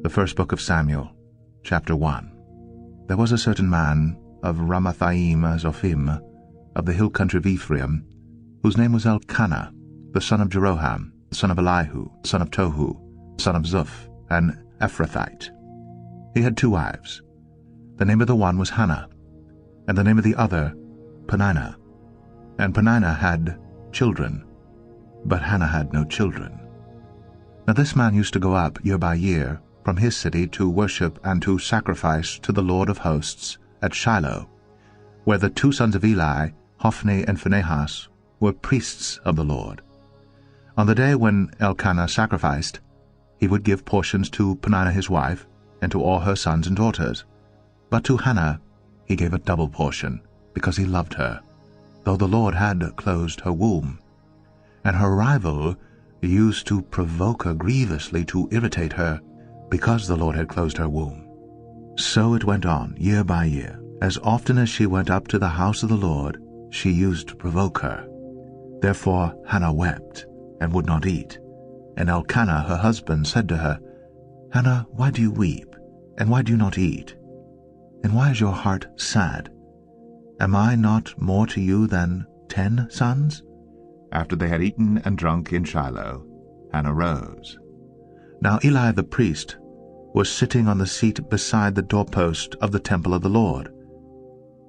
The first book of Samuel, chapter 1. There was a certain man of Ramathaim Zophim, of the hill country of Ephraim, whose name was Elkanah, the son of Jeroham, son of Elihu, son of Tohu, son of Zuph, an Ephrathite. He had 2 wives. The name of the one was Hannah, and the name of the other Peninnah. And Peninnah had children, but Hannah had no children. Now this man used to go up year by year from his city to worship and to sacrifice to the Lord of hosts at Shiloh, where the 2 sons of Eli, Hophni and Phinehas, were priests of the Lord. On the day when Elkanah sacrificed, he would give portions to Peninnah his wife, and to all her sons and daughters. But to Hannah he gave a double portion, because he loved her, though the Lord had closed her womb. And her rival used to provoke her grievously to irritate her, because the Lord had closed her womb. So it went on year by year. As often as she went up to the house of the Lord, she used to provoke her. Therefore Hannah wept, and would not eat. And Elkanah her husband said to her, Hannah, why do you weep, and why do you not eat? And why is your heart sad? Am I not more to you than 10 sons? After they had eaten and drunk in Shiloh, Hannah rose. Now Eli the priest was sitting on the seat beside the doorpost of the temple of the Lord.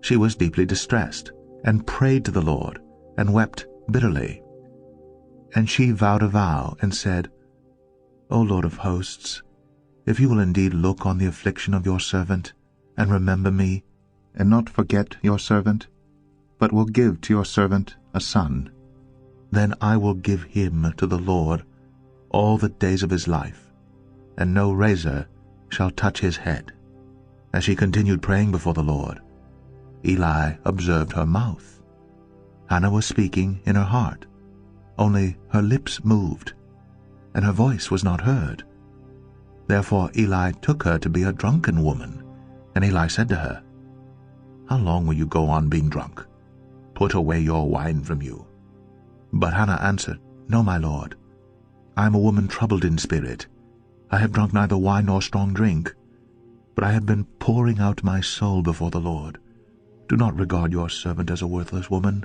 She was deeply distressed, and prayed to the Lord, and wept bitterly. And she vowed a vow, and said, O Lord of hosts, if you will indeed look on the affliction of your servant, and remember me, and not forget your servant, but will give to your servant a son, then I will give him to the Lord all the days of his life, and no razor shall touch his head. As she continued praying before the Lord, Eli observed her mouth. Hannah was speaking in her heart, only her lips moved, and her voice was not heard. Therefore Eli took her to be a drunken woman, and Eli said to her, How long will you go on being drunk? Put away your wine from you. But Hannah answered, No, my lord. I am a woman troubled in spirit. I have drunk neither wine nor strong drink, but I have been pouring out my soul before the Lord. Do not regard your servant as a worthless woman,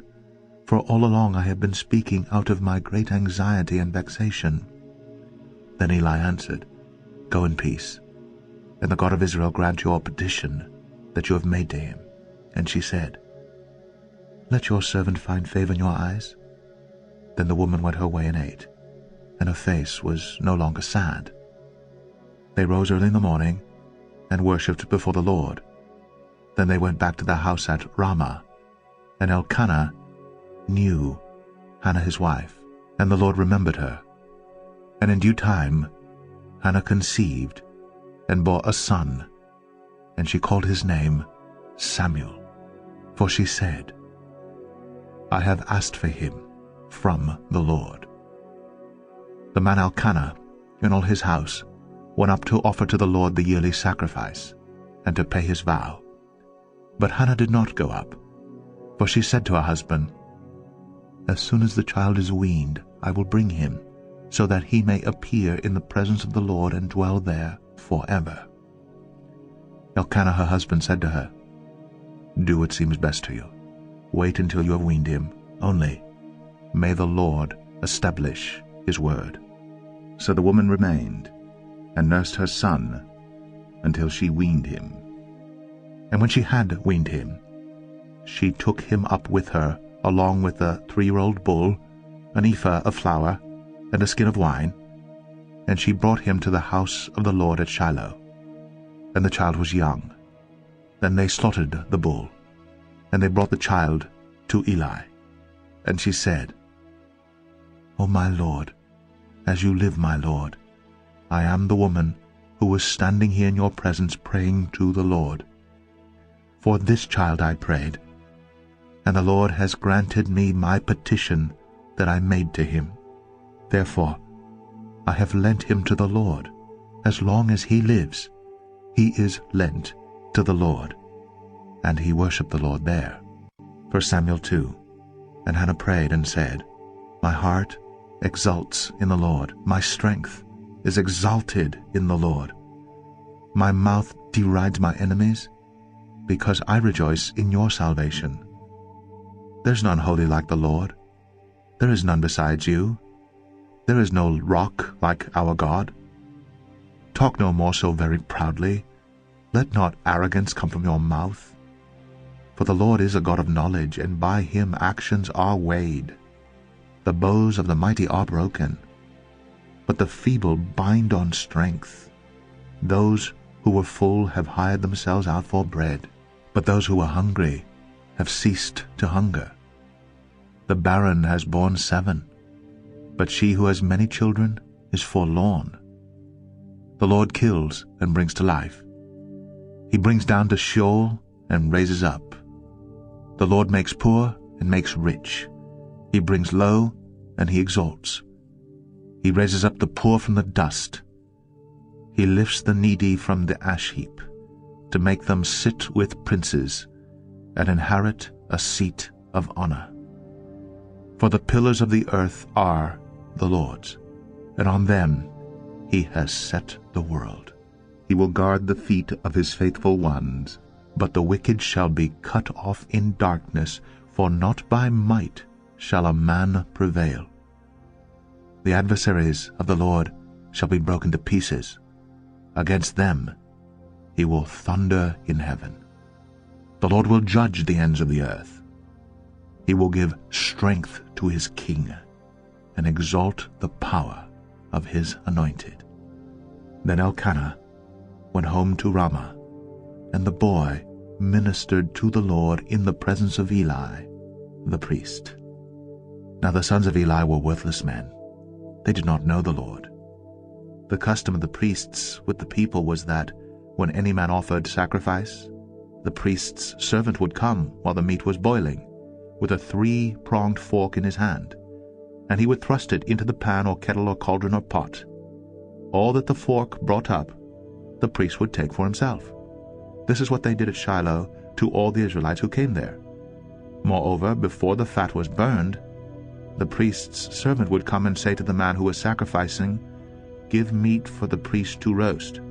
for all along I have been speaking out of my great anxiety and vexation. Then Eli answered, Go in peace, and the God of Israel grant your petition that you have made to him. And she said, Let your servant find favor in your eyes. Then the woman went her way and ate, and her face was no longer sad. They rose early in the morning, and worshipped before the Lord. Then they went back to the house at Ramah, and Elkanah knew Hannah his wife, and the Lord remembered her. And in due time Hannah conceived, and bore a son, and she called his name Samuel, for she said, I have asked for him from the Lord. The man Elkanah and all his house went up to offer to the Lord the yearly sacrifice, and to pay his vow. But Hannah did not go up, for she said to her husband, As soon as the child is weaned, I will bring him, so that he may appear in the presence of the Lord and dwell there forever. Elkanah her husband said to her, Do what seems best to you. Wait until you have weaned him, only may the Lord establish his word. So the woman remained, and nursed her son until she weaned him. And when she had weaned him, she took him up with her, along with a 3-year-old bull, an ephah of flour, and a skin of wine, and she brought him to the house of the Lord at Shiloh. And the child was young. Then they slaughtered the bull, and they brought the child to Eli. And she said, O my Lord, as you live, my Lord, I am the woman who was standing here in your presence praying to the Lord. For this child I prayed, and the Lord has granted me my petition that I made to him. Therefore I have lent him to the Lord. As long as he lives, he is lent to the Lord. And he worshipped the Lord there. 1 Samuel 2. And Hannah prayed and said, My heart exults in the Lord, my strength is exalted in the Lord. My mouth derides my enemies, because I rejoice in your salvation. There is none holy like the Lord. There is none besides you. There is no rock like our God. Talk no more so very proudly. Let not arrogance come from your mouth. For the Lord is a God of knowledge, and by him actions are weighed. The bows of the mighty are broken, but the feeble bind on strength. Those who were full have hired themselves out for bread, but those who were hungry have ceased to hunger. The barren has borne 7, but she who has many children is forlorn. The Lord kills and brings to life. He brings down to Sheol and raises up. The Lord makes poor and makes rich. He brings low and he exalts. He raises up the poor from the dust. He lifts the needy from the ash heap, to make them sit with princes and inherit a seat of honor. For the pillars of the earth are the Lord's, and on them he has set the world. He will guard the feet of his faithful ones, but the wicked shall be cut off in darkness, for not by might shall a man prevail. The adversaries of the Lord shall be broken to pieces. Against them he will thunder in heaven. The Lord will judge the ends of the earth. He will give strength to his king, and exalt the power of his anointed. Then Elkanah went home to Ramah, and the boy ministered to the Lord in the presence of Eli, the priest. Now the sons of Eli were worthless men. They did not know the Lord. The custom of the priests with the people was that when any man offered sacrifice, the priest's servant would come while the meat was boiling, with a 3-pronged fork in his hand, and he would thrust it into the pan or kettle or cauldron or pot. All that the fork brought up, the priest would take for himself. This is what they did at Shiloh to all the Israelites who came there. Moreover, before the fat was burned, the priest's servant would come and say to the man who was sacrificing, "Give meat for the priest to roast,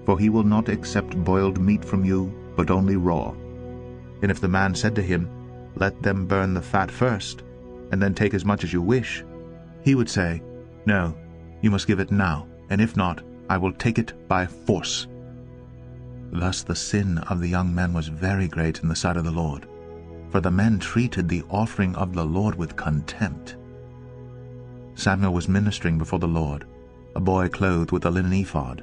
for he will not accept boiled meat from you, but only raw." And if the man said to him, "Let them burn the fat first, and then take as much as you wish," he would say, "No, you must give it now, and if not, I will take it by force." Thus the sin of the young men was very great in the sight of the Lord, for the men treated the offering of the Lord with contempt. Samuel was ministering before the Lord, a boy clothed with a linen ephod,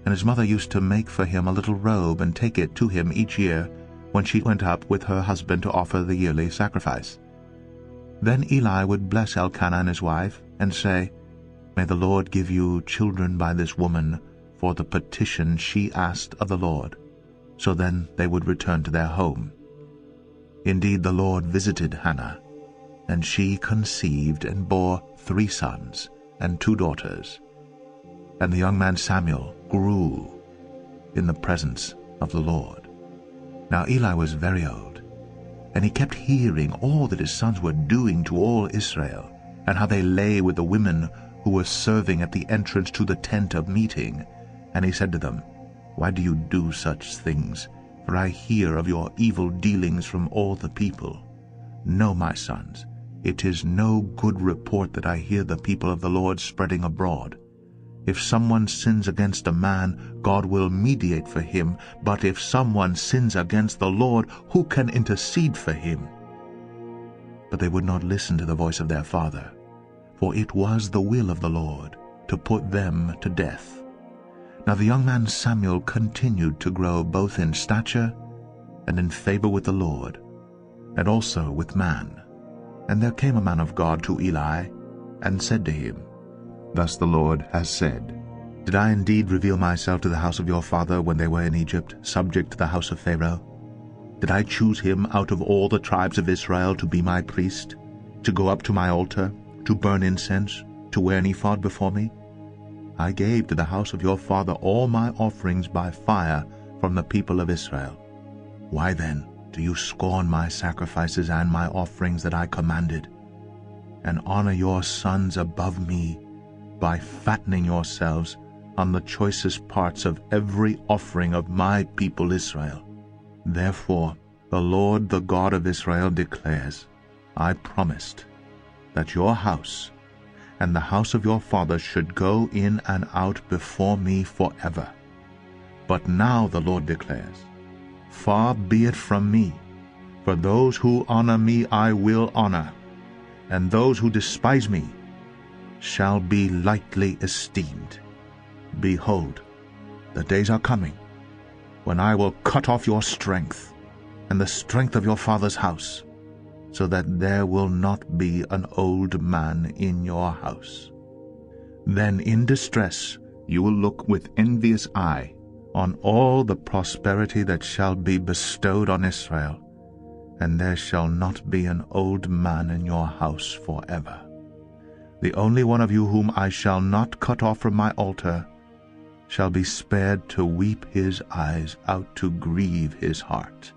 and his mother used to make for him a little robe and take it to him each year when she went up with her husband to offer the yearly sacrifice. Then Eli would bless Elkanah and his wife, and say, "May the Lord give you children by this woman for the petition she asked of the Lord." So then they would return to their home. Indeed, the Lord visited Hannah, and she conceived and bore 3 sons and 2 daughters. And the young man Samuel grew in the presence of the Lord. Now Eli was very old, and he kept hearing all that his sons were doing to all Israel, and how they lay with the women who were serving at the entrance to the tent of meeting. And he said to them, "Why do you do such things? For I hear of your evil dealings from all the people. No, my sons, it is no good report that I hear the people of the Lord spreading abroad. If someone sins against a man, God will mediate for him. But if someone sins against the Lord, who can intercede for him?" But they would not listen to the voice of their father, for it was the will of the Lord to put them to death. Now the young man Samuel continued to grow both in stature and in favor with the Lord, and also with man. And there came a man of God to Eli, and said to him, "Thus the Lord has said, Did I indeed reveal myself to the house of your father when they were in Egypt, subject to the house of Pharaoh? Did I choose him out of all the tribes of Israel to be my priest, to go up to my altar, to burn incense, to wear an ephod before me? I gave to the house of your father all my offerings by fire from the people of Israel. Why then do you scorn my sacrifices and my offerings that I commanded, and honor your sons above me by fattening yourselves on the choicest parts of every offering of my people Israel. Therefore the Lord, the God of Israel, declares, I promised that your house and the house of your fathers should go in and out before me forever. But now the Lord declares, far be it from me, for those who honor me I will honor, and those who despise me shall be lightly esteemed. Behold, the days are coming, when I will cut off your strength, and the strength of your father's house, so that there will not be an old man in your house. Then in distress you will look with envious eye on all the prosperity that shall be bestowed on Israel, and there shall not be an old man in your house forever. The only one of you whom I shall not cut off from my altar shall be spared to weep his eyes out, to grieve his heart.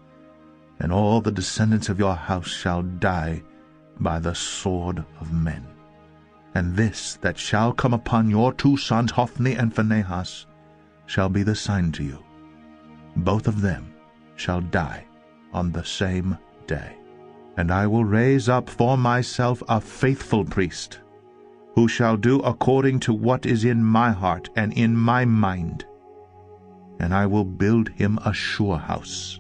And all the descendants of your house shall die by the sword of men. And this that shall come upon your 2 sons, Hophni and Phinehas, shall be the sign to you. Both of them shall die on the same day. And I will raise up for myself a faithful priest, who shall do according to what is in my heart and in my mind. And I will build him a sure house,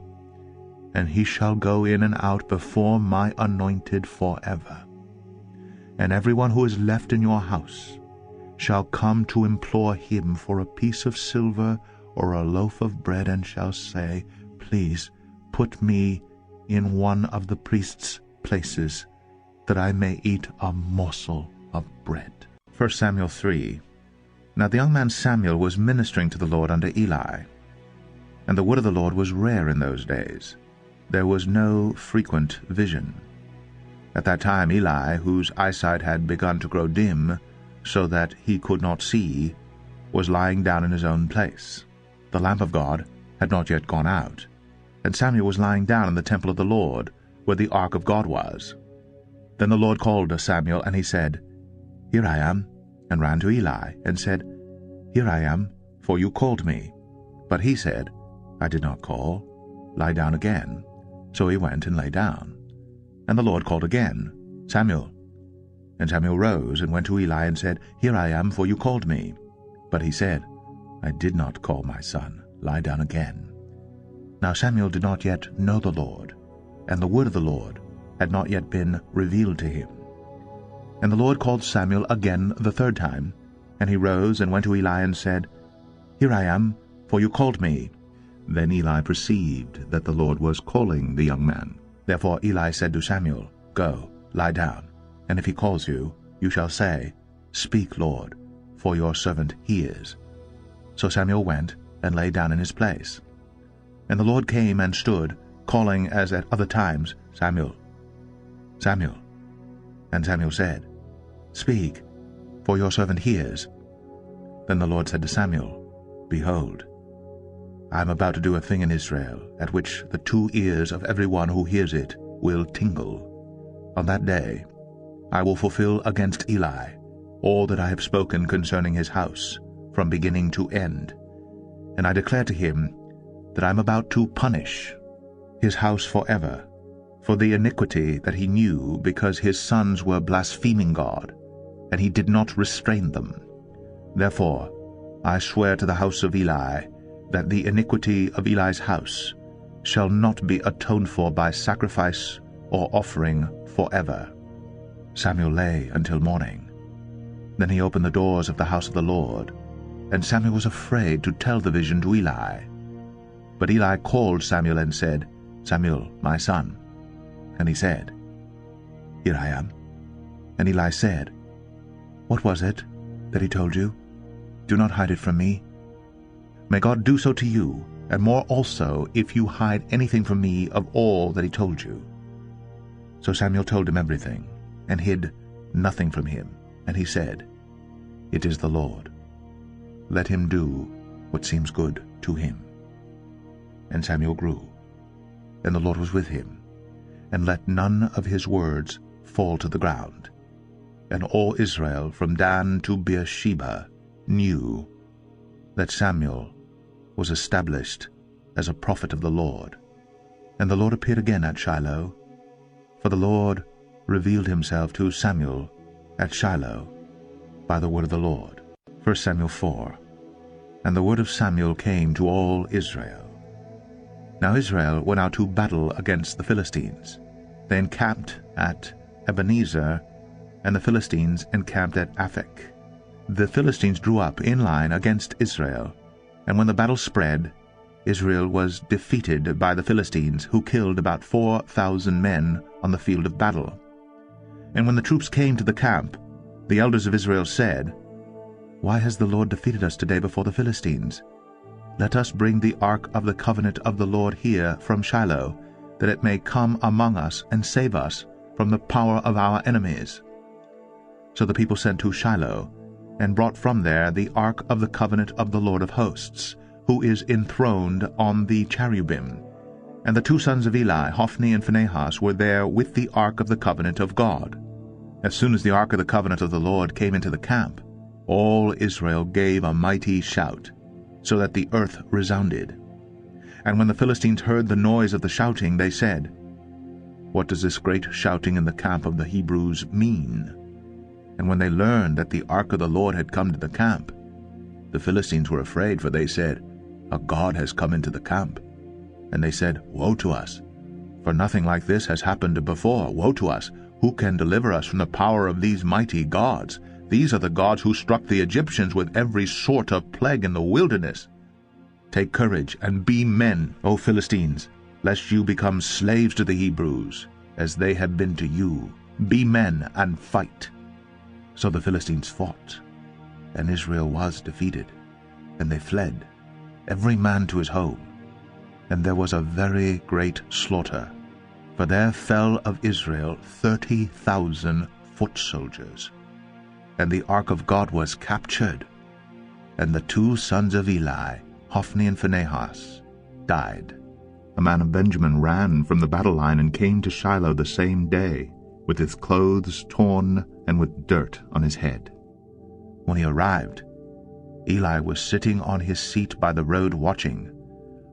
and he shall go in and out before my anointed forever. And everyone who is left in your house shall come to implore him for a piece of silver or a loaf of bread, and shall say, Please put me in one of the priest's places, that I may eat a morsel of bread. 1 Samuel 3. Now the young man Samuel was ministering to the Lord under Eli. And the word of the Lord was rare in those days. There was no frequent vision. At that time Eli, whose eyesight had begun to grow dim, so that he could not see, was lying down in his own place. The lamp of God had not yet gone out, and Samuel was lying down in the temple of the Lord, where the ark of God was. Then the Lord called to Samuel, and he said, Here I am, and ran to Eli, and said, Here I am, for you called me. But he said, I did not call. Lie down again. So he went and lay down. And the Lord called again, Samuel. And Samuel rose and went to Eli and said, Here I am, for you called me. But he said, I did not call, my son. Lie down again. Now Samuel did not yet know the Lord, and the word of the Lord had not yet been revealed to him. And the Lord called Samuel again the 3rd time, and he rose and went to Eli and said, Here I am, for you called me. Then Eli perceived that the Lord was calling the young man. Therefore Eli said to Samuel, Go, lie down, and if he calls you, you shall say, Speak, Lord, for your servant hears. So Samuel went and lay down in his place. And the Lord came and stood, calling as at other times, Samuel, Samuel. And Samuel said, Speak, for your servant hears. Then the Lord said to Samuel, Behold, I am about to do a thing in Israel, at which the 2 ears of every one who hears it will tingle. On that day I will fulfill against Eli all that I have spoken concerning his house, from beginning to end. And I declare to him that I am about to punish his house forever, for the iniquity that he knew, because his sons were blaspheming God, and he did not restrain them. Therefore I swear to the house of Eli, that the iniquity of Eli's house shall not be atoned for by sacrifice or offering forever. Samuel lay until morning. Then he opened the doors of the house of the Lord, and Samuel was afraid to tell the vision to Eli. But Eli called Samuel and said, Samuel, my son. And he said, Here I am. And Eli said, What was it that he told you? Do not hide it from me. May God do so to you, and more also, if you hide anything from me of all that he told you. So Samuel told him everything, and hid nothing from him. And he said, It is the Lord. Let him do what seems good to him. And Samuel grew, and the Lord was with him, and let none of his words fall to the ground. And all Israel from Dan to Beersheba knew that Samuel was established as a prophet of the Lord. And the Lord appeared again at Shiloh, for the Lord revealed himself to Samuel at Shiloh by the word of the Lord. 1 Samuel 4. And the word of Samuel came to all Israel. Now Israel went out to battle against the Philistines. They encamped at Ebenezer, and the Philistines encamped at Aphek. The Philistines drew up in line against Israel, and when the battle spread, Israel was defeated by the Philistines, who killed about 4,000 men on the field of battle. And when the troops came to the camp, the elders of Israel said, "Why has the Lord defeated us today before the Philistines? Let us bring the ark of the covenant of the Lord here from Shiloh, that it may come among us and save us from the power of our enemies." So the people sent to Shiloh, and brought from there the ark of the covenant of the Lord of hosts, who is enthroned on the cherubim. And the two sons of Eli, Hophni and Phinehas, were there with the ark of the covenant of God. As soon as the ark of the covenant of the Lord came into the camp, all Israel gave a mighty shout, so that the earth resounded. And when the Philistines heard the noise of the shouting, they said, "What does this great shouting in the camp of the Hebrews mean?" And when they learned that the ark of the Lord had come to the camp, the Philistines were afraid, for they said, "A god has come into the camp." And they said, "Woe to us! For nothing like this has happened before. Woe to us! Who can deliver us from the power of these mighty gods? These are the gods who struck the Egyptians with every sort of plague in the wilderness. Take courage and be men, O Philistines, lest you become slaves to the Hebrews, as they have been to you. Be men and fight." So the Philistines fought, and Israel was defeated, and they fled, every man to his home. And there was a very great slaughter, for there fell of Israel 30,000 foot soldiers. And the ark of God was captured, and the two sons of Eli, Hophni and Phinehas, died. A man of Benjamin ran from the battle line and came to Shiloh the same day, with his clothes torn and with dirt on his head. When he arrived, Eli was sitting on his seat by the road watching,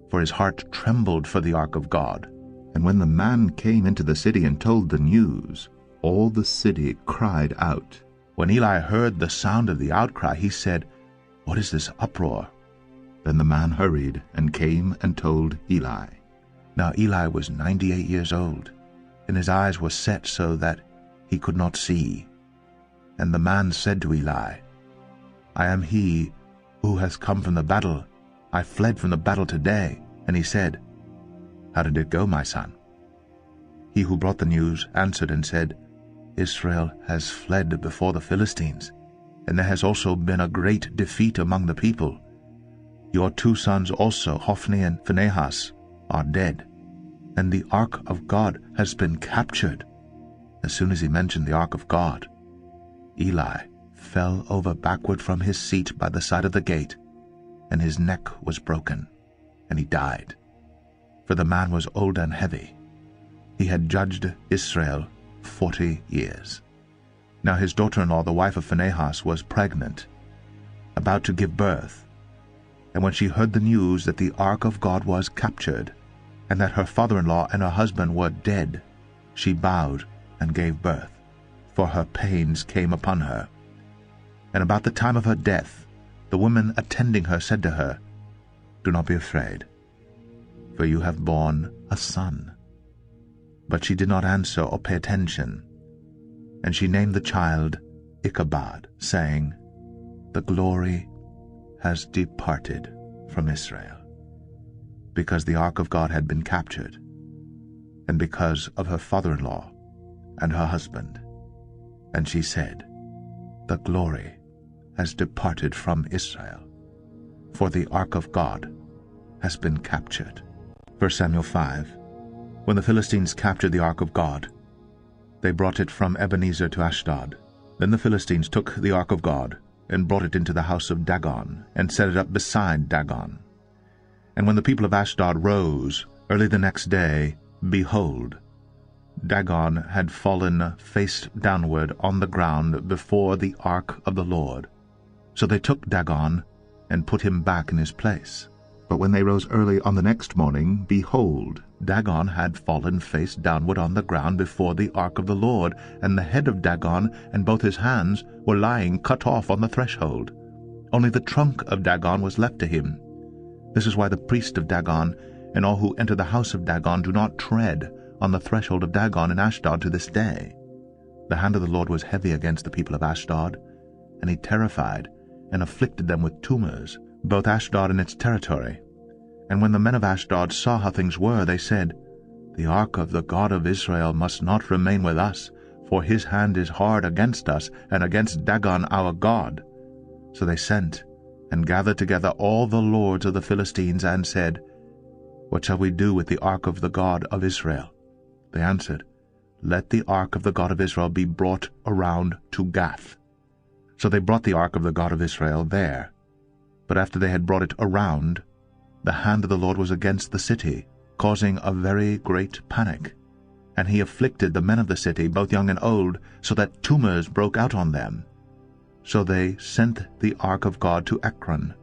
for his heart trembled for the ark of God. And when the man came into the city and told the news, all the city cried out. When Eli heard the sound of the outcry, he said, "What is this uproar?" Then the man hurried and came and told Eli. Now Eli was 98 years old, and his eyes were set so that he could not see. And the man said to Eli, "I am he who has come from the battle. I fled from the battle today." And he said, "How did it go, my son?" He who brought the news answered and said, "Israel has fled before the Philistines, and there has also been a great defeat among the people. Your two sons also, Hophni and Phinehas, are dead, and the ark of God has been captured." As soon as he mentioned the ark of God, Eli fell over backward from his seat by the side of the gate, and his neck was broken, and he died. For the man was old and heavy. He had judged Israel 40 years. Now his daughter-in-law, the wife of Phinehas, was pregnant, about to give birth. And when she heard the news that the ark of God was captured, and that her father-in-law and her husband were dead, she bowed and gave birth, for her pains came upon her. And about the time of her death, the women attending her said to her, "Do not be afraid, for you have borne a son." But she did not answer or pay attention, and she named the child Ichabod, saying, "The glory has departed from Israel," because the ark of God had been captured, and because of her father-in-law and her husband. And she said, "The glory has departed from Israel, for the ark of God has been captured." 1 Samuel 5. When the Philistines captured the ark of God, they brought it from Ebenezer to Ashdod. Then the Philistines took the ark of God and brought it into the house of Dagon, and set it up beside Dagon. And when the people of Ashdod rose early the next day, behold, Dagon had fallen face downward on the ground before the ark of the Lord. So they took Dagon and put him back in his place. But when they rose early on the next morning, behold, Dagon had fallen face downward on the ground before the ark of the Lord, and the head of Dagon and both his hands were lying cut off on the threshold. Only the trunk of Dagon was left to him. This is why the priest of Dagon and all who enter the house of Dagon do not tread on the threshold of Dagon in Ashdod to this day. The hand of the Lord was heavy against the people of Ashdod, and he terrified and afflicted them with tumors, both Ashdod and its territory. And when the men of Ashdod saw how things were, they said, The ark of the God of Israel must not remain with us, for his hand is hard against us and against Dagon our God. So they sent and gathered together all the lords of the Philistines and said, What shall we do with the ark of the God of Israel? They answered, Let the ark of the God of Israel be brought around to Gath. So they brought the ark of the God of Israel there. But after they had brought it around, the hand of the Lord was against the city, causing a very great panic. And he afflicted the men of the city, both young and old, so that tumors broke out on them. So they sent the ark of God to Ekron.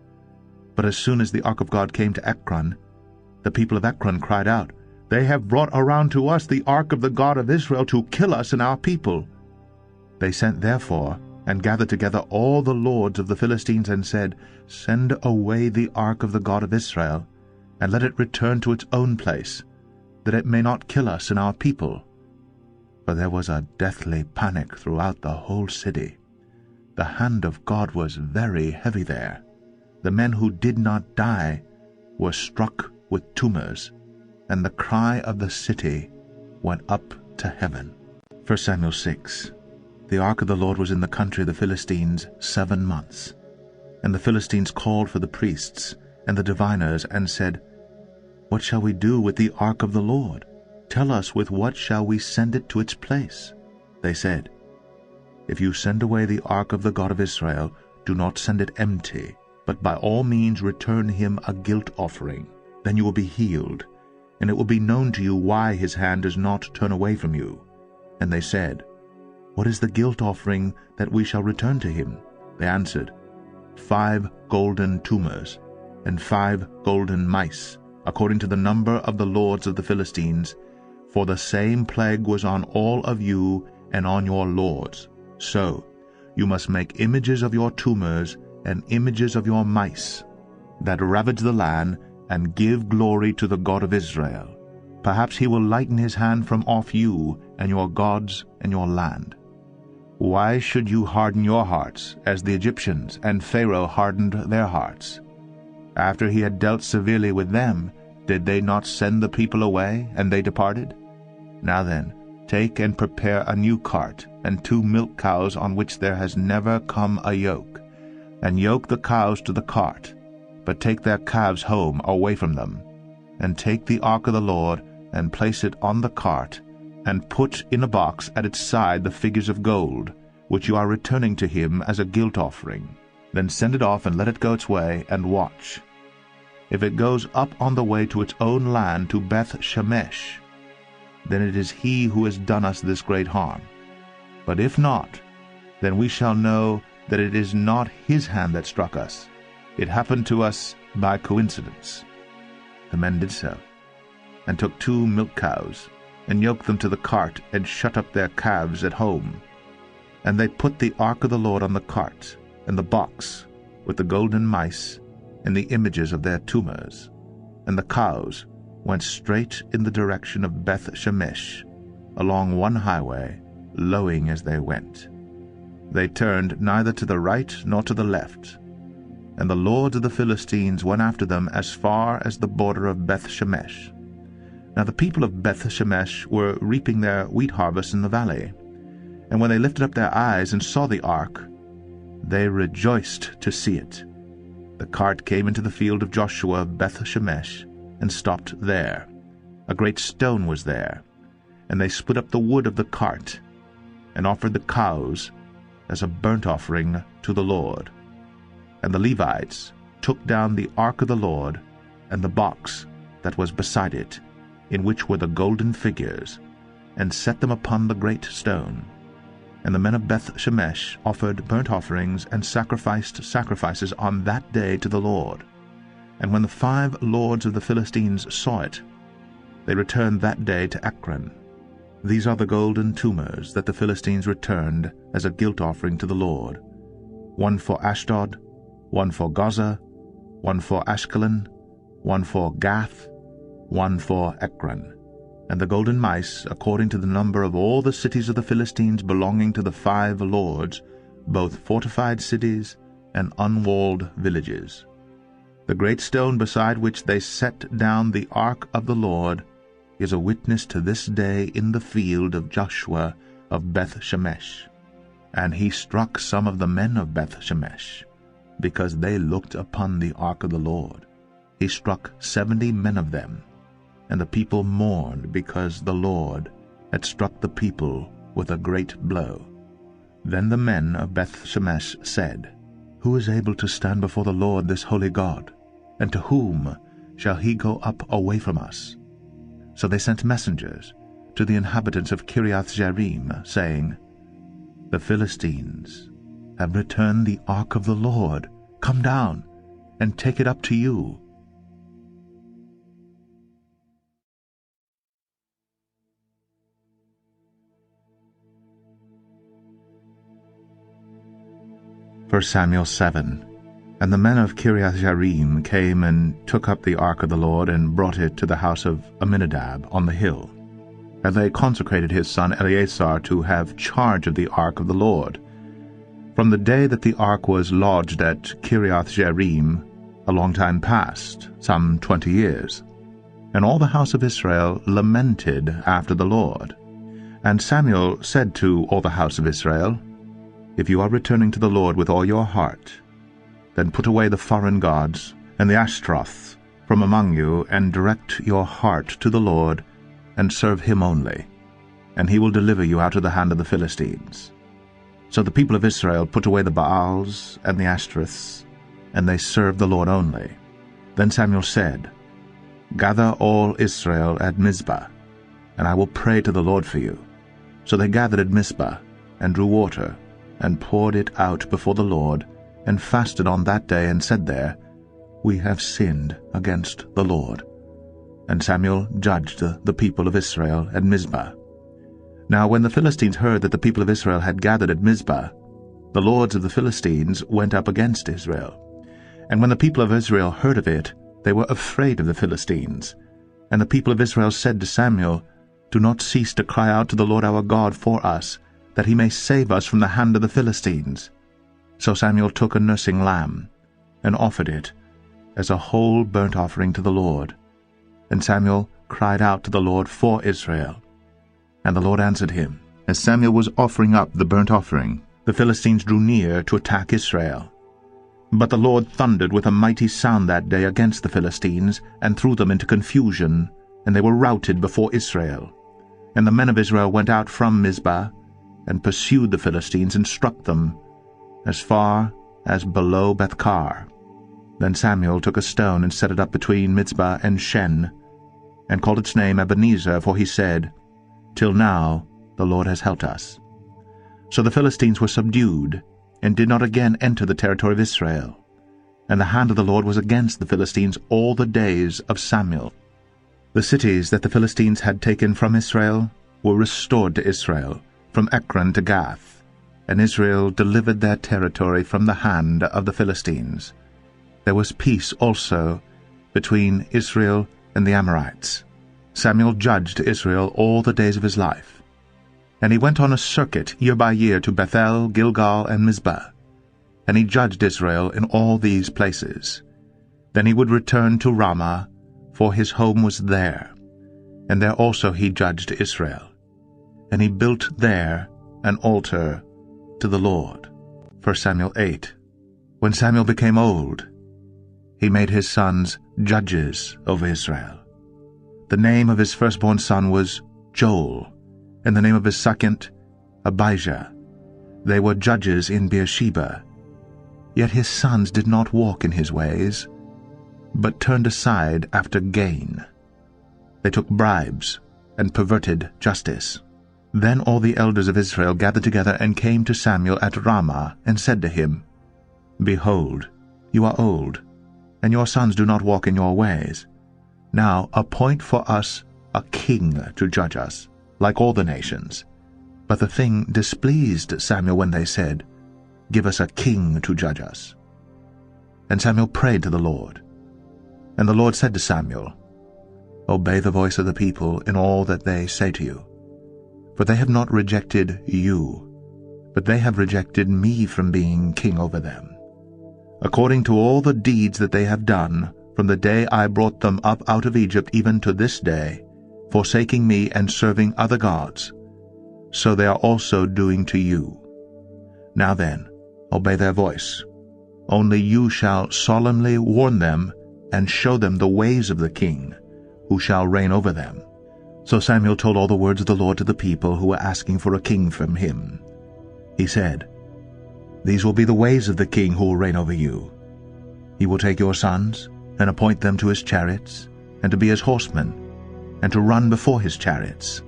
But as soon as the ark of God came to Ekron, the people of Ekron cried out, They have brought around to us the ark of the God of Israel to kill us and our people. They sent therefore and gathered together all the lords of the Philistines and said, Send away the ark of the God of Israel, and let it return to its own place, that it may not kill us and our people. For there was a deathly panic throughout the whole city. The hand of God was very heavy there. The men who did not die were struck with tumors, and the cry of the city went up to heaven. 1 Samuel 6. The ark of the Lord was in the country of the Philistines 7 months. And the Philistines called for the priests and the diviners and said, What shall we do with the ark of the Lord? Tell us, with what shall we send it to its place? They said, If you send away the ark of the God of Israel, do not send it empty, but by all means return him a guilt offering. Then you will be healed, and it will be known to you why his hand does not turn away from you. And they said, What is the guilt offering that we shall return to him? They answered, 5 golden tumors, and 5 golden mice, according to the number of the lords of the Philistines, for the same plague was on all of you and on your lords. So you must make images of your tumors and images of your mice, that ravage the land, and give glory to the God of Israel. Perhaps he will lighten his hand from off you and your gods and your land. Why should you harden your hearts, as the Egyptians and Pharaoh hardened their hearts? After he had dealt severely with them, did they not send the people away, and they departed? Now then, take and prepare a new cart, and 2 milk cows on which there has never come a yoke, and yoke the cows to the cart, but take their calves home away from them, and take the ark of the Lord, and place it on the cart, and put in a box at its side the figures of gold, which you are returning to him as a guilt offering. Then send it off and let it go its way, and watch. If it goes up on the way to its own land to Beth Shemesh, then it is he who has done us this great harm. But if not, then we shall know that it is not his hand that struck us. It happened to us by coincidence. The men did so, and took 2 milk cows, and yoked them to the cart, and shut up their calves at home. And they put the ark of the Lord on the cart, and the box, with the golden mice, and the images of their tumors. And the cows went straight in the direction of Beth Shemesh, along one highway, lowing as they went. They turned neither to the right nor to the left. And the lords of the Philistines went after them as far as the border of Beth Shemesh. Now the people of Beth Shemesh were reaping their wheat harvest in the valley. And when they lifted up their eyes and saw the ark, they rejoiced to see it. The cart came into the field of Joshua of Beth Shemesh, and stopped there. A great stone was there, and they split up the wood of the cart, and offered the cows as a burnt offering to the Lord. And the Levites took down the ark of the Lord, and the box that was beside it, in which were the golden figures, and set them upon the great stone. And the men of Beth-Shemesh offered burnt offerings and sacrificed sacrifices on that day to the Lord. And when the 5 lords of the Philistines saw it, they returned that day to Ekron. These are the golden tumors that the Philistines returned as a guilt offering to the Lord: 1 for Ashdod, 1 for Gaza, 1 for Ashkelon, 1 for Gath, 1 for Ekron. And the golden mice, according to the number of all the cities of the Philistines belonging to the 5 lords, both fortified cities and unwalled villages. The great stone beside which they set down the ark of the Lord is a witness to this day in the field of Joshua of Beth-Shemesh. And he struck some of the men of Beth-Shemesh, because they looked upon the ark of the Lord. He struck 70 men of them, and the people mourned because the Lord had struck the people with a great blow. Then the men of Beth-Shemesh said, Who is able to stand before the Lord this holy God? And to whom shall he go up away from us? So they sent messengers to the inhabitants of Kiriath-Jearim, saying, The Philistines have returned the ark of the Lord. Come down and take it up to you. First Samuel 7. And the men of Kiriath-Jearim came and took up the ark of the Lord and brought it to the house of Amminadab on the hill. And they consecrated his son Eleazar to have charge of the ark of the Lord. From the day that the ark was lodged at Kiriath-Jearim, a long time past, some 20 years. And all the house of Israel lamented after the Lord. And Samuel said to all the house of Israel, If you are returning to the Lord with all your heart, then put away the foreign gods and the Ashtaroth from among you, and direct your heart to the Lord, and serve him only, and he will deliver you out of the hand of the Philistines. So the people of Israel put away the Baals and the Ashtoreths, and they served the Lord only. Then Samuel said, Gather all Israel at Mizpah, and I will pray to the Lord for you. So they gathered at Mizpah, and drew water, and poured it out before the Lord, and fasted on that day, and said there, We have sinned against the Lord. And Samuel judged the people of Israel at Mizpah. Now when the Philistines heard that the people of Israel had gathered at Mizpah, the lords of the Philistines went up against Israel. And when the people of Israel heard of it, they were afraid of the Philistines. And the people of Israel said to Samuel, Do not cease to cry out to the Lord our God for us, that he may save us from the hand of the Philistines. So Samuel took a nursing lamb, and offered it as a whole burnt offering to the Lord. And Samuel cried out to the Lord for Israel. And the Lord answered him. As Samuel was offering up the burnt offering, the Philistines drew near to attack Israel. But the Lord thundered with a mighty sound that day against the Philistines, and threw them into confusion, and they were routed before Israel. And the men of Israel went out from Mizpah, and pursued the Philistines, and struck them as far as below Bethkar. Then Samuel took a stone and set it up between Mizpah and Shen, and called its name Ebenezer, for he said, Till now the Lord has helped us. So the Philistines were subdued, and did not again enter the territory of Israel. And the hand of the Lord was against the Philistines all the days of Samuel. The cities that the Philistines had taken from Israel were restored to Israel, from Ekron to Gath, and Israel delivered their territory from the hand of the Philistines. There was peace also between Israel and the Amorites. Samuel judged Israel all the days of his life. And he went on a circuit year by year to Bethel, Gilgal, and Mizpah. And he judged Israel in all these places. Then he would return to Ramah, for his home was there. And there also he judged Israel. And he built there an altar to the Lord. 1 Samuel 8. When Samuel became old, he made his sons judges over Israel. The name of his firstborn son was Joel, and the name of his second, Abijah. They were judges in Beersheba. Yet his sons did not walk in his ways, but turned aside after gain. They took bribes and perverted justice. Then all the elders of Israel gathered together and came to Samuel at Ramah, and said to him, Behold, you are old, and your sons do not walk in your ways. Now appoint for us a king to judge us, like all the nations. But the thing displeased Samuel when they said, Give us a king to judge us. And Samuel prayed to the Lord. And the Lord said to Samuel, Obey the voice of the people in all that they say to you. For they have not rejected you, but they have rejected me from being king over them, according to all the deeds that they have done from the day I brought them up out of Egypt even to this day, forsaking me and serving other gods. So they are also doing to you. Now then, obey their voice. Only you shall solemnly warn them and show them the ways of the king, who shall reign over them. So Samuel told all the words of the Lord to the people who were asking for a king from him. He said, These will be the ways of the king who will reign over you. He will take your sons and appoint them to his chariots, and to be his horsemen, and to run before his chariots.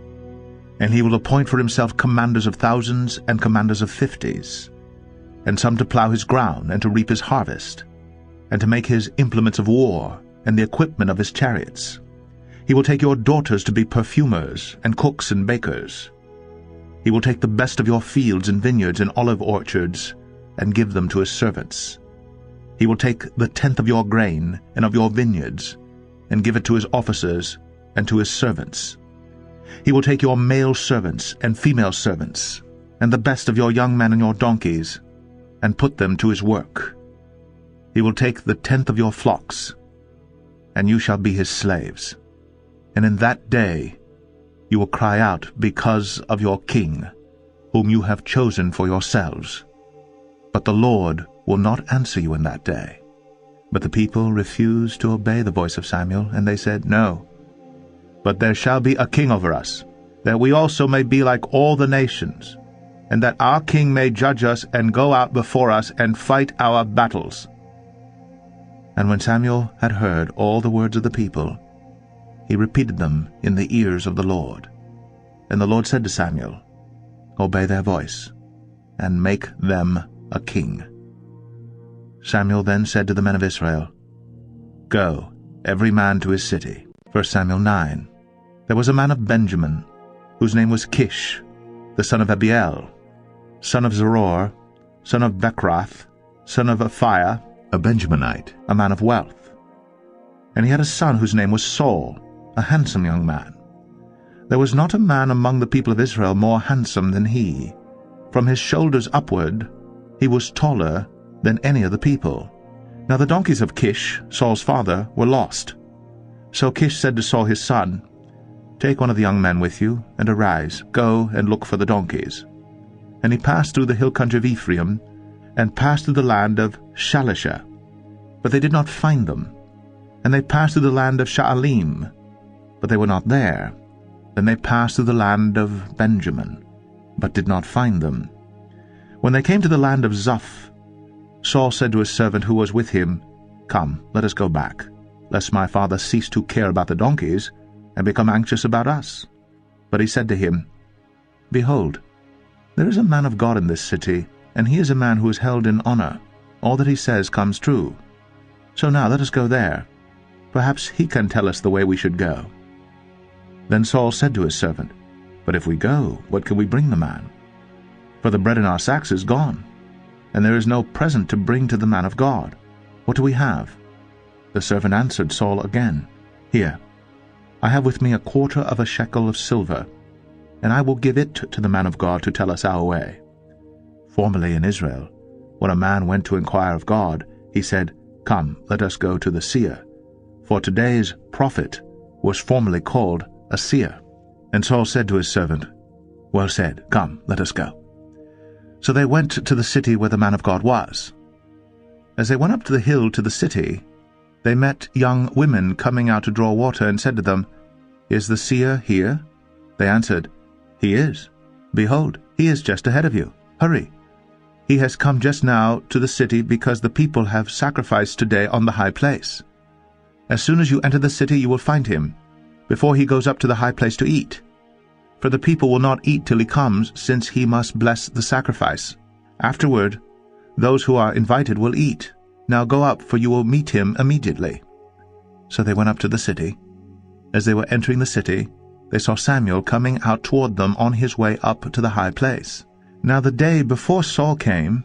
And he will appoint for himself commanders of thousands and commanders of 50s, and some to plow his ground and to reap his harvest, and to make his implements of war and the equipment of his chariots. He will take your daughters to be perfumers and cooks and bakers. He will take the best of your fields and vineyards and olive orchards and give them to his servants. He will take the 10th of your grain and of your vineyards and give it to his officers and to his servants. He will take your male servants and female servants and the best of your young men and your donkeys and put them to his work. He will take the 10th of your flocks, and you shall be his slaves. And in that day you will cry out because of your king, whom you have chosen for yourselves. But the Lord will not answer you in that day. But the people refused to obey the voice of Samuel, and they said, No, but there shall be a king over us, that we also may be like all the nations, and that our king may judge us and go out before us and fight our battles. And when Samuel had heard all the words of the people, he repeated them in the ears of the Lord. And the Lord said to Samuel, Obey their voice, and make them a king. Samuel then said to the men of Israel, Go, every man to his city. 1 Samuel 9. There was a man of Benjamin, whose name was Kish, the son of Abiel, son of Zeror, son of Bechorath, son of Aphiah, a Benjaminite, a man of wealth. And he had a son whose name was Saul, a handsome young man. There was not a man among the people of Israel more handsome than he. From his shoulders upward he was taller than any of the people. Now the donkeys of Kish, Saul's father, were lost. So Kish said to Saul his son, Take one of the young men with you, and arise, go and look for the donkeys. And he passed through the hill country of Ephraim, and passed through the land of Shalisha. But they did not find them. And they passed through the land of Sha'alim, but they were not there. Then they passed through the land of Benjamin, but did not find them. When they came to the land of Zuph, Saul said to his servant who was with him, Come, let us go back, lest my father cease to care about the donkeys, and become anxious about us. But he said to him, Behold, there is a man of God in this city, and he is a man who is held in honor. All that he says comes true. So now let us go there. Perhaps he can tell us the way we should go. Then Saul said to his servant, But if we go, what can we bring the man? For the bread in our sacks is gone, and there is no present to bring to the man of God. What do we have? The servant answered Saul again, Here, I have with me 1/4 of a shekel of silver, and I will give it to the man of God to tell us our way. Formerly in Israel, when a man went to inquire of God, he said, Come, let us go to the seer. For today's prophet was formerly called a seer. And Saul said to his servant, Well said, come, let us go. So they went to the city where the man of God was. As they went up to the hill to the city, they met young women coming out to draw water, and said to them, Is the seer here? They answered, He is. Behold, he is just ahead of you. Hurry. He has come just now to the city because the people have sacrificed today on the high place. As soon as you enter the city you will find him, before he goes up to the high place to eat. for the people will not eat till he comes, since he must bless the sacrifice. Afterward, those who are invited will eat. Now go up, for you will meet him immediately." So they went up to the city. As they were entering the city, they saw Samuel coming out toward them on his way up to the high place. Now the day before Saul came,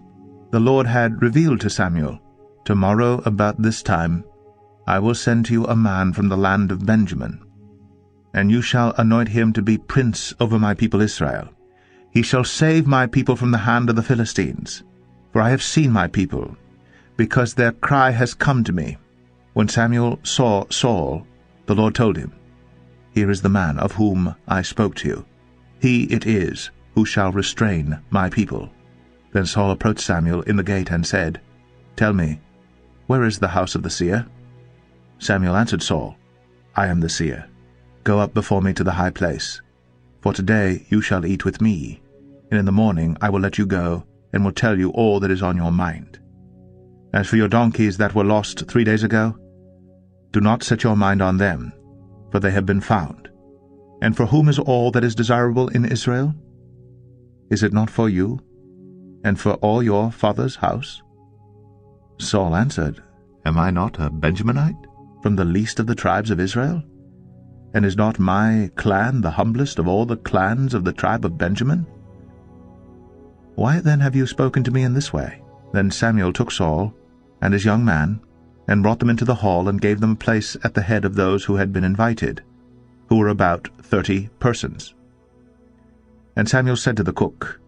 the Lord had revealed to Samuel, "Tomorrow about this time I will send to you a man from the land of Benjamin, and you shall anoint him to be prince over my people Israel. He shall save my people from the hand of the Philistines, for I have seen my people, because their cry has come to me." When Samuel saw Saul, the Lord told him, "Here is the man of whom I spoke to you. He it is who shall restrain my people." Then Saul approached Samuel in the gate and said, "Tell me, where is the house of the seer?" Samuel answered Saul, "I am the seer. Go up before me to the high place. For today you shall eat with me, and in the morning I will let you go, and will tell you all that is on your mind. As for your donkeys that were lost 3 days ago, do not set your mind on them, for they have been found. And for whom is all that is desirable in Israel? Is it not for you, and for all your father's house?" Saul answered, "Am I not a Benjaminite, from the least of the tribes of Israel? And is not my clan the humblest of all the clans of the tribe of Benjamin? Why then have you spoken to me in this way?" Then Samuel took Saul and his young man, and brought them into the hall, and gave them a place at the head of those who had been invited, who were about 30 persons. And Samuel said to the cook,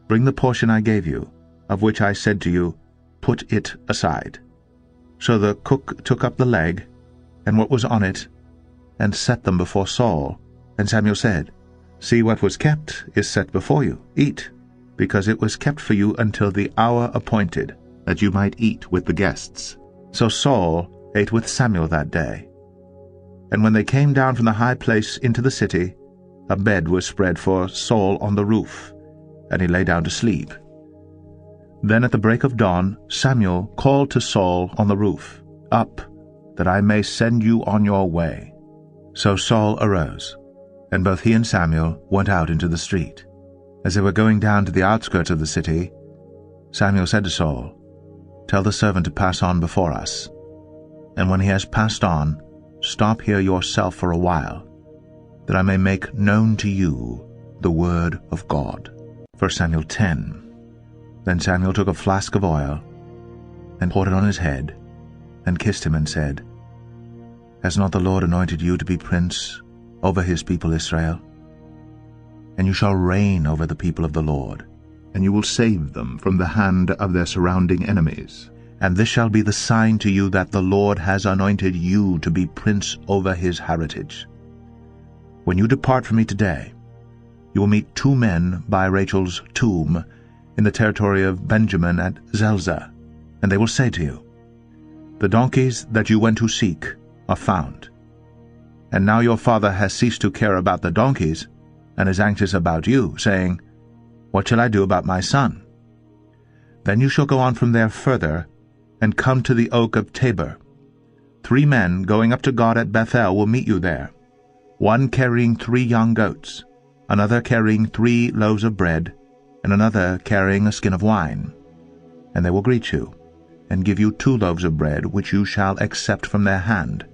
"Bring the portion I gave you, of which I said to you, put it aside." So the cook took up the leg, and what was on it, and set them before Saul. And Samuel said, "See, what was kept is set before you. Eat, because it was kept for you until the hour appointed, that you might eat with the guests." So Saul ate with Samuel that day. And when they came down from the high place into the city, a bed was spread for Saul on the roof, and he lay down to sleep. Then at the break of dawn Samuel called to Saul on the roof, "Up, that I may send you on your way." So Saul arose, and both he and Samuel went out into the street. As they were going down to the outskirts of the city, Samuel said to Saul, "Tell the servant to pass on before us, and when he has passed on, stop here yourself for a while, that I may make known to you the word of God." 1 Samuel 10. Then Samuel took a flask of oil, and poured it on his head, and kissed him, and said, "Has not the Lord anointed you to be prince over his people Israel? And you shall reign over the people of the Lord, and you will save them from the hand of their surrounding enemies. And this shall be the sign to you that the Lord has anointed you to be prince over his heritage. When you depart from me today, you will meet 2 men by Rachel's tomb in the territory of Benjamin at Zelzah, and they will say to you, 'The donkeys that you went to seek are found. And now your father has ceased to care about the donkeys, and is anxious about you, saying, What shall I do about my son?' Then you shall go on from there further, and come to the oak of Tabor. 3 men going up to God at Bethel will meet you there, one carrying 3 young goats, another carrying 3 loaves of bread, and another carrying a skin of wine. And they will greet you, and give you 2 loaves of bread, which you shall accept from their hand.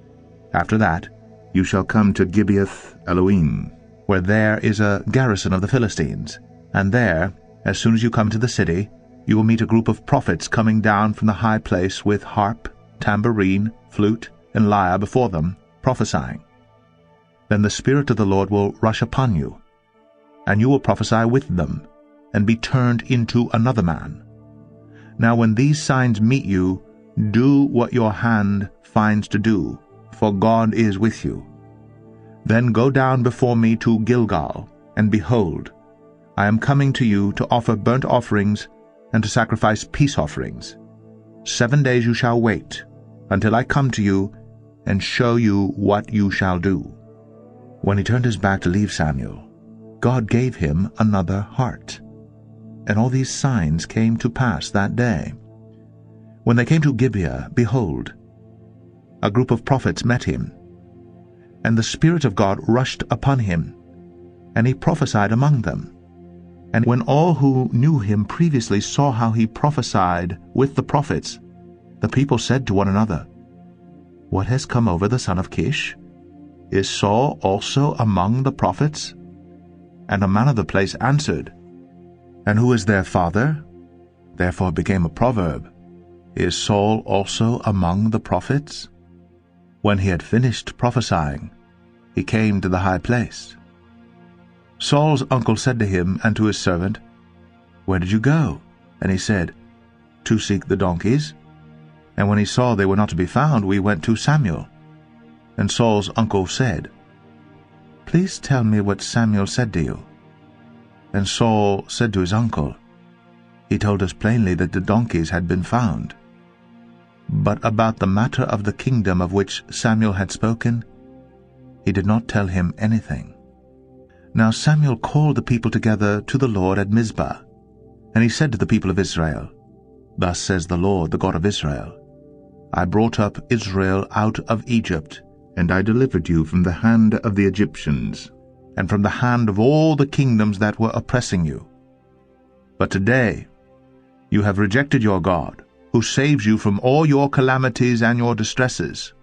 After that you shall come to Gibeath Elohim, where there is a garrison of the Philistines, and there, as soon as you come to the city, you will meet a group of prophets coming down from the high place with harp, tambourine, flute, and lyre before them, prophesying. Then the Spirit of the Lord will rush upon you, and you will prophesy with them, and be turned into another man. Now when these signs meet you, do what your hand finds to do, for God is with you. Then go down before me to Gilgal, and behold, I am coming to you to offer burnt offerings and to sacrifice peace offerings. 7 days you shall wait, until I come to you and show you what you shall do." When he turned his back to leave Samuel, God gave him another heart. And all these signs came to pass that day. When they came to Gibeah, behold, a group of prophets met him, and the Spirit of God rushed upon him, and he prophesied among them. And when all who knew him previously saw how he prophesied with the prophets, the people said to one another, "What has come over the son of Kish? Is Saul also among the prophets?" And a man of the place answered, "And who is their father?" Therefore it became a proverb, "Is Saul also among the prophets?" When he had finished prophesying, he came to the high place. Saul's uncle said to him and to his servant, "Where did you go?" And he said, "To seek the donkeys. And when he saw they were not to be found, we went to Samuel." And Saul's uncle said, "Please tell me what Samuel said to you." And Saul said to his uncle, "He told us plainly that the donkeys had been found. But about the matter of the kingdom of which Samuel had spoken, he did not tell him anything." Now Samuel called the people together to the Lord at Mizpah, and he said to the people of Israel, "Thus says the Lord, the God of Israel, I brought up Israel out of Egypt, and I delivered you from the hand of the Egyptians, and from the hand of all the kingdoms that were oppressing you. But today you have rejected your God, who saves you from all your calamities and your distresses,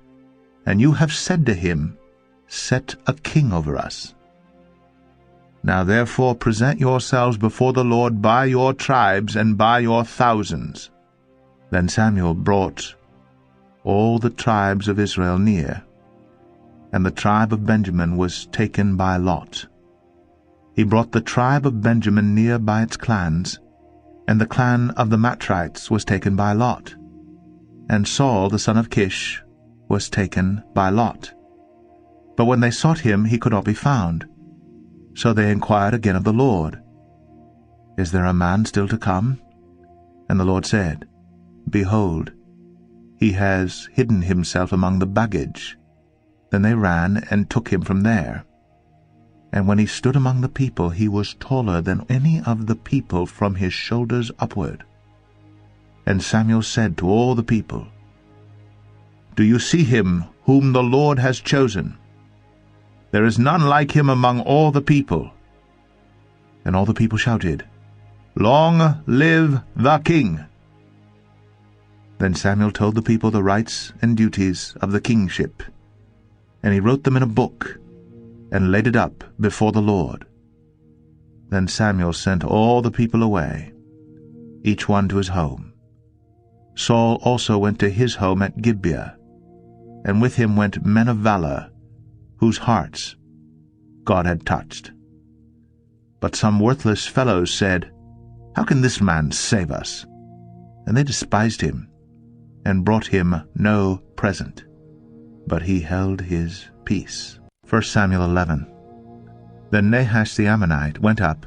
and you have said to him, Set a king over us. Now therefore present yourselves before the Lord by your tribes and by your thousands." Then Samuel brought all the tribes of Israel near, and the tribe of Benjamin was taken by lot. He brought the tribe of Benjamin near by its clans, and the clan of the Matrites was taken by lot, and Saul the son of Kish was taken by lot. But when they sought him, he could not be found. So they inquired again of the Lord, "Is there a man still to come?" And the Lord said, "Behold, he has hidden himself among the baggage." Then they ran and took him from there. And when he stood among the people, he was taller than any of the people from his shoulders upward. And Samuel said to all the people, "Do you see him whom the Lord has chosen? There is none like him among all the people." And all the people shouted, "Long live the king!" Then Samuel told the people the rights and duties of the kingship, and he wrote them in a book, and laid it up before the Lord. Then Samuel sent all the people away, each one to his home. Saul also went to his home at Gibeah, and with him went men of valor, whose hearts God had touched. But some worthless fellows said, "How can this man save us?" And they despised him, and brought him no present, but he held his peace. 1 Samuel 11. Then Nahash the Ammonite went up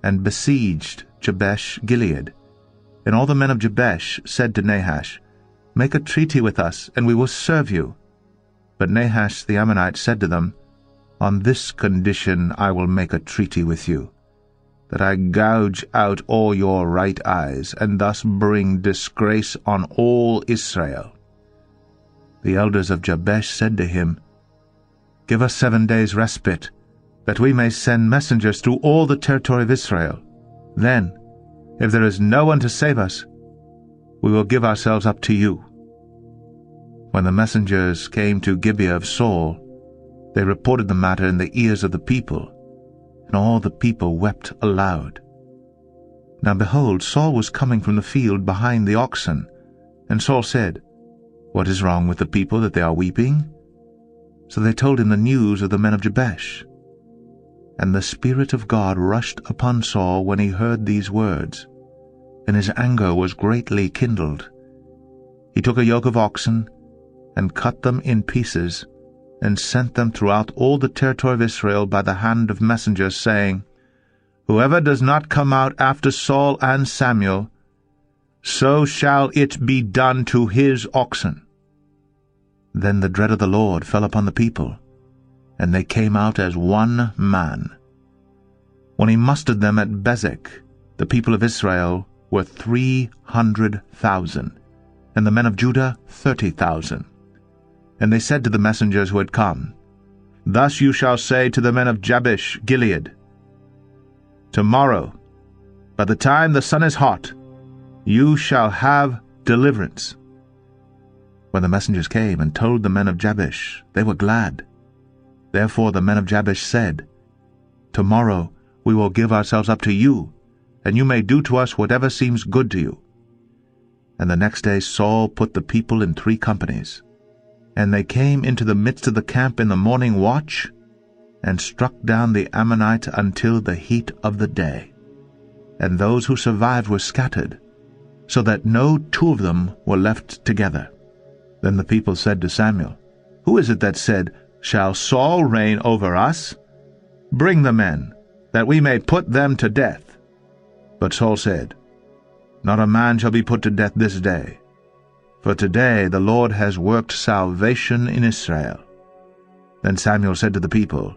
and besieged Jabesh Gilead. And all the men of Jabesh said to Nahash, "Make a treaty with us, and we will serve you." But Nahash the Ammonite said to them, "On this condition I will make a treaty with you, that I gouge out all your right eyes, and thus bring disgrace on all Israel." The elders of Jabesh said to him, "Give us 7 days' respite, that we may send messengers through all the territory of Israel. Then, if there is no one to save us, we will give ourselves up to you." When the messengers came to Gibeah of Saul, they reported the matter in the ears of the people, and all the people wept aloud. Now behold, Saul was coming from the field behind the oxen, and Saul said, "What is wrong with the people that they are weeping?" So they told him the news of the men of Jabesh. And the Spirit of God rushed upon Saul when he heard these words, and his anger was greatly kindled. He took a yoke of oxen, and cut them in pieces, and sent them throughout all the territory of Israel by the hand of messengers, saying, "Whoever does not come out after Saul and Samuel, so shall it be done to his oxen." Then the dread of the Lord fell upon the people, and they came out as one man. When he mustered them at Bezek, the people of Israel were 300,000, and the men of Judah 30,000. And they said to the messengers who had come, "Thus you shall say to the men of Jabesh Gilead, Tomorrow, by the time the sun is hot, you shall have deliverance." When the messengers came and told the men of Jabesh, they were glad. Therefore the men of Jabesh said, "Tomorrow we will give ourselves up to you, and you may do to us whatever seems good to you." And the next day Saul put the people in 3 companies, and they came into the midst of the camp in the morning watch, and struck down the Ammonites until the heat of the day. And those who survived were scattered, so that no 2 of them were left together. Then the people said to Samuel, "Who is it that said, 'Shall Saul reign over us?' Bring the men, that we may put them to death." But Saul said, "Not a man shall be put to death this day, for today the Lord has worked salvation in Israel." Then Samuel said to the people,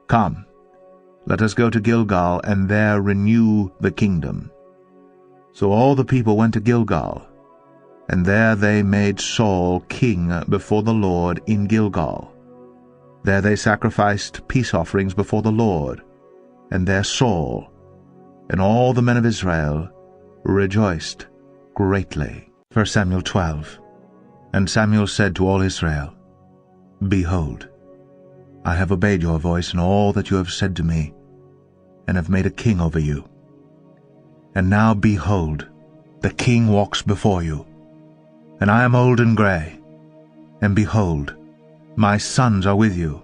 "Come, let us go to Gilgal, and there renew the kingdom." So all the people went to Gilgal, and there they made Saul king before the Lord in Gilgal. There they sacrificed peace offerings before the Lord, and there Saul and all the men of Israel rejoiced greatly. 1 Samuel 12. And Samuel said to all Israel, "Behold, I have obeyed your voice in all that you have said to me, and have made a king over you. And now, behold, the king walks before you, and I am old and gray, and behold, my sons are with you.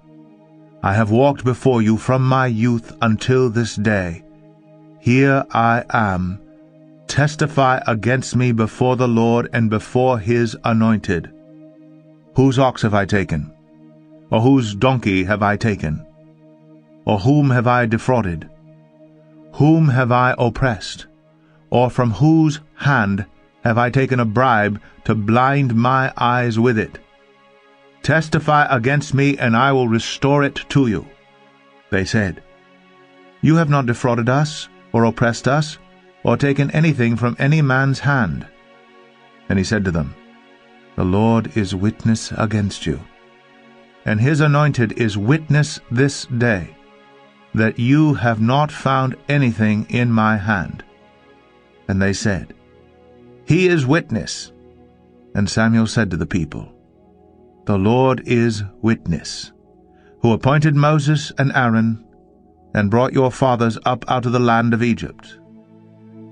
I have walked before you from my youth until this day. Here I am. Testify against me before the Lord and before his anointed. Whose ox have I taken? Or whose donkey have I taken? Or whom have I defrauded? Whom have I oppressed? Or from whose hand have I taken a bribe to blind my eyes with it? Testify against me, and I will restore it to you." They said, "You have not defrauded us, or oppressed us, or taken anything from any man's hand." And he said to them, "The Lord is witness against you, and his anointed is witness this day, that you have not found anything in my hand." And they said, "He is witness." And Samuel said to the people, "The Lord is witness, who appointed Moses and Aaron, and brought your fathers up out of the land of Egypt.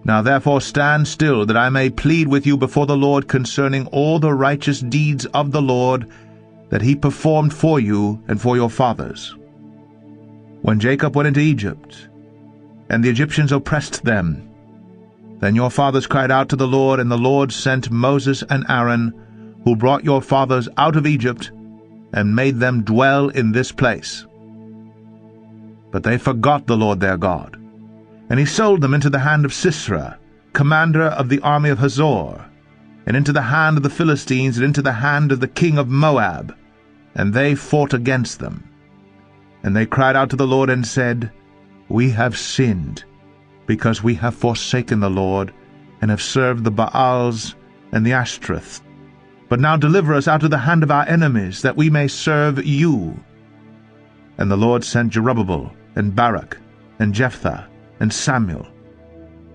Now therefore stand still, that I may plead with you before the Lord concerning all the righteous deeds of the Lord that he performed for you and for your fathers. When Jacob went into Egypt, and the Egyptians oppressed them, then your fathers cried out to the Lord, and the Lord sent Moses and Aaron, who brought your fathers out of Egypt, and made them dwell in this place. But they forgot the Lord their God, and he sold them into the hand of Sisera, commander of the army of Hazor, and into the hand of the Philistines, and into the hand of the king of Moab, and they fought against them. And they cried out to the Lord and said, We have sinned, because we have forsaken the Lord, and have served the Baals and the Ashtoreth. But now deliver us out of the hand of our enemies, that we may serve you. And the Lord sent Jerubbaal, and Barak, and Jephthah, and Samuel,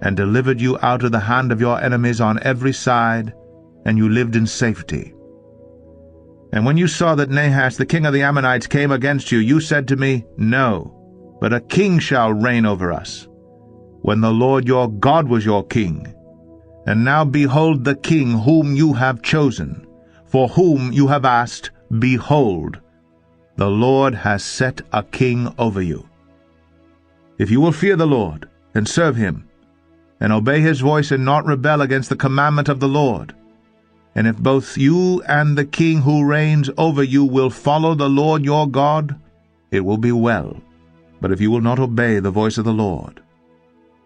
and delivered you out of the hand of your enemies on every side, and you lived in safety. And when you saw that Nahash the king of the Ammonites came against you, you said to me, No, but a king shall reign over us, when the Lord your God was your king. And now behold the king whom you have chosen, for whom you have asked, behold, the Lord has set a king over you. If you will fear the Lord, and serve him, and obey his voice, and not rebel against the commandment of the Lord, and if both you and the king who reigns over you will follow the Lord your God, it will be well. But if you will not obey the voice of the Lord,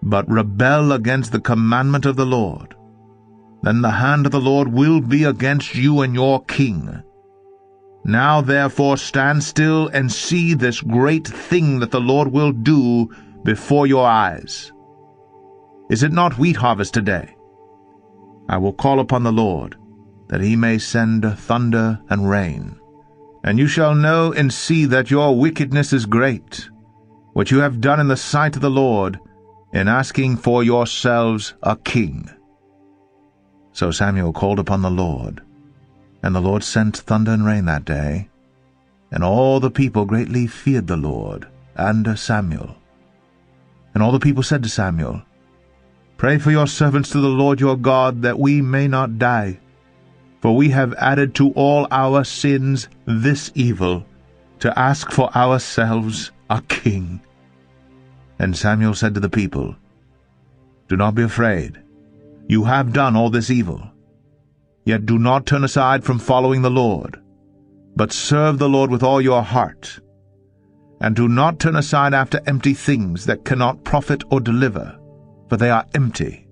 but rebel against the commandment of the Lord, then the hand of the Lord will be against you and your king. Now therefore stand still and see this great thing that the Lord will do before your eyes. Is it not wheat harvest today? I will call upon the Lord, that he may send thunder and rain. And you shall know and see that your wickedness is great, what you have done in the sight of the Lord, in asking for yourselves a king." So Samuel called upon the Lord, and the Lord sent thunder and rain that day, and all the people greatly feared the Lord and Samuel. And all the people said to Samuel, "Pray for your servants to the Lord your God, that we may not die. For we have added to all our sins this evil, to ask for ourselves a king." And Samuel said to the people, "Do not be afraid. You have done all this evil. Yet do not turn aside from following the Lord, but serve the Lord with all your heart. And do not turn aside after empty things that cannot profit or deliver, for they are empty.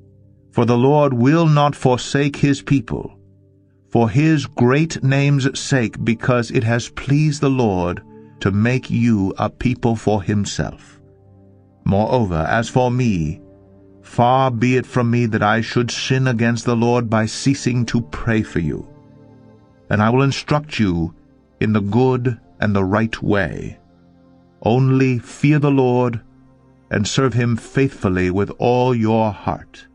For the Lord will not forsake his people, for his great name's sake, because it has pleased the Lord to make you a people for himself. Moreover, as for me, far be it from me that I should sin against the Lord by ceasing to pray for you. And I will instruct you in the good and the right way. Only fear the Lord, and serve him faithfully with all your heart.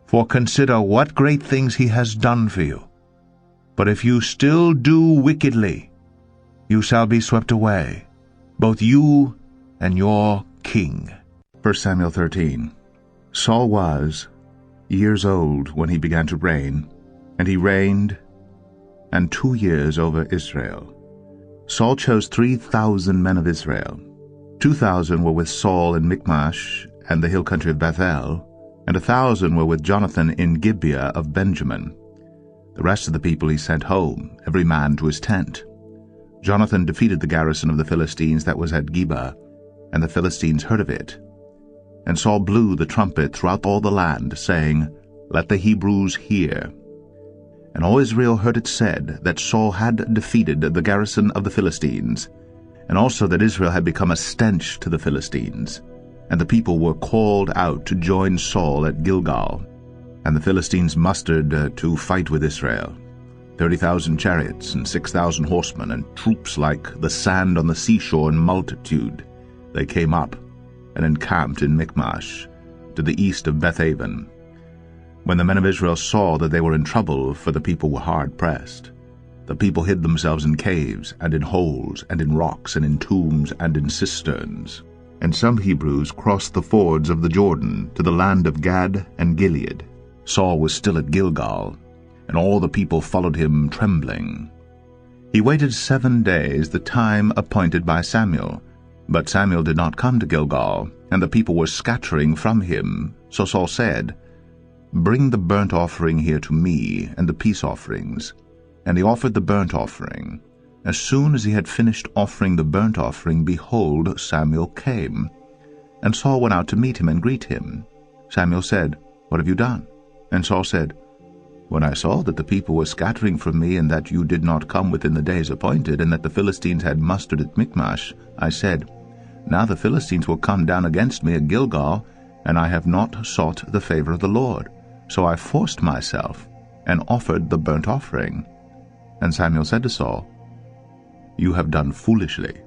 For consider what great things he has done for you. But if you still do wickedly, you shall be swept away, both you and your king." 1 Samuel 13. Saul was years old when he began to reign, and he reigned 2 years over Israel. Saul chose 3,000 men of Israel. 2,000 were with Saul in Michmash and the hill country of Bethel, and 1,000 were with Jonathan in Gibeah of Benjamin. The rest of the people he sent home, every man to his tent. Jonathan defeated the garrison of the Philistines that was at Geba, and the Philistines heard of it. And Saul blew the trumpet throughout all the land, saying, "Let the Hebrews hear." And all Israel heard it said that Saul had defeated the garrison of the Philistines, and also that Israel had become a stench to the Philistines. And the people were called out to join Saul at Gilgal. And the Philistines mustered to fight with Israel, 30,000 chariots and 6,000 horsemen, and troops like the sand on the seashore in multitude. They came up and encamped in Michmash, to the east of Bethaven. When the men of Israel saw that they were in trouble, for the people were hard pressed, the people hid themselves in caves, and in holes, and in rocks, and in tombs, and in cisterns. And some Hebrews crossed the fords of the Jordan to the land of Gad and Gilead. Saul was still at Gilgal, and all the people followed him trembling. He waited 7 days, the time appointed by Samuel. But Samuel did not come to Gilgal, and the people were scattering from him. So Saul said, "Bring the burnt offering here to me, and the peace offerings." And he offered the burnt offering. As soon as he had finished offering the burnt offering, behold, Samuel came. And Saul went out to meet him and greet him. Samuel said, "What have you done?" And Saul said, "When I saw that the people were scattering from me, and that you did not come within the days appointed, and that the Philistines had mustered at Michmash, I said, Now the Philistines will come down against me at Gilgal, and I have not sought the favor of the Lord. So I forced myself, and offered the burnt offering." And Samuel said to Saul, "You have done foolishly.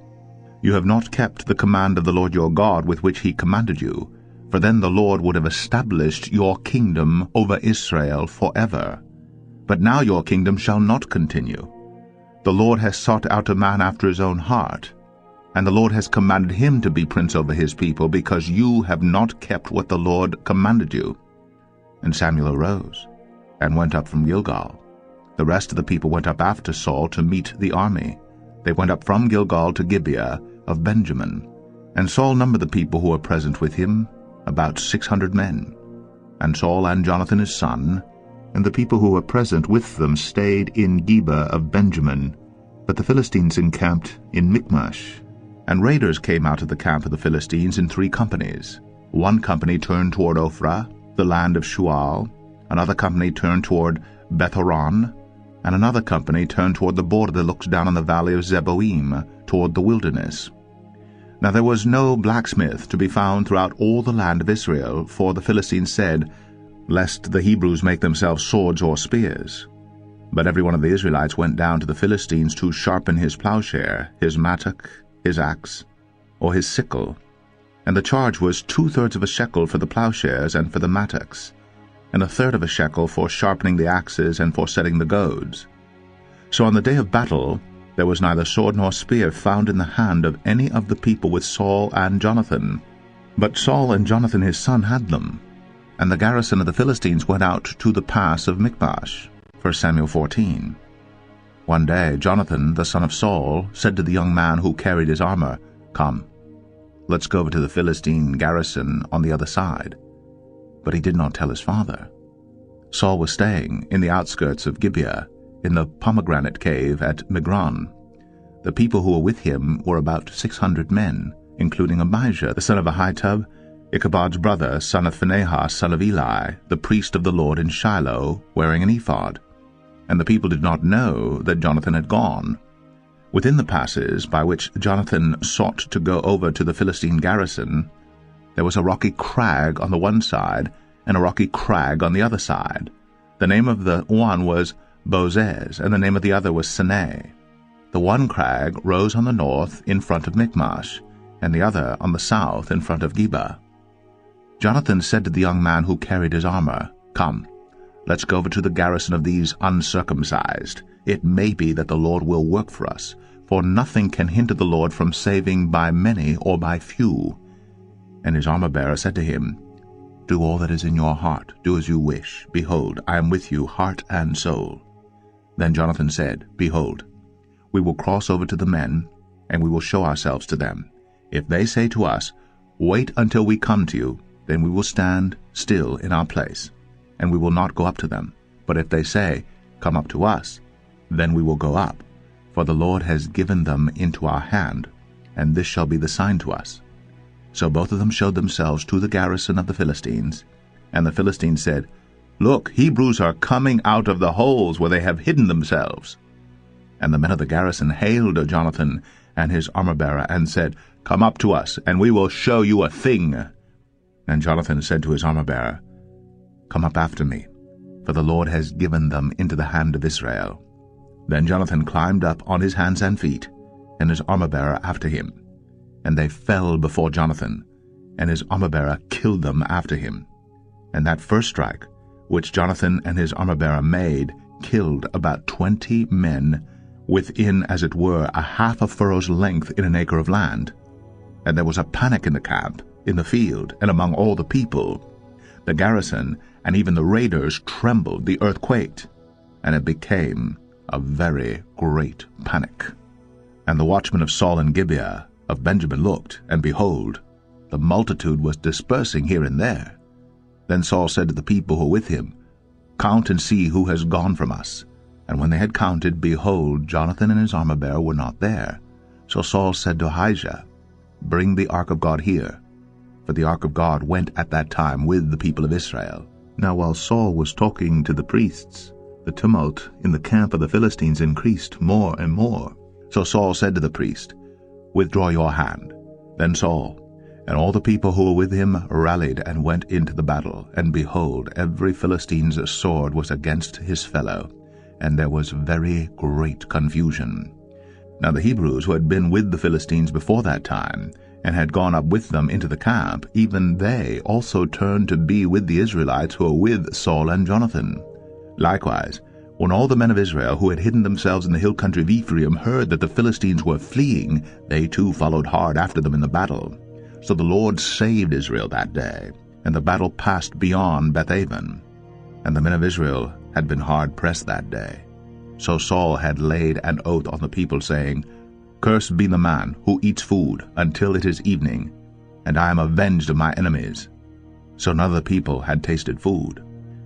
You have not kept the command of the Lord your God with which he commanded you, for then the Lord would have established your kingdom over Israel forever. But now your kingdom shall not continue. The Lord has sought out a man after his own heart, and the Lord has commanded him to be prince over his people, because you have not kept what the Lord commanded you." And Samuel arose, and went up from Gilgal. The rest of the people went up after Saul to meet the army. They went up from Gilgal to Gibeah of Benjamin. And Saul numbered the people who were present with him, about 600 men. And Saul and Jonathan his son, and the people who were present with them, stayed in Gibeah of Benjamin. But the Philistines encamped in Michmash. And raiders came out of the camp of the Philistines in 3 companies. One company turned toward Ophrah, the land of Shual. Another company turned toward Beth-horon, and another company turned toward the border that looks down on the valley of Zeboim, toward the wilderness. Now there was no blacksmith to be found throughout all the land of Israel, for the Philistines said, "Lest the Hebrews make themselves swords or spears." But every one of the Israelites went down to the Philistines to sharpen his plowshare, his mattock, his axe, or his sickle. And the charge was 2/3 of a shekel for the plowshares and for the mattocks, and 1/3 of a shekel for sharpening the axes and for setting the goads. So on the day of battle there was neither sword nor spear found in the hand of any of the people with Saul and Jonathan. But Saul and Jonathan his son had them. And the garrison of the Philistines went out to the pass of Michmash. 1 Samuel 14. One day Jonathan the son of Saul said to the young man who carried his armor, "Come, let's go over to the Philistine garrison on the other side." But he did not tell his father. Saul was staying in the outskirts of Gibeah, in the pomegranate cave at Migron. The people who were with him were about 600 men, including Abijah the son of Ahitub, Ichabod's brother, son of Phinehas, son of Eli, the priest of the Lord in Shiloh, wearing an ephod. And the people did not know that Jonathan had gone. Within the passes by which Jonathan sought to go over to the Philistine garrison, there was a rocky crag on the one side and a rocky crag on the other side. The name of the one was Bozez, and the name of the other was Sinai. The one crag rose on the north in front of Michmash, and the other on the south in front of Geba. Jonathan said to the young man who carried his armor, "Come, let's go over to the garrison of these uncircumcised. It may be that the Lord will work for us, for nothing can hinder the Lord from saving by many or by few." And his armor-bearer said to him, "Do all that is in your heart, do as you wish. Behold, I am with you, heart and soul." Then Jonathan said, "Behold, we will cross over to the men, and we will show ourselves to them. If they say to us, 'Wait until we come to you,' then we will stand still in our place, and we will not go up to them. But if they say, 'Come up to us,' then we will go up, for the Lord has given them into our hand, and this shall be the sign to us." So both of them showed themselves to the garrison of the Philistines. And the Philistines said, "Look, Hebrews are coming out of the holes where they have hidden themselves." And the men of the garrison hailed Jonathan and his armor-bearer, and said, "Come up to us, and we will show you a thing." And Jonathan said to his armor-bearer, "Come up after me, for the Lord has given them into the hand of Israel." Then Jonathan climbed up on his hands and feet, and his armor-bearer after him. And they fell before Jonathan, and his armor-bearer killed them after him. And that first strike, which Jonathan and his armor-bearer made, killed about 20 men, within, as it were, a half a furrow's length in an acre of land. And there was a panic in the camp, in the field, and among all the people. The garrison and even the raiders trembled, the earth quaked, and it became a very great panic. And the watchmen of Saul and Gibeah of Benjamin looked, and behold, the multitude was dispersing here and there. Then Saul said to the people who were with him, "Count and see who has gone from us." And when they had counted, behold, Jonathan and his armor-bearer were not there. So Saul said to Ahijah, "Bring the ark of God here." For the ark of God went at that time with the people of Israel. Now while Saul was talking to the priests, the tumult in the camp of the Philistines increased more and more. So Saul said to the priest, "Withdraw your hand." Then Saul and all the people who were with him rallied and went into the battle. And behold, every Philistine's sword was against his fellow, and there was very great confusion. Now the Hebrews who had been with the Philistines before that time, and had gone up with them into the camp, even they also turned to be with the Israelites who were with Saul and Jonathan. Likewise, when all the men of Israel who had hidden themselves in the hill country of Ephraim heard that the Philistines were fleeing, they too followed hard after them in the battle. So the Lord saved Israel that day, and the battle passed beyond Bethaven. And the men of Israel had been hard pressed that day. So Saul had laid an oath on the people, saying, "Cursed be the man who eats food until it is evening, and I am avenged of my enemies." So none of the people had tasted food.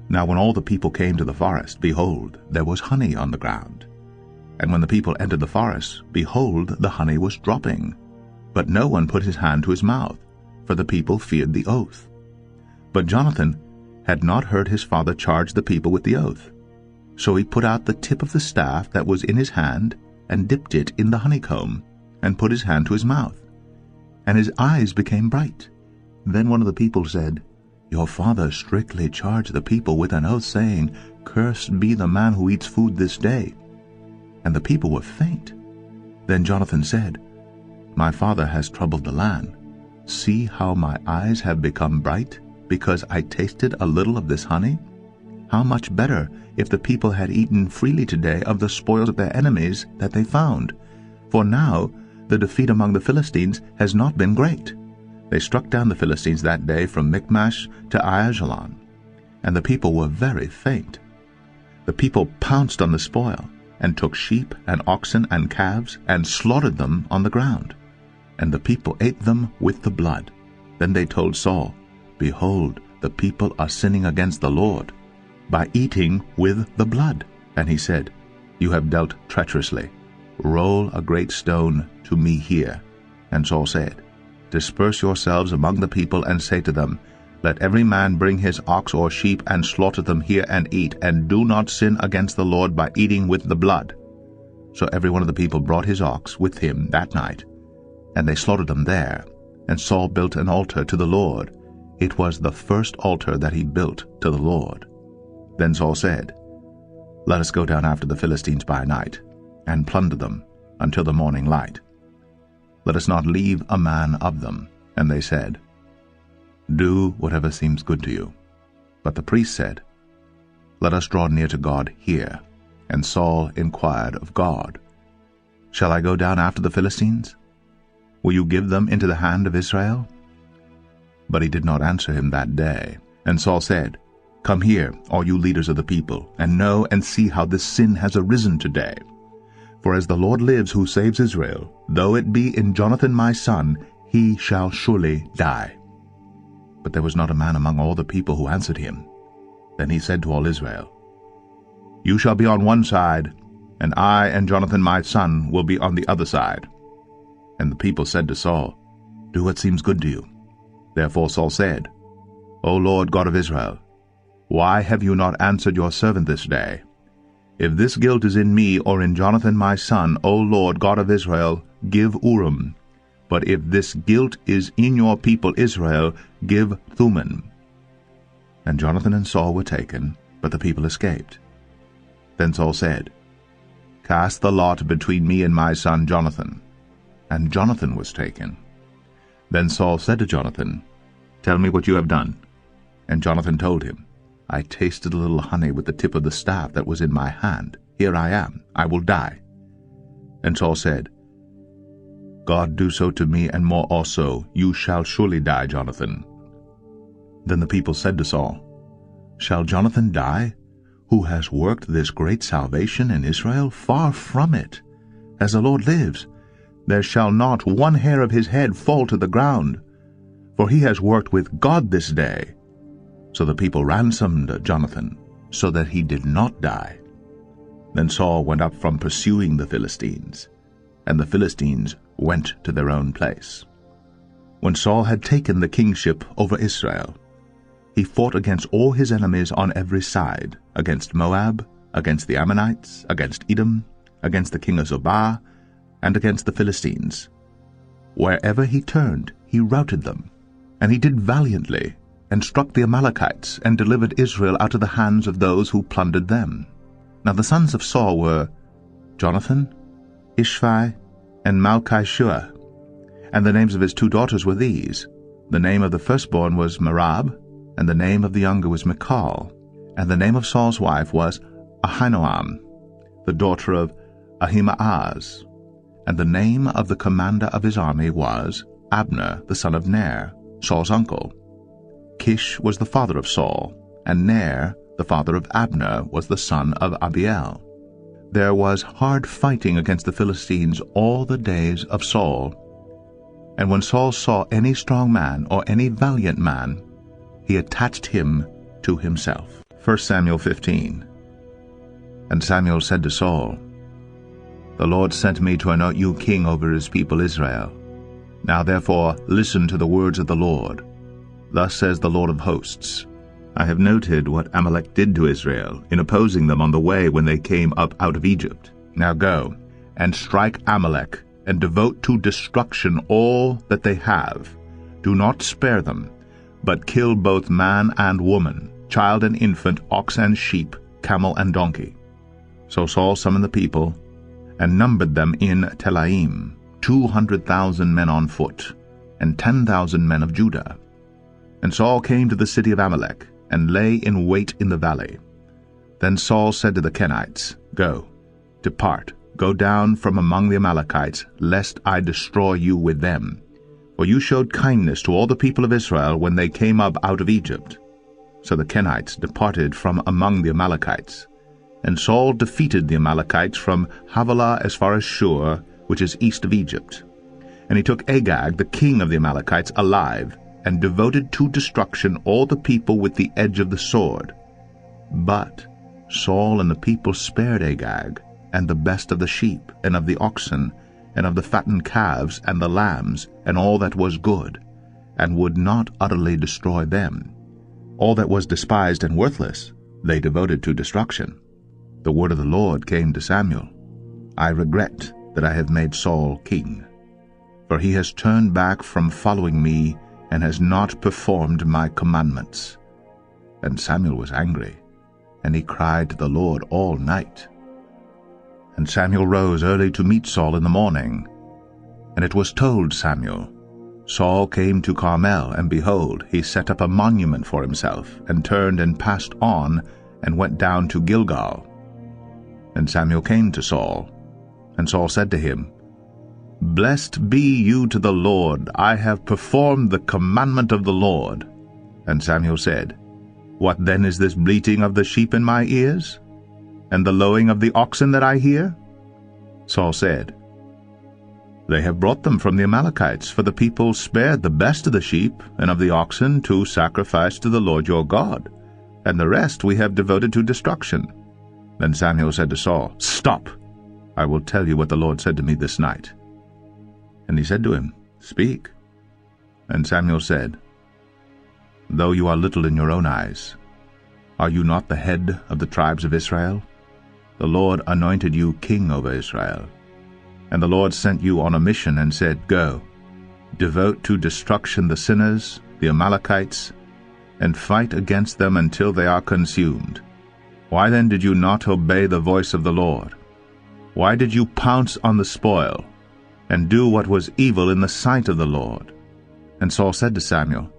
Now when all the people came to the forest, behold, there was honey on the ground. And when the people entered the forest, behold, the honey was dropping. But no one put his hand to his mouth, for the people feared the oath. But Jonathan had not heard his father charge the people with the oath. So he put out the tip of the staff that was in his hand, and dipped it in the honeycomb, and put his hand to his mouth. And his eyes became bright. Then one of the people said, "Your father strictly charged the people with an oath, saying, 'Cursed be the man who eats food this day.' And the people were faint. Then Jonathan said, 'My father has troubled the land. See how my eyes have become bright, because I tasted a little of this honey? How much better if the people had eaten freely today of the spoils of their enemies that they found. For now the defeat among the Philistines has not been great. They struck down the Philistines that day from Michmash to Aijalon, and the people were very faint. The people pounced on the spoil, and took sheep and oxen and calves, and slaughtered them on the ground. And the people ate them with the blood. Then they told Saul, Behold, the people are sinning against the Lord by eating with the blood. And he said, You have dealt treacherously. Roll a great stone to me here. And Saul said, Disperse yourselves among the people, and say to them, Let every man bring his ox or sheep, and slaughter them here, and eat, and do not sin against the Lord by eating with the blood. So every one of the people brought his ox with him that night, and they slaughtered them there. And Saul built an altar to the Lord. It was the first altar that he built to the Lord. Then Saul said, Let us go down after the Philistines by night, and plunder them until the morning light. Let us not leave a man of them. And they said, Do whatever seems good to you. But the priest said, Let us draw near to God here. And Saul inquired of God, Shall I go down after the Philistines? Will you give them into the hand of Israel? But he did not answer him that day. And Saul said, Come here, all you leaders of the people, and know and see how this sin has arisen today. For as the Lord lives who saves Israel, though it be in Jonathan my son, he shall surely die. But there was not a man among all the people who answered him. Then he said to all Israel, You shall be on one side, and I and Jonathan my son will be on the other side. And the people said to Saul, Do what seems good to you. Therefore Saul said, O Lord God of Israel, why have you not answered your servant this day? If this guilt is in me or in Jonathan my son, O Lord God of Israel, give Urim. But if this guilt is in your people Israel, give Thummim. And Jonathan and Saul were taken, but the people escaped. Then Saul said, Cast the lot between me and my son Jonathan. And Jonathan was taken. Then Saul said to Jonathan, Tell me what you have done. And Jonathan told him, I tasted a little honey with the tip of the staff that was in my hand. Here I am. I will die. And Saul said, God do so to me, and more also. You shall surely die, Jonathan. Then the people said to Saul, Shall Jonathan die, who has worked this great salvation in Israel? Far from it. As the Lord lives, there shall not one hair of his head fall to the ground, for he has worked with God this day. So the people ransomed Jonathan, so that he did not die. Then Saul went up from pursuing the Philistines, and the Philistines went to their own place. When Saul had taken the kingship over Israel, he fought against all his enemies on every side, against Moab, against the Ammonites, against Edom, against the king of Zobah, and against the Philistines. Wherever he turned, he routed them, and he did valiantly, and struck the Amalekites, and delivered Israel out of the hands of those who plundered them. Now the sons of Saul were Jonathan, Ishvi, and Malchishua, and the names of his 2 daughters were these. The name of the firstborn was Merab, and the name of the younger was Michal, and the name of Saul's wife was Ahinoam, the daughter of Ahimaaz, and the name of the commander of his army was Abner, the son of Ner, Saul's uncle. Kish was the father of Saul, and Ner, the father of Abner, was the son of Abiel. There was hard fighting against the Philistines all the days of Saul. And when Saul saw any strong man or any valiant man, he attached him to himself. 1 Samuel 15. And Samuel said to Saul, The Lord sent me to anoint you king over his people Israel. Now therefore listen to the words of the Lord. Thus says the Lord of hosts, I have noted what Amalek did to Israel in opposing them on the way when they came up out of Egypt. Now go, and strike Amalek, and devote to destruction all that they have. Do not spare them, but kill both man and woman, child and infant, ox and sheep, camel and donkey. So Saul summoned the people, and numbered them in Telaim, 200,000 men on foot. and 10,000 men of Judah. And Saul came to the city of Amalek, and lay in wait in the valley. Then Saul said to the Kenites, Go, depart, go down from among the Amalekites, lest I destroy you with them. For you showed kindness to all the people of Israel when they came up out of Egypt. So the Kenites departed from among the Amalekites. And Saul defeated the Amalekites from Havilah as far as Shur, which is east of Egypt. And he took Agag, the king of the Amalekites, alive, and devoted to destruction all the people with the edge of the sword. But Saul and the people spared Agag, and the best of the sheep, and of the oxen, and of the fattened calves, and the lambs, and all that was good, and would not utterly destroy them. All that was despised and worthless they devoted to destruction. The word of the Lord came to Samuel, I regret that I have made Saul king, for he has turned back from following me, and has not performed my commandments. And Samuel was angry, and he cried to the Lord all night. And Samuel rose early to meet Saul in the morning. And it was told Samuel, Saul came to Carmel, and behold, he set up a monument for himself, and turned and passed on, and went down to Gilgal. And Samuel came to Saul, and Saul said to him, Blessed be you to the Lord, I have performed the commandment of the Lord. And Samuel said, What then is this bleating of the sheep in my ears, and the lowing of the oxen that I hear? Saul said, They have brought them from the Amalekites, for the people spared the best of the sheep and of the oxen to sacrifice to the Lord your God, and the rest we have devoted to destruction. Then Samuel said to Saul, Stop! I will tell you what the Lord said to me this night. And he said to him, Speak. And Samuel said, Though you are little in your own eyes, are you not the head of the tribes of Israel? The Lord anointed you king over Israel. And the Lord sent you on a mission and said, Go, devote to destruction the sinners, the Amalekites, and fight against them until they are consumed. Why then did you not obey the voice of the Lord? Why did you pounce on the spoil, and do what was evil in the sight of the Lord? And Saul said to Samuel,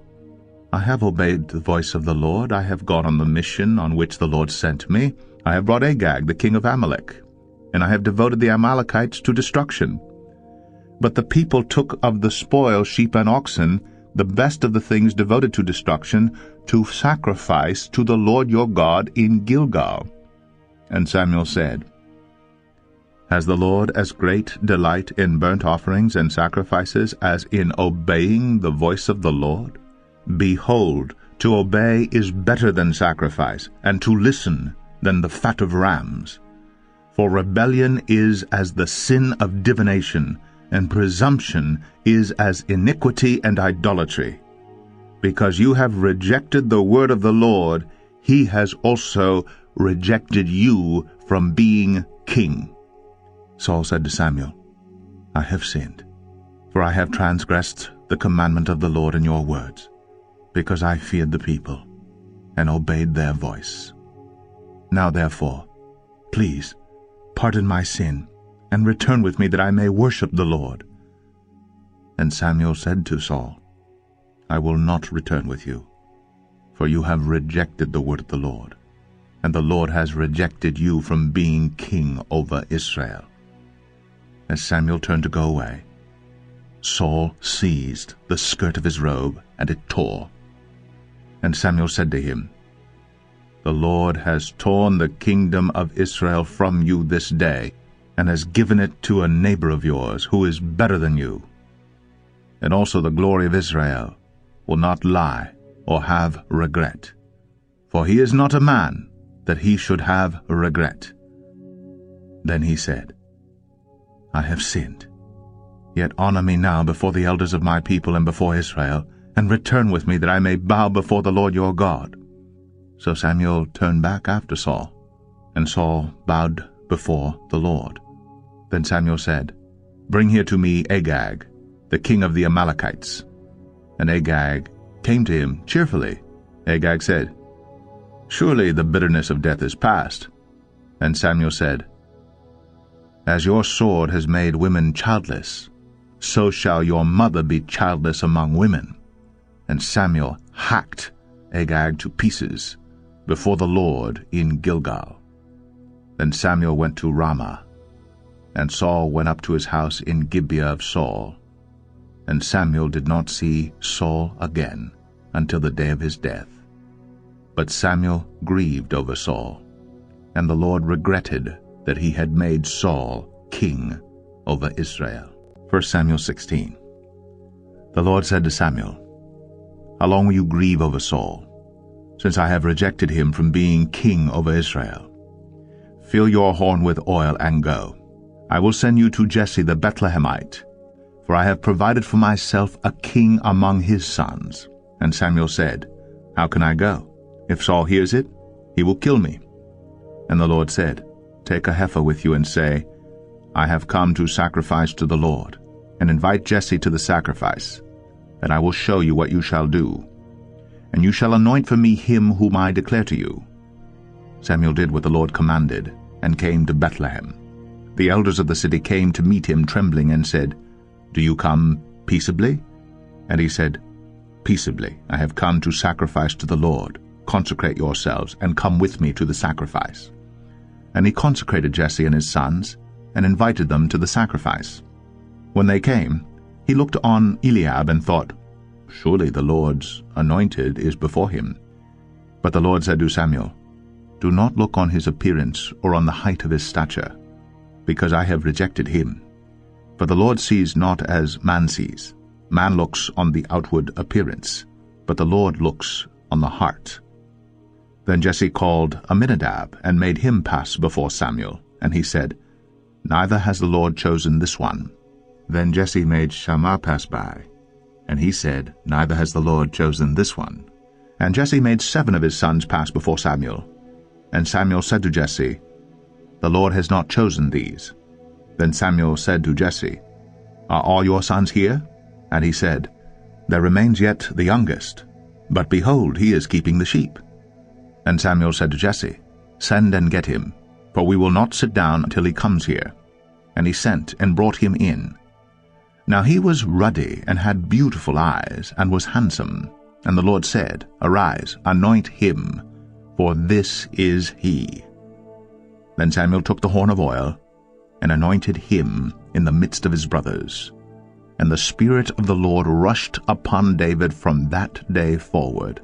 I have obeyed the voice of the Lord. I have gone on the mission on which the Lord sent me. I have brought Agag, the king of Amalek, and I have devoted the Amalekites to destruction. But the people took of the spoil sheep and oxen, the best of the things devoted to destruction, to sacrifice to the Lord your God in Gilgal. And Samuel said, Has the Lord as great delight in burnt offerings and sacrifices as in obeying the voice of the Lord? Behold, to obey is better than sacrifice, and to listen than the fat of rams. For rebellion is as the sin of divination, and presumption is as iniquity and idolatry. Because you have rejected the word of the Lord, he has also rejected you from being king. Saul said to Samuel, I have sinned, for I have transgressed the commandment of the Lord in your words, because I feared the people, and obeyed their voice. Now therefore, please, pardon my sin, and return with me that I may worship the Lord. And Samuel said to Saul, I will not return with you, for you have rejected the word of the Lord, and the Lord has rejected you from being king over Israel. As Samuel turned to go away, Saul seized the skirt of his robe, and it tore. And Samuel said to him, The Lord has torn the kingdom of Israel from you this day, and has given it to a neighbor of yours, who is better than you. And also the glory of Israel will not lie or have regret. For he is not a man, that he should have regret. Then he said, I have sinned. Yet honor me now before the elders of my people and before Israel, and return with me that I may bow before the Lord your God. So Samuel turned back after Saul, and Saul bowed before the Lord. Then Samuel said, Bring here to me Agag, the king of the Amalekites. And Agag came to him cheerfully. Agag said, Surely the bitterness of death is past. And Samuel said, As your sword has made women childless, so shall your mother be childless among women. And Samuel hacked Agag to pieces before the Lord in Gilgal. Then Samuel went to Ramah, and Saul went up to his house in Gibeah of Saul. And Samuel did not see Saul again until the day of his death. But Samuel grieved over Saul, and the Lord regretted that he had made Saul king over Israel. 1 Samuel 16. The Lord said to Samuel, How long will you grieve over Saul, since I have rejected him from being king over Israel? Fill your horn with oil and go. I will send you to Jesse the Bethlehemite, for I have provided for myself a king among his sons. And Samuel said, How can I go? If Saul hears it, he will kill me. And the Lord said, Take a heifer with you and say, I have come to sacrifice to the Lord, and invite Jesse to the sacrifice, and I will show you what you shall do. And you shall anoint for me him whom I declare to you. Samuel did what the Lord commanded, and came to Bethlehem. The elders of the city came to meet him trembling, and said, Do you come peaceably? And he said, Peaceably, I have come to sacrifice to the Lord. Consecrate yourselves, and come with me to the sacrifice. And he consecrated Jesse and his sons, and invited them to the sacrifice. When they came, he looked on Eliab and thought, Surely the Lord's anointed is before him. But the Lord said to Samuel, Do not look on his appearance or on the height of his stature, because I have rejected him. For the Lord sees not as man sees. Man looks on the outward appearance, but the Lord looks on the heart. Then Jesse called Amminadab and made him pass before Samuel, and he said, Neither has the Lord chosen this one. Then Jesse made Shammah pass by, and he said, Neither has the Lord chosen this one. And Jesse made 7 of his sons pass before Samuel. And Samuel said to Jesse, The Lord has not chosen these. Then Samuel said to Jesse, Are all your sons here? And he said, There remains yet the youngest, but behold, he is keeping the sheep. And Samuel said to Jesse, Send and get him, for we will not sit down until he comes here. And he sent and brought him in. Now he was ruddy and had beautiful eyes, and was handsome. And the Lord said, Arise, anoint him, for this is he. Then Samuel took the horn of oil, and anointed him in the midst of his brothers. And the Spirit of the Lord rushed upon David from that day forward.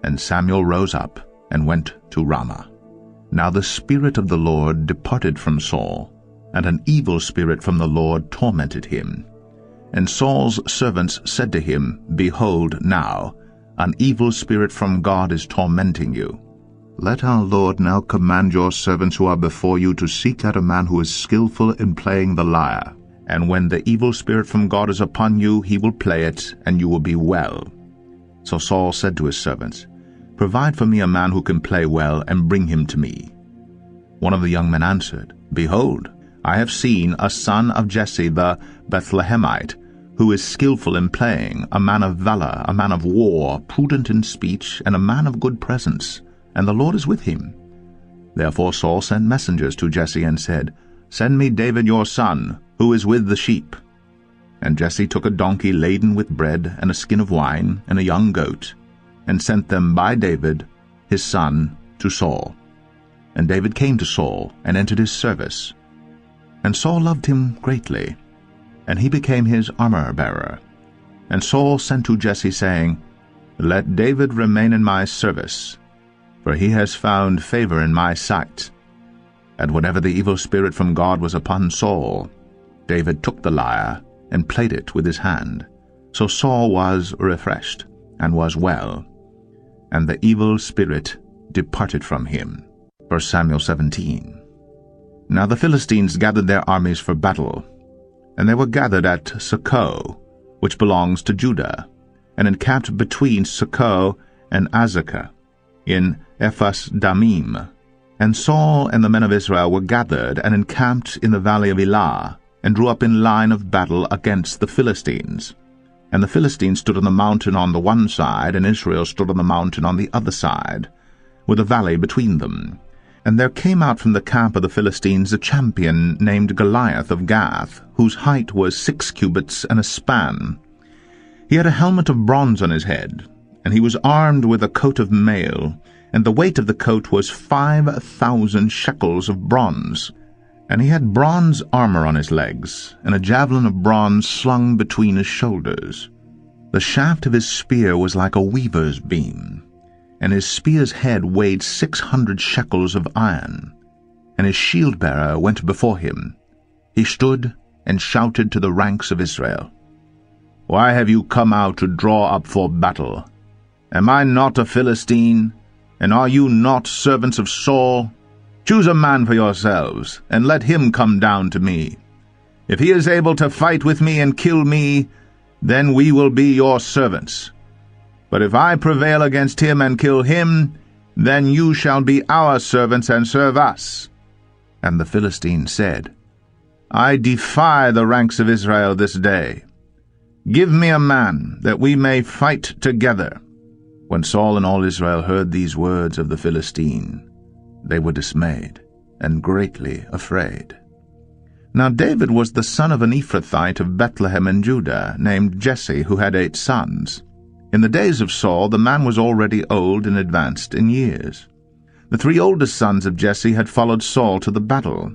And Samuel rose up and went to Ramah. Now the Spirit of the Lord departed from Saul, and an evil spirit from the Lord tormented him. And Saul's servants said to him, Behold, now, an evil spirit from God is tormenting you. Let our Lord now command your servants who are before you to seek out a man who is skillful in playing the lyre. And when the evil spirit from God is upon you, he will play it, and you will be well. So Saul said to his servants, Provide for me a man who can play well, and bring him to me. One of the young men answered, Behold, I have seen a son of Jesse the Bethlehemite, who is skillful in playing, a man of valor, a man of war, prudent in speech, and a man of good presence, and the Lord is with him. Therefore Saul sent messengers to Jesse and said, Send me David your son, who is with the sheep. And Jesse took a donkey laden with bread, and a skin of wine, and a young goat, and sent them by David, his son, to Saul. And David came to Saul, and entered his service. And Saul loved him greatly, and he became his armor-bearer. And Saul sent to Jesse, saying, Let David remain in my service, for he has found favor in my sight. And whenever the evil spirit from God was upon Saul, David took the lyre, and played it with his hand. So Saul was refreshed, and was well, and the evil spirit departed from him. 1 Samuel 17. Now the Philistines gathered their armies for battle, and they were gathered at Socoh, which belongs to Judah, and encamped between Socoh and Azekah, in Ephas-Damim. And Saul and the men of Israel were gathered and encamped in the valley of Elah, and drew up in line of battle against the Philistines. And the Philistines stood on the mountain on the one side, and Israel stood on the mountain on the other side, with a valley between them. And there came out from the camp of the Philistines a champion named Goliath of Gath, whose height was 6 cubits and a span. He had a helmet of bronze on his head, and he was armed with a coat of mail, and the weight of the coat was 5,000 shekels of bronze. And he had bronze armor on his legs, and a javelin of bronze slung between his shoulders. The shaft of his spear was like a weaver's beam, and his spear's head weighed 600 shekels of iron. And his shield-bearer went before him. He stood and shouted to the ranks of Israel, "Why have you come out to draw up for battle? Am I not a Philistine, and are you not servants of Saul? Choose a man for yourselves, and let him come down to me. If he is able to fight with me and kill me, then we will be your servants. But if I prevail against him and kill him, then you shall be our servants and serve us." And the Philistine said, "I defy the ranks of Israel this day. Give me a man, that we may fight together." When Saul and all Israel heard these words of the Philistine, they were dismayed and greatly afraid. Now David was the son of an Ephrathite of Bethlehem in Judah, named Jesse, who had 8 sons. In the days of Saul the man was already old and advanced in years. The 3 oldest sons of Jesse had followed Saul to the battle,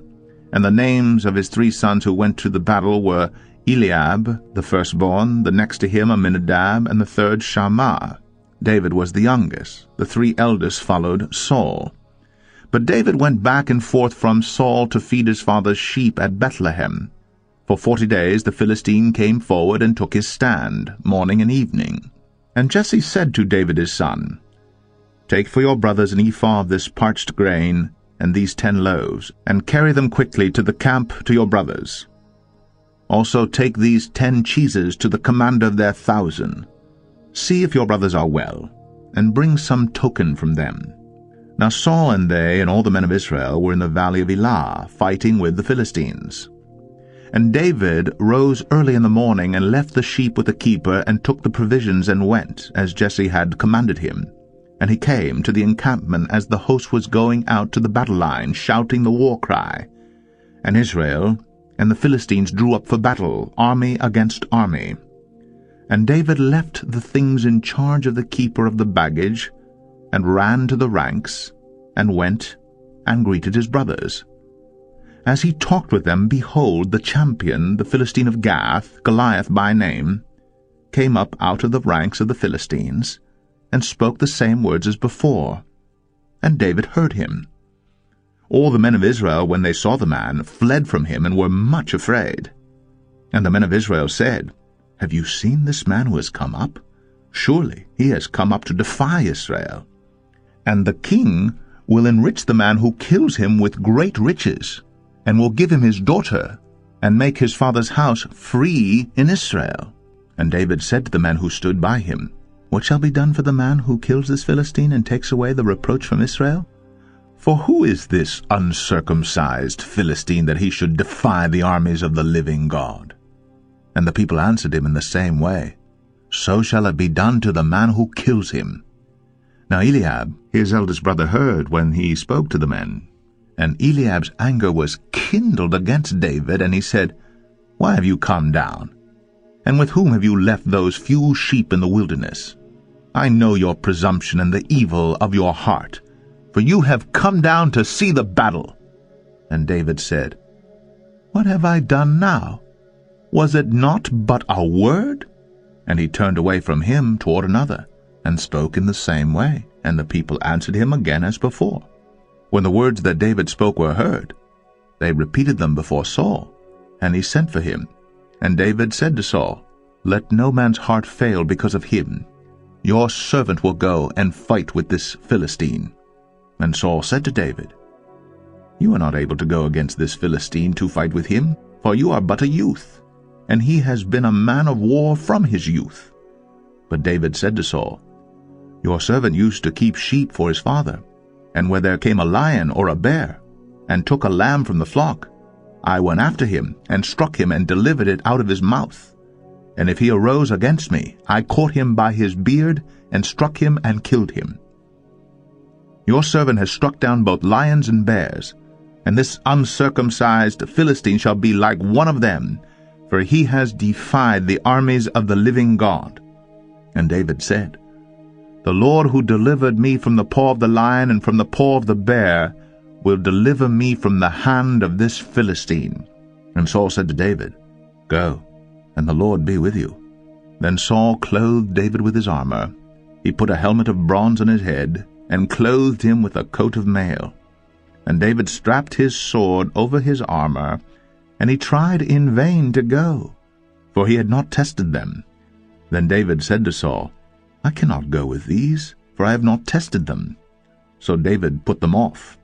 and the names of his 3 sons who went to the battle were Eliab, the firstborn, the next to him Aminadab, and the third Shammah. David was the youngest. The 3 eldest followed Saul. But David went back and forth from Saul to feed his father's sheep at Bethlehem. For 40 days the Philistine came forward and took his stand, morning and evening. And Jesse said to David his son, "Take for your brothers an ephah of this parched grain, and these 10 loaves, and carry them quickly to the camp to your brothers. Also take these 10 cheeses to the commander of their 1,000. See if your brothers are well, and bring some token from them." Now Saul and they and all the men of Israel were in the valley of Elah, fighting with the Philistines. And David rose early in the morning and left the sheep with the keeper and took the provisions and went, as Jesse had commanded him. And he came to the encampment as the host was going out to the battle line, shouting the war cry. And Israel and the Philistines drew up for battle, army against army. And David left the things in charge of the keeper of the baggage, and ran to the ranks, and went and greeted his brothers. As he talked with them, behold, the champion, the Philistine of Gath, Goliath by name, came up out of the ranks of the Philistines, and spoke the same words as before. And David heard him. All the men of Israel, when they saw the man, fled from him and were much afraid. And the men of Israel said, "Have you seen this man who has come up? Surely he has come up to defy Israel. And the king will enrich the man who kills him with great riches, and will give him his daughter, and make his father's house free in Israel." And David said to the men who stood by him, "What shall be done for the man who kills this Philistine and takes away the reproach from Israel? For who is this uncircumcised Philistine that he should defy the armies of the living God?" And the people answered him in the same way, "So shall it be done to the man who kills him." Now Eliab, his eldest brother, heard when he spoke to the men. And Eliab's anger was kindled against David, and he said, "Why have you come down? And with whom have you left those few sheep in the wilderness? I know your presumption and the evil of your heart, for you have come down to see the battle." And David said, "What have I done now? Was it not but a word?" And he turned away from him toward another, and spoke in the same way, and the people answered him again as before. When the words that David spoke were heard, they repeated them before Saul, and he sent for him. And David said to Saul, "Let no man's heart fail because of him. Your servant will go and fight with this Philistine." And Saul said to David, "You are not able to go against this Philistine to fight with him, for you are but a youth, and he has been a man of war from his youth." But David said to Saul, "Your servant used to keep sheep for his father, and where there came a lion or a bear, and took a lamb from the flock, I went after him, and struck him, and delivered it out of his mouth. And if he arose against me, I caught him by his beard, and struck him, and killed him." Your servant has struck down both lions and bears, and this uncircumcised Philistine shall be like one of them, for he has defied the armies of the living God." And David said, "The Lord who delivered me from the paw of the lion and from the paw of the bear will deliver me from the hand of this Philistine." And Saul said to David, "Go, and the Lord be with you." Then Saul clothed David with his armor. He put a helmet of bronze on his head, and clothed him with a coat of mail. And David strapped his sword over his armor, and he tried in vain to go, for he had not tested them. Then David said to Saul, "I cannot go with these, for I have not tested them." So David put them off.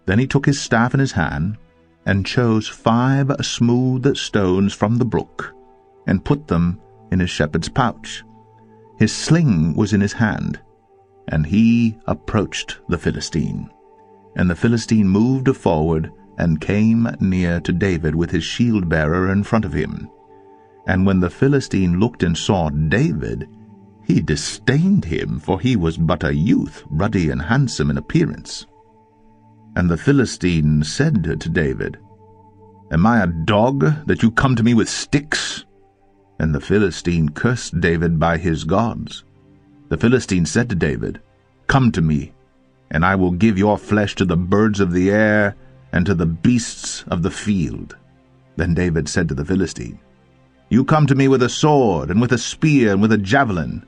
Then he took his staff in his hand, and chose 5 smooth stones from the brook, and put them in his shepherd's pouch. His sling was in his hand, and he approached the Philistine. And the Philistine moved forward, and came near to David with his shield-bearer in front of him. And when the Philistine looked and saw David, he disdained him, for he was but a youth, ruddy and handsome in appearance. And the Philistine said to David, "Am I a dog, that you come to me with sticks?" And the Philistine cursed David by his gods. The Philistine said to David, "Come to me, and I will give your flesh to the birds of the air and to the beasts of the field." Then David said to the Philistine, "You come to me with a sword, and with a spear, and with a javelin.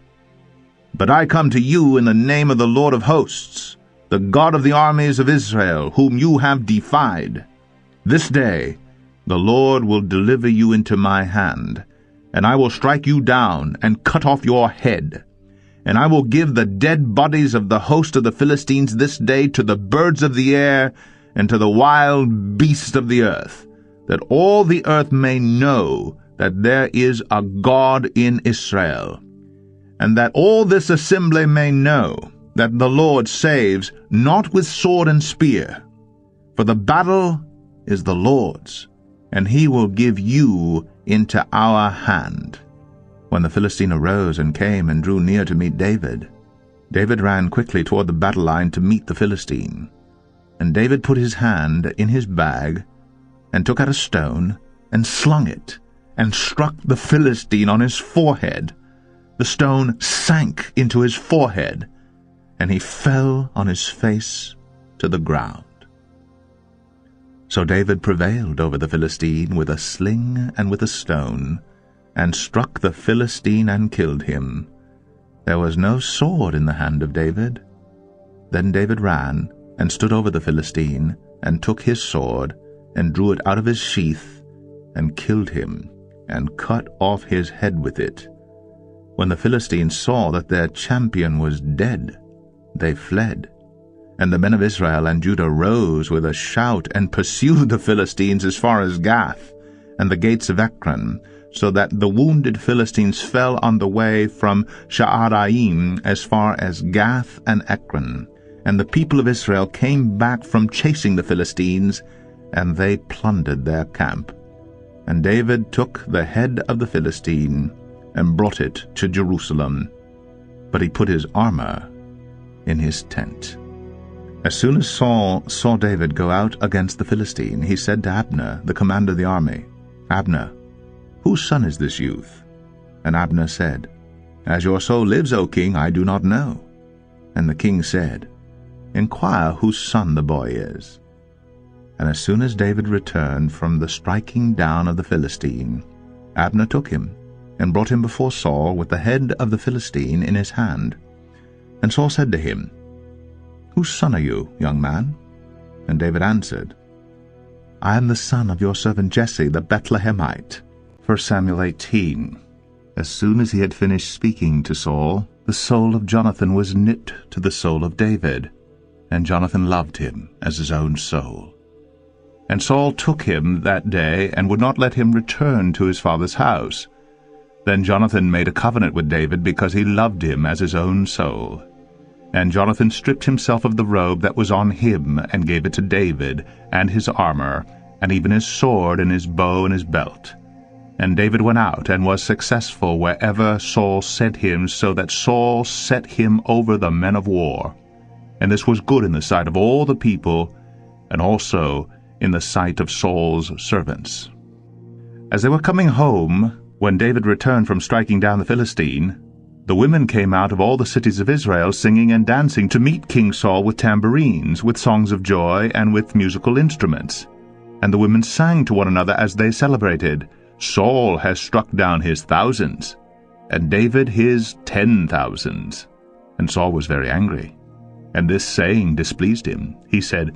But I come to you in the name of the Lord of hosts, the God of the armies of Israel, whom you have defied. This day the Lord will deliver you into my hand, and I will strike you down and cut off your head. And I will give the dead bodies of the host of the Philistines this day to the birds of the air and to the wild beasts of the earth, that all the earth may know that there is a God in Israel, and that all this assembly may know that the Lord saves not with sword and spear, for the battle is the Lord's, and he will give you into our hand." When the Philistine arose and came and drew near to meet David, David ran quickly toward the battle line to meet the Philistine. And David put his hand in his bag, and took out a stone, and slung it, and struck the Philistine on his forehead. The stone sank into his forehead, and he fell on his face to the ground. So David prevailed over the Philistine with a sling and with a stone, and struck the Philistine and killed him. There was no sword in the hand of David. Then David ran, and stood over the Philistine, and took his sword, and drew it out of his sheath, and killed him, and cut off his head with it. When the Philistines saw that their champion was dead, they fled. And the men of Israel and Judah rose with a shout, and pursued the Philistines as far as Gath, and the gates of Ekron, so that the wounded Philistines fell on the way from Sha'araim as far as Gath and Ekron. And the people of Israel came back from chasing the Philistines, and they plundered their camp. And David took the head of the Philistine, and brought it to Jerusalem. But he put his armor in his tent. As soon as Saul saw David go out against the Philistine, he said to Abner, the commander of the army, "Abner, whose son is this youth?" And Abner said, "As your soul lives, O king, I do not know." And the king said, "Inquire whose son the boy is." And as soon as David returned from the striking down of the Philistine, Abner took him, and brought him before Saul with the head of the Philistine in his hand. And Saul said to him, "Whose son are you, young man?" And David answered, "I am the son of your servant Jesse the Bethlehemite." 1 Samuel 18. As soon as he had finished speaking to Saul, the soul of Jonathan was knit to the soul of David, and Jonathan loved him as his own soul. And Saul took him that day, and would not let him return to his father's house. Then Jonathan made a covenant with David, because he loved him as his own soul. And Jonathan stripped himself of the robe that was on him, and gave it to David, and his armor, and even his sword, and his bow, and his belt. And David went out, and was successful wherever Saul sent him, so that Saul set him over the men of war. and this was good in the sight of all the people, and also in the sight of Saul's servants. As they were coming home, when David returned from striking down the Philistine, the women came out of all the cities of Israel singing and dancing to meet King Saul with tambourines, with songs of joy, and with musical instruments. And the women sang to one another as they celebrated, "Saul has struck down his thousands, and David his 10,000s." And Saul was very angry, and this saying displeased him. He said,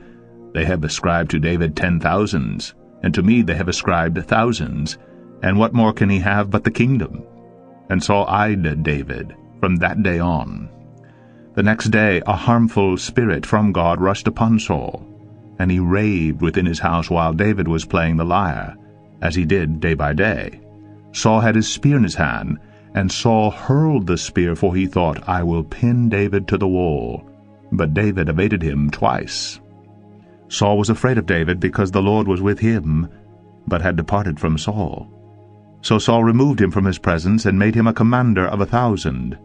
"They have ascribed to David 10,000s, and to me they have ascribed thousands, and what more can he have but the kingdom?" And Saul eyed David from that day on. The next day a harmful spirit from God rushed upon Saul, and he raved within his house while David was playing the lyre, as he did day by day. Saul had his spear in his hand, and Saul hurled the spear, for he thought, "I will pin David to the wall." But David evaded him twice. Saul was afraid of David because the Lord was with him, but had departed from Saul. So Saul removed him from his presence and made him a commander of 1,000.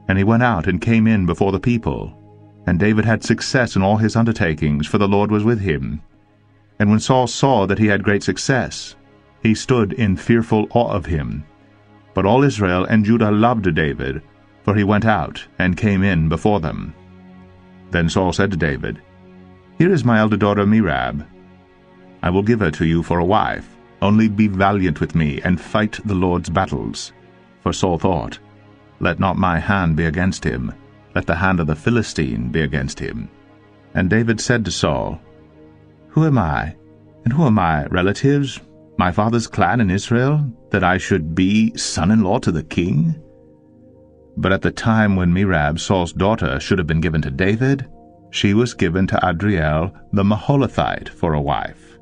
And he went out and came in before the people. And David had success in all his undertakings, for the Lord was with him. And when Saul saw that he had great success, he stood in fearful awe of him. But all Israel and Judah loved David, for he went out and came in before them. Then Saul said to David, "Here is my elder daughter Merab. I will give her to you for a wife. Only be valiant with me, and fight the Lord's battles." For Saul thought, "Let not my hand be against him, let the hand of the Philistine be against him." And David said to Saul, "Who am I, and who are my relatives, my father's clan in Israel, that I should be son-in-law to the king?" But at the time when Merab, Saul's daughter, should have been given to David, she was given to Adriel the Maholathite for a wife.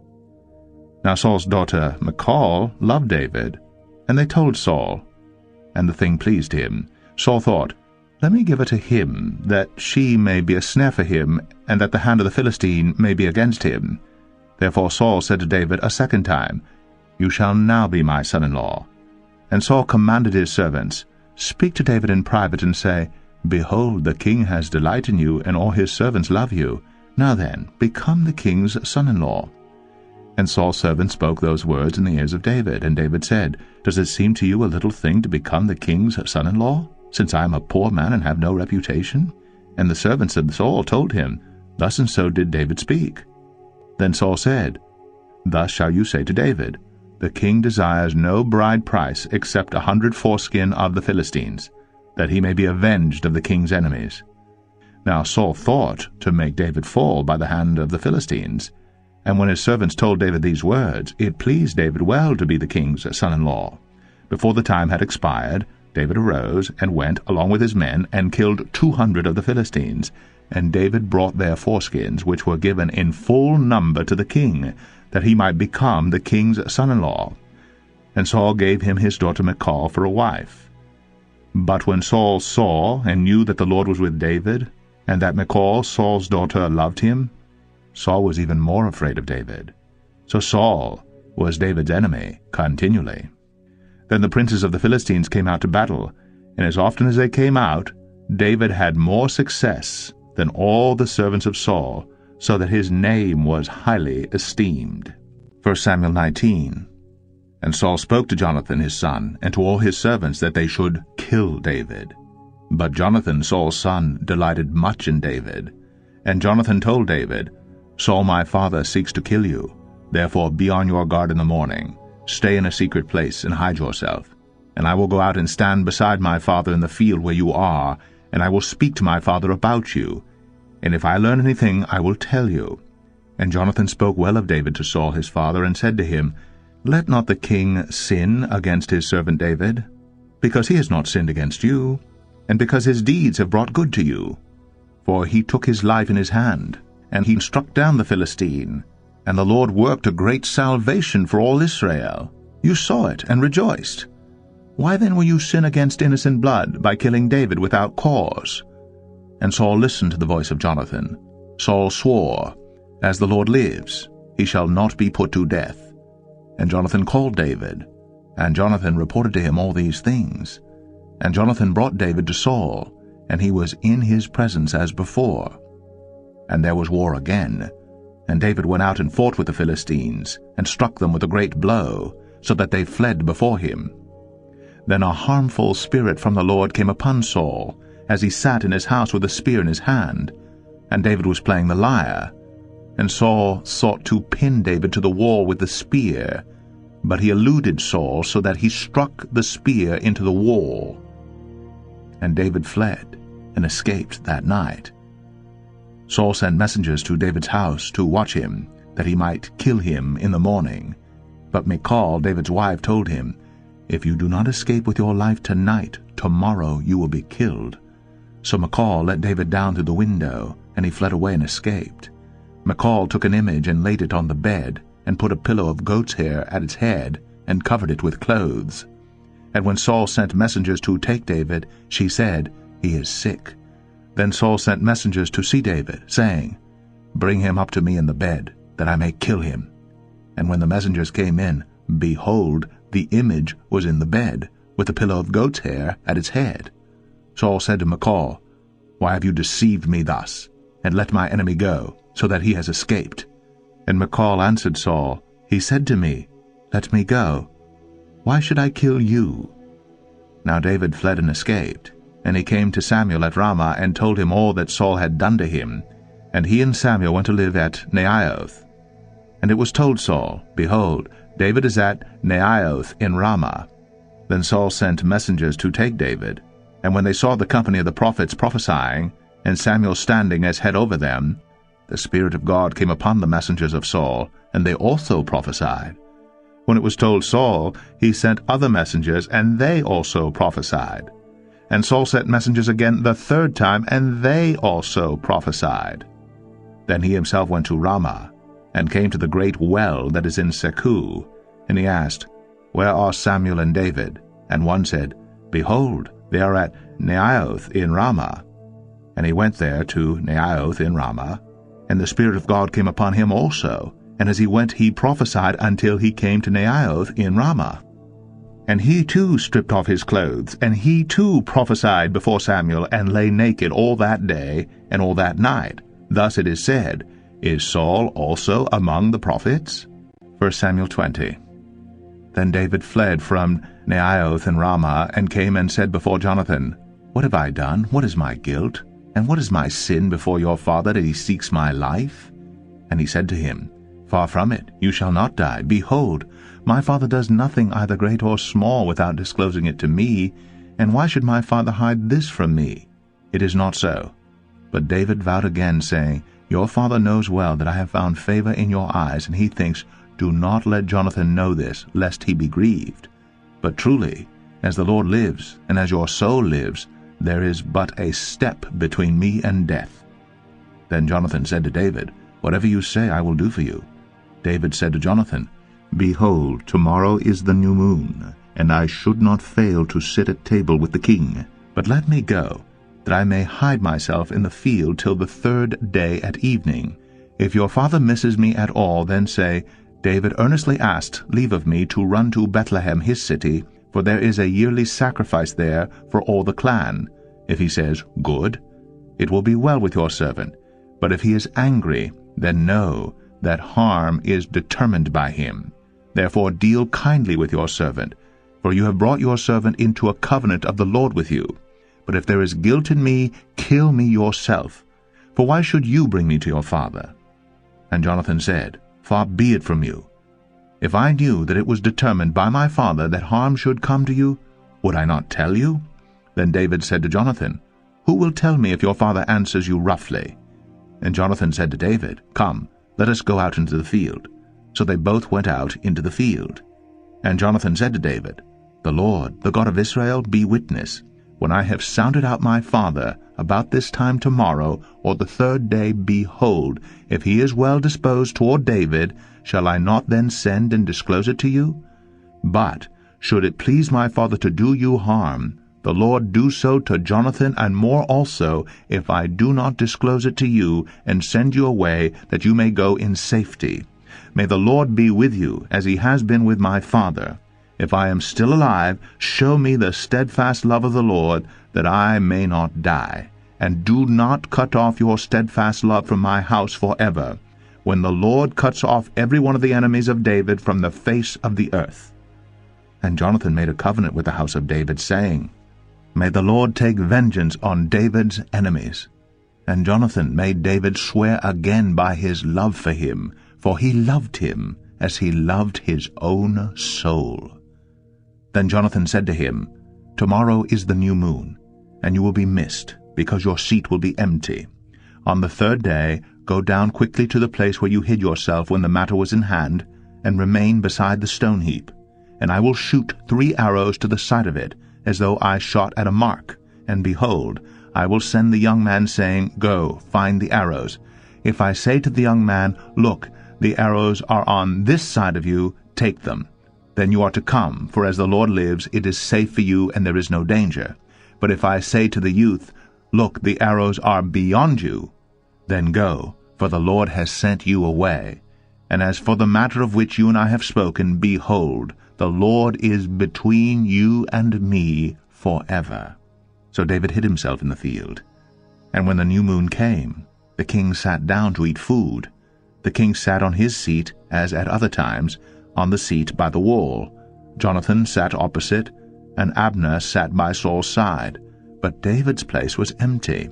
Now Saul's daughter Michal loved David, and they told Saul, and the thing pleased him. Saul thought, "Let me give her to him, that she may be a snare for him, and that the hand of the Philistine may be against him." Therefore Saul said to David a second time, "You shall now be my son-in-law." And Saul commanded his servants, "Speak to David in private, and say, Behold, the king has delight in you, and all his servants love you. Now then, become the king's son-in-law." And Saul's servant spoke those words in the ears of David. And David said, "Does it seem to you a little thing to become the king's son-in-law, since I am a poor man and have no reputation?" And the servants of Saul told him, "Thus and so did David speak." Then Saul said, "Thus shall you say to David, The king desires no bride price except 100 foreskin of the Philistines, that he may be avenged of the king's enemies." Now Saul thought to make David fall by the hand of the Philistines. And when his servants told David these words, it pleased David well to be the king's son-in-law. Before the time had expired, David arose and went along with his men and killed 200 of the Philistines. And David brought their foreskins, which were given in full number to the king, that he might become the king's son-in-law. And Saul gave him his daughter Michal for a wife. But when Saul saw and knew that the Lord was with David, and that Michal, Saul's daughter, loved him, Saul was even more afraid of David. So Saul was David's enemy continually. Then the princes of the Philistines came out to battle, and as often as they came out, David had more success than all the servants of Saul, so that his name was highly esteemed. 1 Samuel 19. And Saul spoke to Jonathan his son, and to all his servants, that they should kill David. But Jonathan, Saul's son, delighted much in David. And Jonathan told David, "Saul my father seeks to kill you. Therefore be on your guard in the morning. Stay in a secret place and hide yourself. And I will go out and stand beside my father in the field where you are, and I will speak to my father about you. And if I learn anything, I will tell you." And Jonathan spoke well of David to Saul his father, and said to him, "Let not the king sin against his servant David, because he has not sinned against you, and because his deeds have brought good to you. For he took his life in his hand, and he struck down the Philistine, and the Lord worked a great salvation for all Israel. You saw it and rejoiced. Why then will you sin against innocent blood by killing David without cause?" And Saul listened to the voice of Jonathan. Saul swore, "As the Lord lives, he shall not be put to death." And Jonathan called David, and Jonathan reported to him all these things. And Jonathan brought David to Saul, and he was in his presence as before. And there was war again. And David went out and fought with the Philistines, and struck them with a great blow, so that they fled before him. Then a harmful spirit from the Lord came upon Saul, as he sat in his house with a spear in his hand, and David was playing the lyre. And Saul sought to pin David to the wall with the spear, but he eluded Saul, so that he struck the spear into the wall. And David fled, and escaped that night. Saul sent messengers to David's house to watch him, that he might kill him in the morning. But Michal, David's wife, told him, "If you do not escape with your life tonight, tomorrow you will be killed." So Michal let David down through the window, and he fled away and escaped. Michal took an image and laid it on the bed, and put a pillow of goat's hair at its head, and covered it with clothes. And when Saul sent messengers to take David, she said, "He is sick." Then Saul sent messengers to see David, saying, "Bring him up to me in the bed, that I may kill him." And when the messengers came in, behold, the image was in the bed, with a pillow of goat's hair at its head. Saul said to Michal, "Why have you deceived me thus, and let my enemy go, so that he has escaped?" And Michal answered Saul, "He said to me, 'Let me go. Why should I kill you?'" Now David fled and escaped, and he came to Samuel at Ramah, and told him all that Saul had done to him. And he and Samuel went to live at Naioth. And it was told Saul, "Behold, David is at Naioth in Ramah." Then Saul sent messengers to take David. And when they saw the company of the prophets prophesying, and Samuel standing as head over them, the Spirit of God came upon the messengers of Saul, and they also prophesied. When it was told Saul, he sent other messengers, and they also prophesied. And Saul sent messengers again the third time, and they also prophesied. Then he himself went to Ramah, and came to the great well that is in Seku. And he asked, "Where are Samuel and David?" And one said, "Behold, they are at Naioth in Ramah." And he went there to Naioth in Ramah, and the Spirit of God came upon him also. And as he went, he prophesied until he came to Naioth in Ramah. And he too stripped off his clothes, and he too prophesied before Samuel, and lay naked all that day and all that night. Thus it is said, "Is Saul also among the prophets?" 1 Samuel 20. Then David fled from Naioth in Ramah, and came and said before Jonathan, "What have I done? What is my guilt? And what is my sin before your father, that he seeks my life?" And he said to him, "Far from it, you shall not die. Behold, my father does nothing either great or small without disclosing it to me, and why should my father hide this from me? It is not so." But David vowed again, saying, "Your father knows well that I have found favor in your eyes, and he thinks, 'Do not let Jonathan know this, lest he be grieved.' But truly, as the Lord lives, and as your soul lives, there is but a step between me and death." Then Jonathan said to David, "Whatever you say I will do for you." David said to Jonathan, "Behold, tomorrow is the new moon, and I should not fail to sit at table with the king. But let me go, that I may hide myself in the field till the third day at evening. If your father misses me at all, then say, 'David earnestly asked leave of me to run to Bethlehem his city, for there is a yearly sacrifice there for all the clan.' If he says, 'Good,' it will be well with your servant. But if he is angry, then know that harm is determined by him. Therefore deal kindly with your servant, for you have brought your servant into a covenant of the Lord with you. But if there is guilt in me, kill me yourself. For why should you bring me to your father?" And Jonathan said, "Far be it from you. If I knew that it was determined by my father that harm should come to you, would I not tell you?" Then David said to Jonathan, "Who will tell me if your father answers you roughly?" And Jonathan said to David, "Come, let us go out into the field." So they both went out into the field. And Jonathan said to David, "The Lord, the God of Israel, be witness. When I have sounded out my father about this time tomorrow, or the third day, behold, if he is well disposed toward David, shall I not then send and disclose it to you? But should it please my father to do you harm, the Lord do so to Jonathan, and more also, if I do not disclose it to you, and send you away, that you may go in safety. May the Lord be with you, as he has been with my father. If I am still alive, show me the steadfast love of the Lord, that I may not die. and do not cut off your steadfast love from my house forever, when the Lord cuts off every one of the enemies of David from the face of the earth. And Jonathan made a covenant with the house of David, saying, May the Lord take vengeance on David's enemies. And Jonathan made David swear again by his love for him, for he loved him as he loved his own soul. Then Jonathan said to him, Tomorrow is the new moon, and you will be missed, because your seat will be empty. On the third day go down quickly to the place where you hid yourself when the matter was in hand, and remain beside the stone heap. And I will shoot 3 arrows to the side of it, as though I shot at a mark. And behold, I will send the young man, saying, Go, find the arrows. If I say to the young man, Look, the arrows are on this side of you, take them. Then you are to come, for as the Lord lives, it is safe for you, and there is no danger. But if I say to the youth, Look, the arrows are beyond you, then go, for the Lord has sent you away. And as for the matter of which you and I have spoken, behold, the Lord is between you and me forever. So David hid himself in the field. And when the new moon came, the king sat down to eat food. The king sat on his seat, as at other times, on the seat by the wall. Jonathan sat opposite, and Abner sat by Saul's side. But David's place was empty.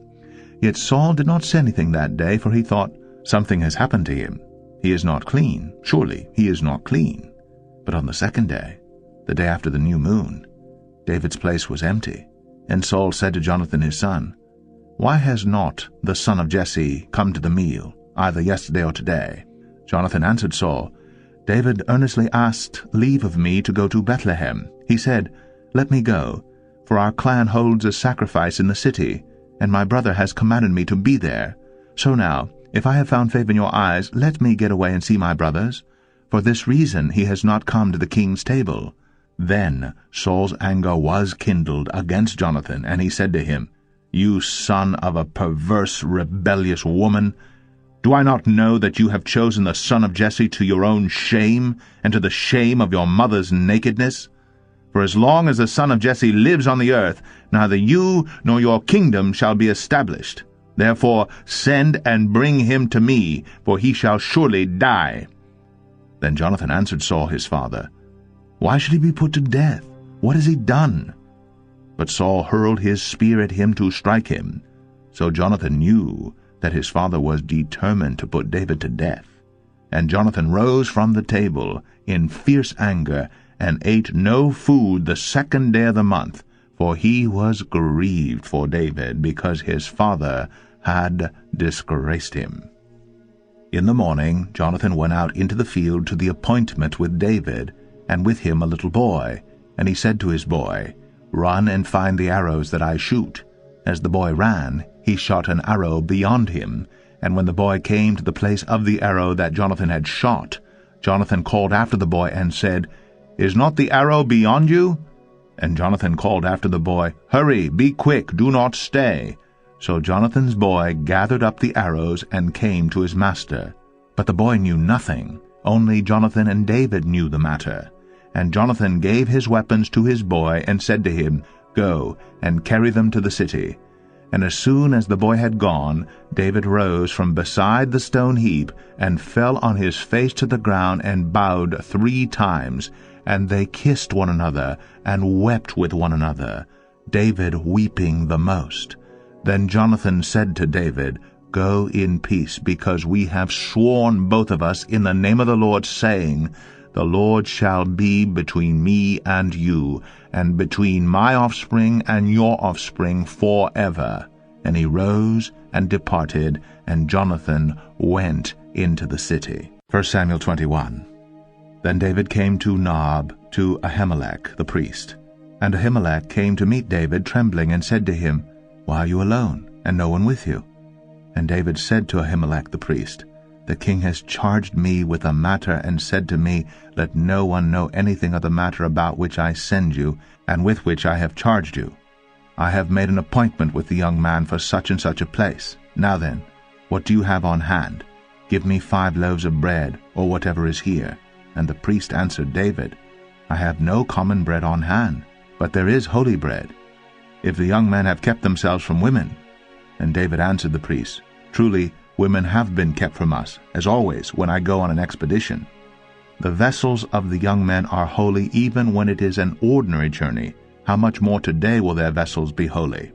Yet Saul did not say anything that day, for he thought, Something has happened to him. He is not clean. Surely he is not clean. But on the second day, the day after the new moon, David's place was empty. And Saul said to Jonathan his son, Why has not the son of Jesse come to the meal, either yesterday or today? Jonathan answered Saul, David earnestly asked leave of me to go to Bethlehem. He said, Let me go, for our clan holds a sacrifice in the city, and my brother has commanded me to be there. So now, if I have found favor in your eyes, let me get away and see my brothers. For this reason he has not come to the king's table. Then Saul's anger was kindled against Jonathan, and he said to him, You son of a perverse, rebellious woman, do I not know that you have chosen the son of Jesse to your own shame, and to the shame of your mother's nakedness? For as long as the son of Jesse lives on the earth, neither you nor your kingdom shall be established. Therefore send and bring him to me, for he shall surely die. Then Jonathan answered Saul his father, Why should he be put to death? What has he done? But Saul hurled his spear at him to strike him. So Jonathan knew that his father was determined to put David to death. And Jonathan rose from the table in fierce anger, and ate no food the second day of the month, for he was grieved for David, because his father had disgraced him. In the morning Jonathan went out into the field to the appointment with David, and with him a little boy. And he said to his boy, Run and find the arrows that I shoot. As the boy ran, he shot an arrow beyond him. And when the boy came to the place of the arrow that Jonathan had shot, Jonathan called after the boy and said, Is not the arrow beyond you? And Jonathan called after the boy, Hurry, be quick, do not stay. So Jonathan's boy gathered up the arrows and came to his master. But the boy knew nothing, only Jonathan and David knew the matter. And Jonathan gave his weapons to his boy and said to him, Go, and carry them to the city. And as soon as the boy had gone, David rose from beside the stone heap, and fell on his face to the ground, and bowed 3 times. And they kissed one another, and wept with one another, David weeping the most. Then Jonathan said to David, Go in peace, because we have sworn both of us in the name of the Lord, saying, The Lord shall be between me and you, and between my offspring and your offspring forever. And he rose and departed, and Jonathan went into the city. 1 Samuel 21. Then David came to Nob, to Ahimelech the priest. And Ahimelech came to meet David, trembling, and said to him, Why are you alone, and no one with you? And David said to Ahimelech the priest, The king has charged me with a matter, and said to me, Let no one know anything of the matter about which I send you, and with which I have charged you. I have made an appointment with the young man for such and such a place. Now then, what do you have on hand? Give me 5 loaves of bread, or whatever is here. And the priest answered David, I have no common bread on hand, but there is holy bread. If the young men have kept themselves from women, And David answered the priests, Truly, women have been kept from us, as always when I go on an expedition. The vessels of the young men are holy even when it is an ordinary journey. How much more today will their vessels be holy?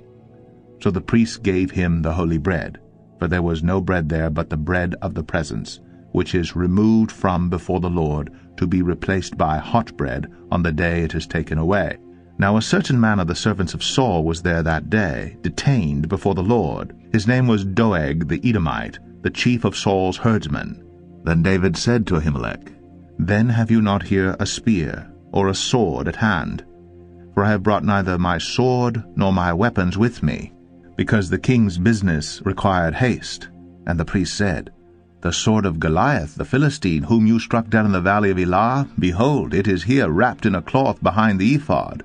So the priests gave him the holy bread, for there was no bread there but the bread of the presence, which is removed from before the Lord, to be replaced by hot bread on the day it is taken away. Now a certain man of the servants of Saul was there that day, detained before the Lord. His name was Doeg the Edomite, the chief of Saul's herdsmen. Then David said to Ahimelech, Then have you not here a spear or a sword at hand? For I have brought neither my sword nor my weapons with me, because the king's business required haste. And the priest said, The sword of Goliath the Philistine, whom you struck down in the valley of Elah, behold, it is here wrapped in a cloth behind the ephod.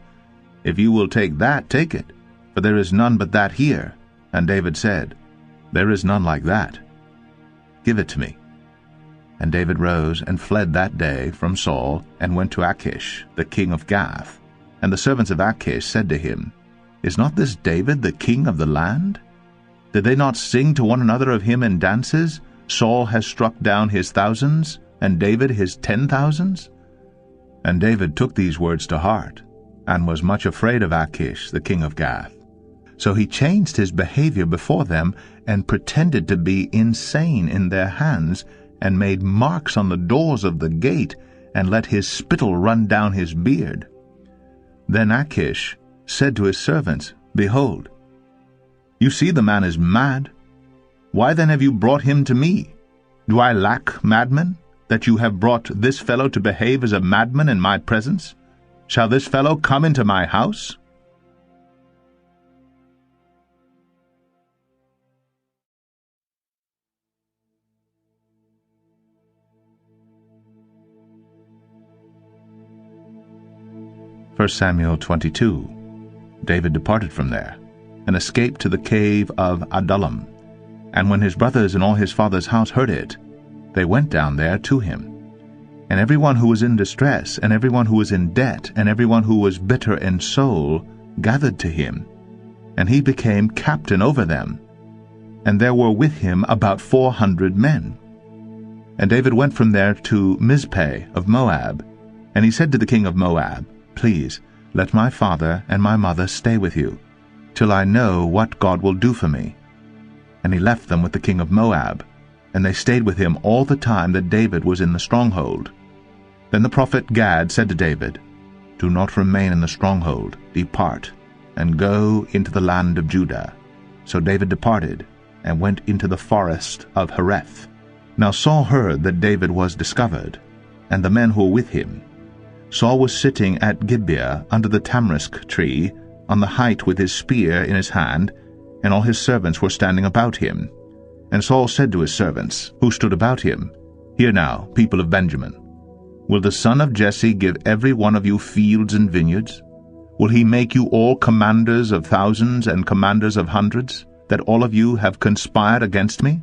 If you will take that, take it, for there is none but that here. And David said, There is none like that. Give it to me. And David rose and fled that day from Saul, and went to Achish, the king of Gath. And the servants of Achish said to him, Is not this David the king of the land? Did they not sing to one another of him in dances? Saul has struck down his thousands, and David his 10,000s? And David took these words to heart, and was much afraid of Achish, the king of Gath. So he changed his behavior before them, and pretended to be insane in their hands, and made marks on the doors of the gate, and let his spittle run down his beard. Then Achish said to his servants, Behold, you see the man is mad. Why then have you brought him to me? Do I lack madmen, that you have brought this fellow to behave as a madman in my presence? Shall this fellow come into my house? First Samuel 22. David departed from there, and escaped to the cave of Adullam. And when his brothers and all his father's house heard it, they went down there to him. And everyone who was in distress, and everyone who was in debt, and everyone who was bitter in soul, gathered to him. And he became captain over them. And there were with him about 400 men. And David went from there to Mizpeh of Moab. And he said to the king of Moab, Please, let my father and my mother stay with you, till I know what God will do for me. And he left them with the king of Moab, and they stayed with him all the time that David was in the stronghold. Then the prophet Gad said to David, Do not remain in the stronghold, depart, and go into the land of Judah. So David departed, and went into the forest of Hereth. Now Saul heard that David was discovered, and the men who were with him. Saul was sitting at Gibeah under the tamarisk tree, on the height with his spear in his hand, and all his servants were standing about him. And Saul said to his servants, who stood about him, Hear now, people of Benjamin, will the son of Jesse give every one of you fields and vineyards? Will he make you all commanders of thousands and commanders of hundreds, that all of you have conspired against me?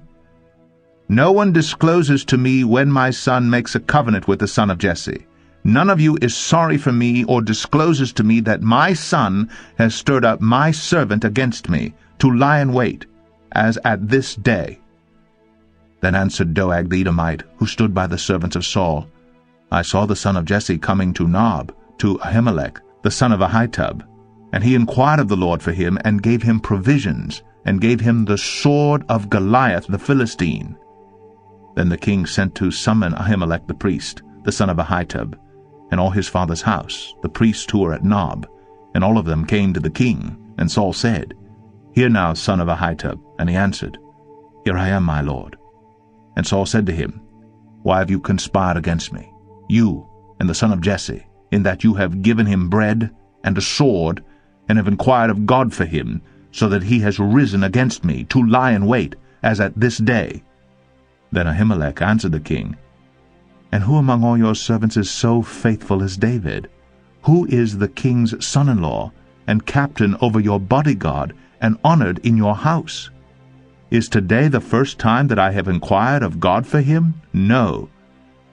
No one discloses to me when my son makes a covenant with the son of Jesse. None of you is sorry for me, or discloses to me that my son has stirred up my servant against me, to lie in wait, as at this day. Then answered Doeg the Edomite, who stood by the servants of Saul, I saw the son of Jesse coming to Nob, to Ahimelech, the son of Ahitub. And he inquired of the Lord for him, and gave him provisions, and gave him the sword of Goliath the Philistine. Then the king sent to summon Ahimelech the priest, the son of Ahitub, and all his father's house, the priests who were at Nob, and all of them came to the king. And Saul said, Hear now, son of Ahitub. And he answered, Here I am, my lord. And Saul said to him, Why have you conspired against me, you and the son of Jesse, in that you have given him bread and a sword, and have inquired of God for him, so that he has risen against me, to lie in wait, as at this day? Then Ahimelech answered the king, And who among all your servants is so faithful as David? Who is the king's son-in-law, and captain over your bodyguard, and honored in your house? Is today the first time that I have inquired of God for him? No.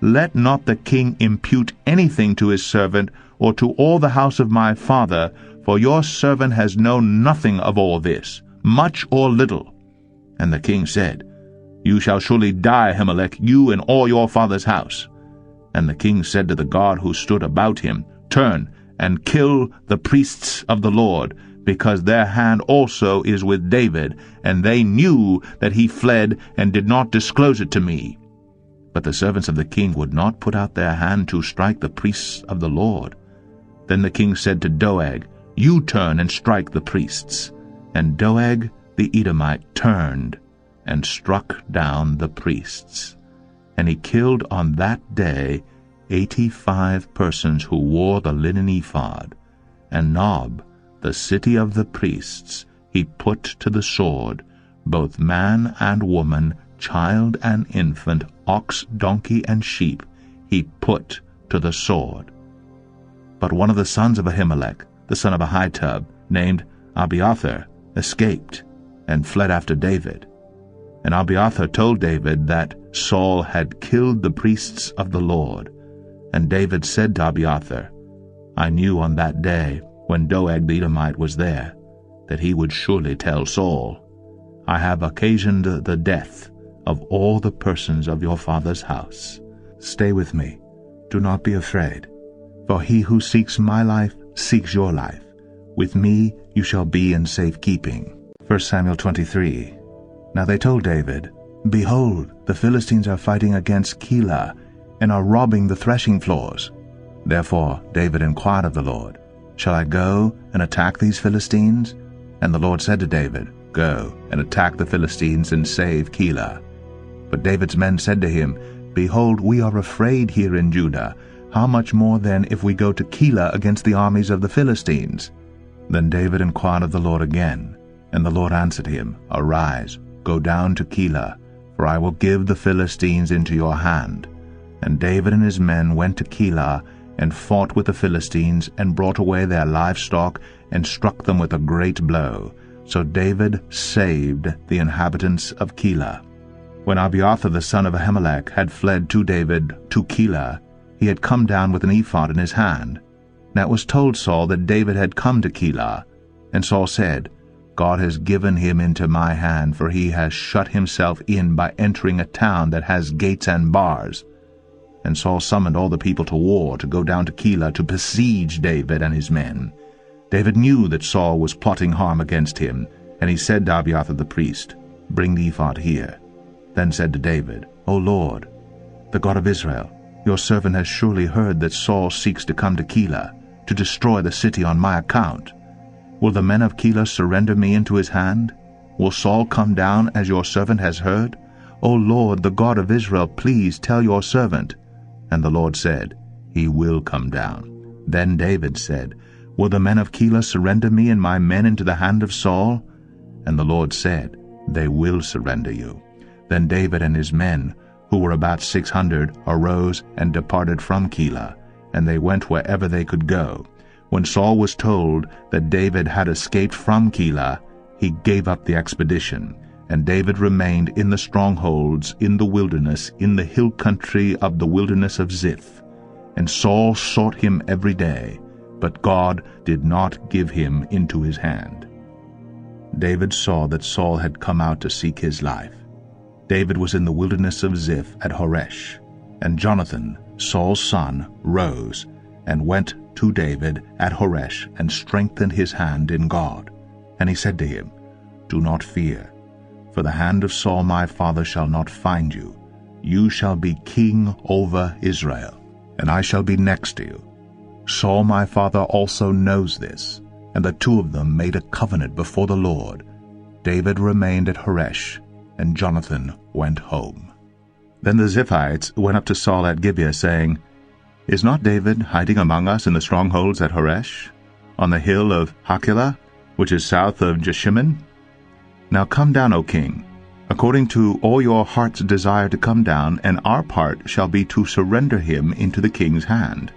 Let not the king impute anything to his servant, or to all the house of my father, for your servant has known nothing of all this, much or little. And the king said, You shall surely die, Ahimelech, you and all your father's house. And the king said to the guard who stood about him, Turn and kill the priests of the Lord, because their hand also is with David, and they knew that he fled and did not disclose it to me. But the servants of the king would not put out their hand to strike the priests of the Lord. Then the king said to Doeg, You turn and strike the priests. And Doeg the Edomite turned and struck down the priests. And he killed on that day 85 persons who wore the linen ephod. And Nob, the city of the priests, he put to the sword, both man and woman, child and infant, ox, donkey, and sheep, he put to the sword. But one of the sons of Ahimelech, the son of Ahitub, named Abiathar, escaped and fled after David. And Abiathar told David that Saul had killed the priests of the Lord. And David said to Abiathar, I knew on that day, when Doeg the Edomite was there, that he would surely tell Saul, I have occasioned the death of all the persons of your father's house. Stay with me, do not be afraid, for he who seeks my life seeks your life. With me you shall be in safe keeping. 1 Samuel 23. Now they told David, Behold, the Philistines are fighting against Keilah, and are robbing the threshing floors. Therefore David inquired of the Lord, Shall I go and attack these Philistines? And the Lord said to David, Go and attack the Philistines and save Keilah. But David's men said to him, Behold, we are afraid here in Judah. How much more then if we go to Keilah against the armies of the Philistines? Then David inquired of the Lord again, and the Lord answered him, Arise, go down to Keilah, for I will give the Philistines into your hand. And David and his men went to Keilah, and fought with the Philistines, and brought away their livestock, and struck them with a great blow. So David saved the inhabitants of Keilah. When Abiathar the son of Ahimelech had fled to David to Keilah, he had come down with an ephod in his hand. Now it was told Saul that David had come to Keilah. And Saul said, God has given him into my hand, for he has shut himself in by entering a town that has gates and bars. And Saul summoned all the people to war, to go down to Keilah to besiege David and his men. David knew that Saul was plotting harm against him, and he said to Abiathar the priest, Bring the ephod here. Then said to David, O Lord, the God of Israel, your servant has surely heard that Saul seeks to come to Keilah, to destroy the city on my account. Will the men of Keilah surrender me into his hand? Will Saul come down as your servant has heard? O Lord, the God of Israel, please tell your servant. And the Lord said, He will come down. Then David said, Will the men of Keilah surrender me and my men into the hand of Saul? And the Lord said, They will surrender you. Then David and his men, who were about 600, arose and departed from Keilah, and they went wherever they could go. When Saul was told that David had escaped from Keilah, he gave up the expedition. And David remained in the strongholds in the wilderness, in the hill country of the wilderness of Ziph. And Saul sought him every day, but God did not give him into his hand. David saw that Saul had come out to seek his life. David was in the wilderness of Ziph at Horesh. And Jonathan, Saul's son, rose and went to David at Horesh and strengthened his hand in God. And he said to him, Do not fear, for the hand of Saul my father shall not find you. You shall be king over Israel, and I shall be next to you. Saul my father also knows this. And the two of them made a covenant before the Lord. David remained at Horesh, and Jonathan went home. Then the Ziphites went up to Saul at Gibeah, saying, Is not David hiding among us in the strongholds at Horesh, on the hill of Hachilah, which is south of Jeshimon? Now come down, O king, according to all your heart's desire to come down, and our part shall be to surrender him into the king's hand.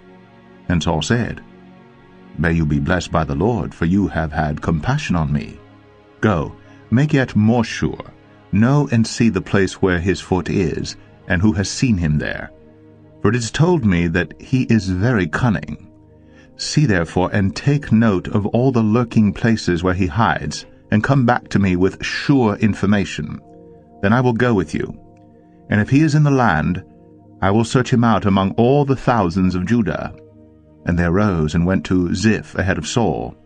And Saul said, May you be blessed by the Lord, for you have had compassion on me. Go, make yet more sure. Know and see the place where his foot is, and who has seen him there. For it is told me that he is very cunning. See therefore, and take note of all the lurking places where he hides, and come back to me with sure information. then I will go with you. And if he is in the land, I will search him out among all the thousands of Judah. And they arose and went to Ziph ahead of Saul.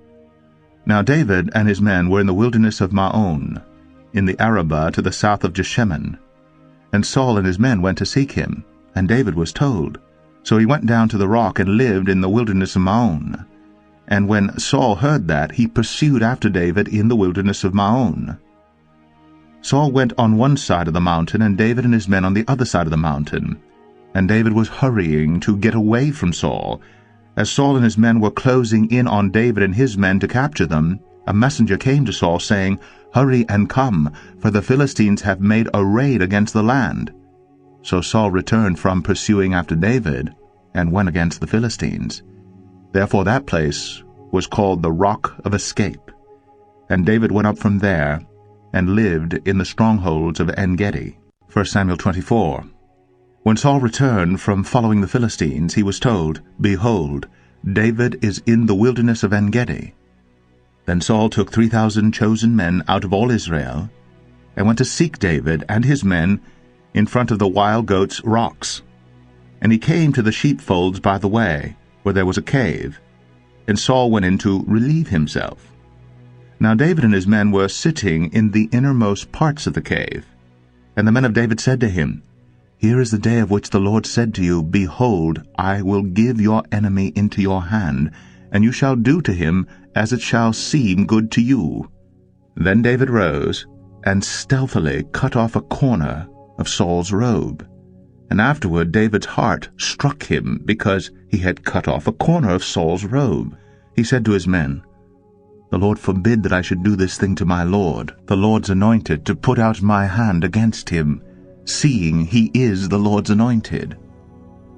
Now David and his men were in the wilderness of Maon, in the Arabah to the south of Jeshemen. And Saul and his men went to seek him, and David was told. So he went down to the rock and lived in the wilderness of Maon. And when Saul heard that, he pursued after David in the wilderness of Maon. Saul went on one side of the mountain, and David and his men on the other side of the mountain. And David was hurrying to get away from Saul. As Saul and his men were closing in on David and his men to capture them, a messenger came to Saul, saying, "Hurry and come, for the Philistines have made a raid against the land." So Saul returned from pursuing after David, and went against the Philistines. Therefore that place was called the Rock of Escape. And David went up from there, and lived in the strongholds of En-gedi. 1 Samuel 24. When Saul returned from following the Philistines, he was told, "Behold, David is in the wilderness of En-gedi." Then Saul took 3,000 chosen men out of all Israel, and went to seek David and his men in front of the wild goats' rocks. And he came to the sheepfolds by the way, where there was a cave, and Saul went in to relieve himself. Now David and his men were sitting in the innermost parts of the cave. And the men of David said to him, "Here is the day of which the Lord said to you, Behold, I will give your enemy into your hand, and you shall do to him as it shall seem good to you." Then David rose, and stealthily cut off a corner of Saul's robe. And afterward David's heart struck him, because he had cut off a corner of Saul's robe. He said to his men, "The Lord forbid that I should do this thing to my Lord, the Lord's anointed, to put out my hand against him, seeing he is the Lord's anointed."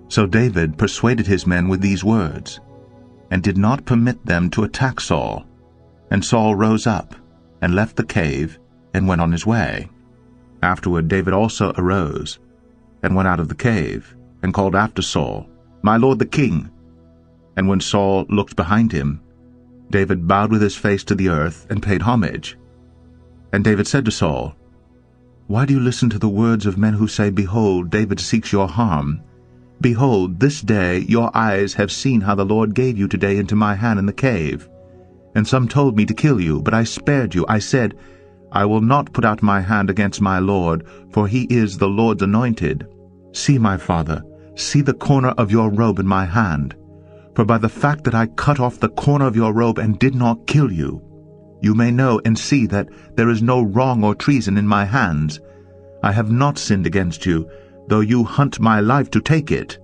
So David persuaded his men with these words, and did not permit them to attack Saul. And Saul rose up, and left the cave, and went on his way. Afterward David also arose, and went out of the cave, and called after Saul, "My lord the king." And when Saul looked behind him, David bowed with his face to the earth, and paid homage. And David said to Saul, "Why do you listen to the words of men who say, Behold, David seeks your harm? Behold, this day your eyes have seen how the Lord gave you today into my hand in the cave. And some told me to kill you, but I spared you. I said, I will not put out my hand against my Lord, for he is the Lord's anointed. See, my father, see the corner of your robe in my hand. For by the fact that I cut off the corner of your robe and did not kill you, you may know and see that there is no wrong or treason in my hands. I have not sinned against you, though you hunt my life to take it.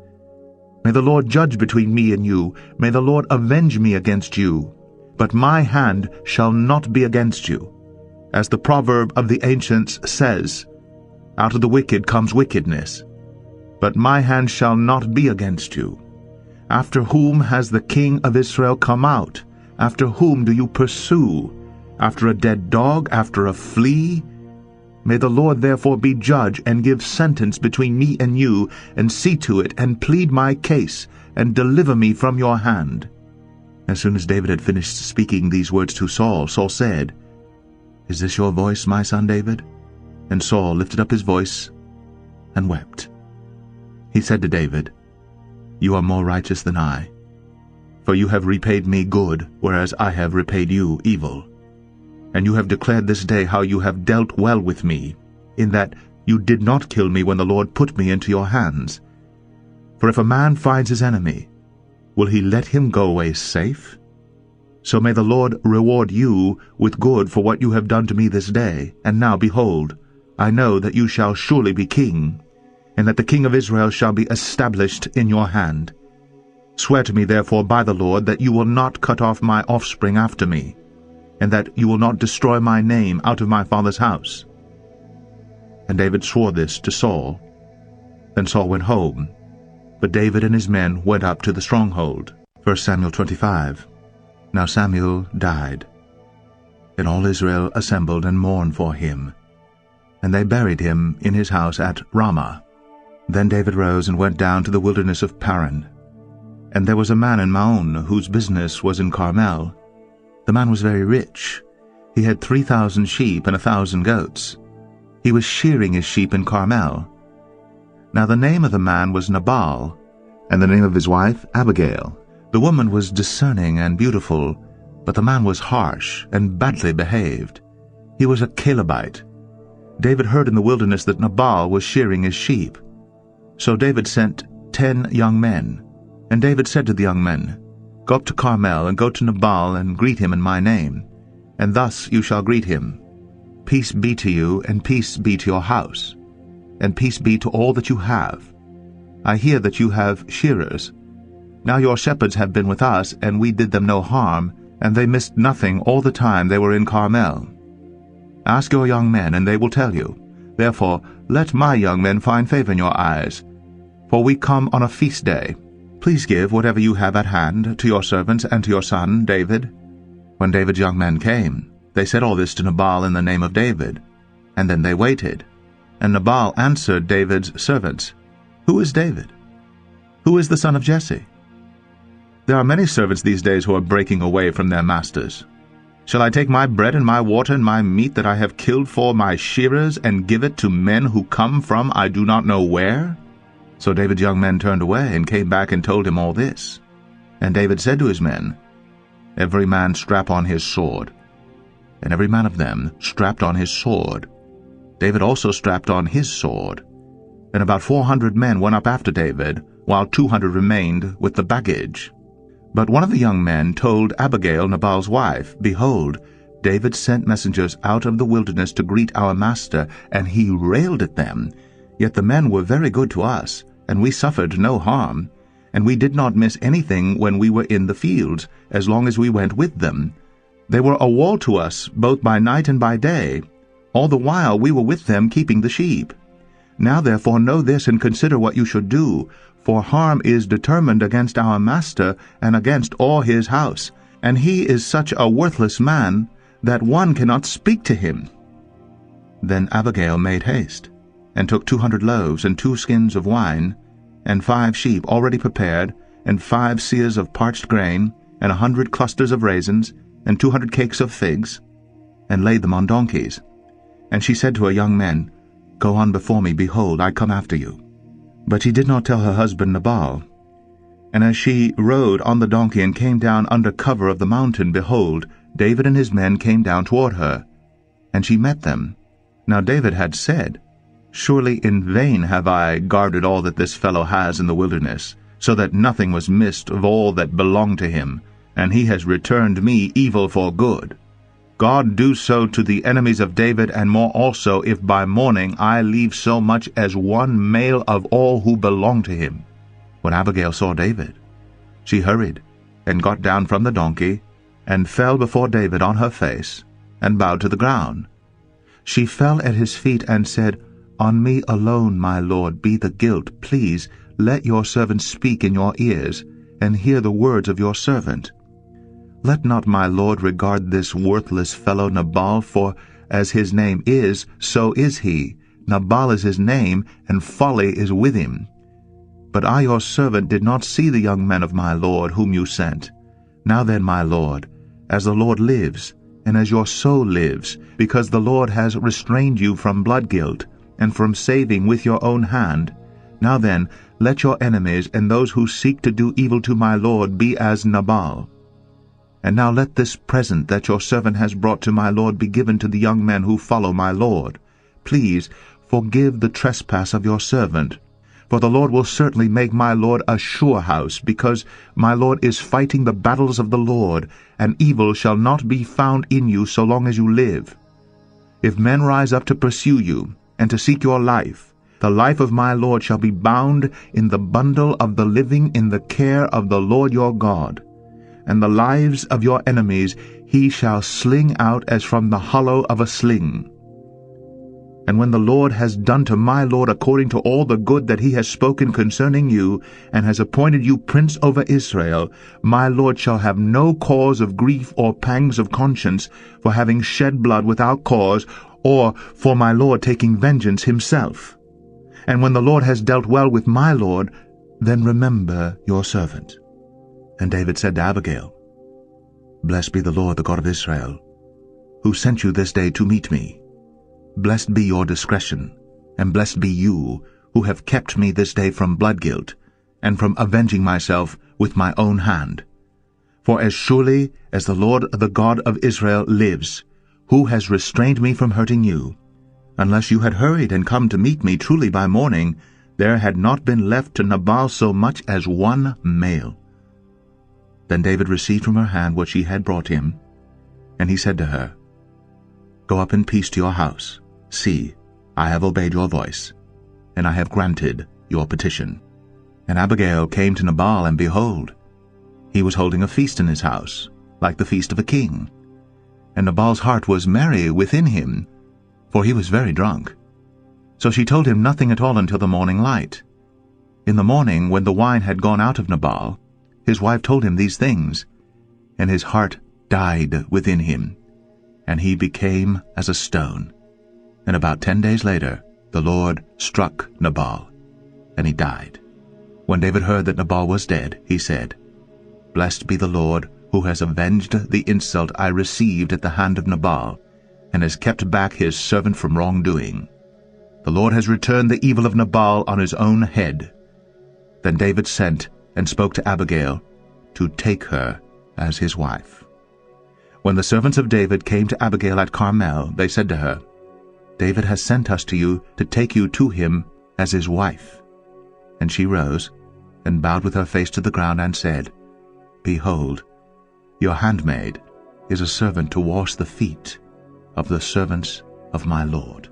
May the Lord judge between me and you. May the Lord avenge me against you. But my hand shall not be against you. As the proverb of the ancients says, Out of the wicked comes wickedness. But my hand shall not be against you. After whom has the king of Israel come out? After whom do you pursue? After a dead dog? After a flea? May the Lord therefore be judge, and give sentence between me and you, and see to it, and plead my case, and deliver me from your hand." As soon as David had finished speaking these words to Saul, Saul said, "Is this your voice, my son David?" And Saul lifted up his voice and wept. He said to David, "You are more righteous than I, for you have repaid me good, whereas I have repaid you evil. And you have declared this day how you have dealt well with me, in that you did not kill me when the Lord put me into your hands. For if a man finds his enemy, will he let him go away safe? So may the Lord reward you with good for what you have done to me this day. And now, behold, I know that you shall surely be king, and that the king of Israel shall be established in your hand. Swear to me therefore by the Lord that you will not cut off my offspring after me, and that you will not destroy my name out of my father's house." And David swore this to Saul. Then Saul went home, but David and his men went up to the stronghold. 1 Samuel 25. Now Samuel died, and all Israel assembled and mourned for him, and they buried him in his house at Ramah. Then David rose and went down to the wilderness of Paran. And there was a man in Maon whose business was in Carmel. The man was very rich. He had 3,000 sheep and 1,000 goats. He was shearing his sheep in Carmel. Now the name of the man was Nabal, and the name of his wife Abigail. The woman was discerning and beautiful, but the man was harsh and badly behaved. He was a Calebite. David heard in the wilderness that Nabal was shearing his sheep. So David sent 10 young men. And David said to the young men, Go up to Carmel, and go to Nabal, and greet him in my name. And thus you shall greet him. Peace be to you, and peace be to your house, and peace be to all that you have. I hear that you have shearers. Now your shepherds have been with us, and we did them no harm, and they missed nothing all the time they were in Carmel. Ask your young men, and they will tell you. Therefore let my young men find favor in your eyes, for we come on a feast day. Please give whatever you have at hand to your servants and to your son David. When David's young men came, they said all this to Nabal in the name of David. And then they waited. And Nabal answered David's servants, Who is David? Who is the son of Jesse? There are many servants these days who are breaking away from their masters. Shall I take my bread and my water and my meat that I have killed for my shearers and give it to men who come from I do not know where? So David's young men turned away and came back and told him all this. And David said to his men, Every man strap on his sword. And every man of them strapped on his sword. David also strapped on his sword. And about 400 men went up after David, while 200 remained with the baggage. But one of the young men told Abigail, Nabal's wife, Behold, David sent messengers out of the wilderness to greet our master, and he railed at them. Yet the men were very good to us, and we suffered no harm, and we did not miss anything when we were in the fields, as long as we went with them. They were a wall to us, both by night and by day. All the while we were with them keeping the sheep. Now therefore know this, and consider what you should do, for harm is determined against our master and against all his house, and he is such a worthless man that one cannot speak to him. Then Abigail made haste, and took 200 loaves and 2 skins of wine, and 5 sheep already prepared, and 5 seahs of parched grain, and 100 clusters of raisins, and 200 cakes of figs, and laid them on donkeys. And she said to her young men, Go on before me, behold, I come after you. But she did not tell her husband Nabal. And as she rode on the donkey and came down under cover of the mountain, behold, David and his men came down toward her. And she met them. Now David had said, Surely in vain have I guarded all that this fellow has in the wilderness, so that nothing was missed of all that belonged to him, and he has returned me evil for good. God do so to the enemies of David, and more also, if by morning I leave so much as one male of all who belong to him. When Abigail saw David, she hurried, and got down from the donkey, and fell before David on her face, and bowed to the ground. She fell at his feet, and said, On me alone, my lord, be the guilt. Please let your servant speak in your ears, and hear the words of your servant. Let not my lord regard this worthless fellow Nabal, for as his name is, so is he. Nabal is his name, and folly is with him. But I your servant did not see the young men of my lord whom you sent. Now then, my lord, as the Lord lives, and as your soul lives, because the Lord has restrained you from blood guilt, and from saving with your own hand, now then, let your enemies and those who seek to do evil to my lord be as Nabal. And now let this present that your servant has brought to my lord be given to the young men who follow my lord. Please forgive the trespass of your servant, for the Lord will certainly make my lord a sure house, because my lord is fighting the battles of the Lord, and evil shall not be found in you so long as you live. If men rise up to pursue you, and to seek your life, the life of my lord shall be bound in the bundle of the living in the care of the Lord your God. And the lives of your enemies he shall sling out as from the hollow of a sling. And when the Lord has done to my lord according to all the good that he has spoken concerning you, and has appointed you prince over Israel, my lord shall have no cause of grief or pangs of conscience for having shed blood without cause, or for my lord taking vengeance himself. And when the Lord has dealt well with my lord, then remember your servant. And David said to Abigail, Blessed be the Lord, the God of Israel, who sent you this day to meet me. Blessed be your discretion, and blessed be you, who have kept me this day from blood guilt, and from avenging myself with my own hand. For as surely as the Lord the God of Israel lives, who has restrained me from hurting you, unless you had hurried and come to meet me truly by morning, there had not been left to Nabal so much as one male. Then David received from her hand what she had brought him, and he said to her, Go up in peace to your house. See, I have obeyed your voice, and I have granted your petition. And Abigail came to Nabal, and behold, he was holding a feast in his house, like the feast of a king. And Nabal's heart was merry within him, for he was very drunk. So she told him nothing at all until the morning light. In the morning, when the wine had gone out of Nabal, his wife told him these things, and his heart died within him, and he became as a stone. And about 10 days later the Lord struck Nabal, and he died. When David heard that Nabal was dead, he said, Blessed be the Lord, who has avenged the insult I received at the hand of Nabal, and has kept back his servant from wrongdoing. The Lord has returned the evil of Nabal on his own head. Then David sent and spoke to Abigail to take her as his wife. When the servants of David came to Abigail at Carmel, they said to her, David has sent us to you to take you to him as his wife. And she rose, and bowed with her face to the ground, and said, Behold, your handmaid is a servant to wash the feet of the servants of my Lord.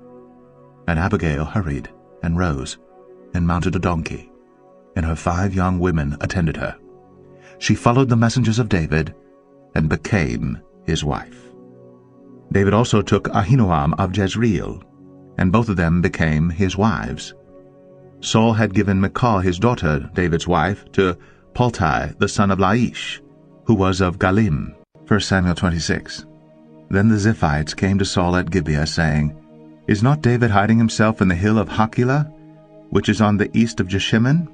And Abigail hurried, and rose, and mounted a donkey, and her 5 young women attended her. She followed the messengers of David, and became his wife. David also took Ahinoam of Jezreel, and both of them became his wives. Saul had given Michal his daughter, David's wife, to Paltai the son of Laish, who was of Galim. 1 Samuel 26. Then the Ziphites came to Saul at Gibeah, saying, Is not David hiding himself in the hill of Hachilah, which is on the east of Jeshimon?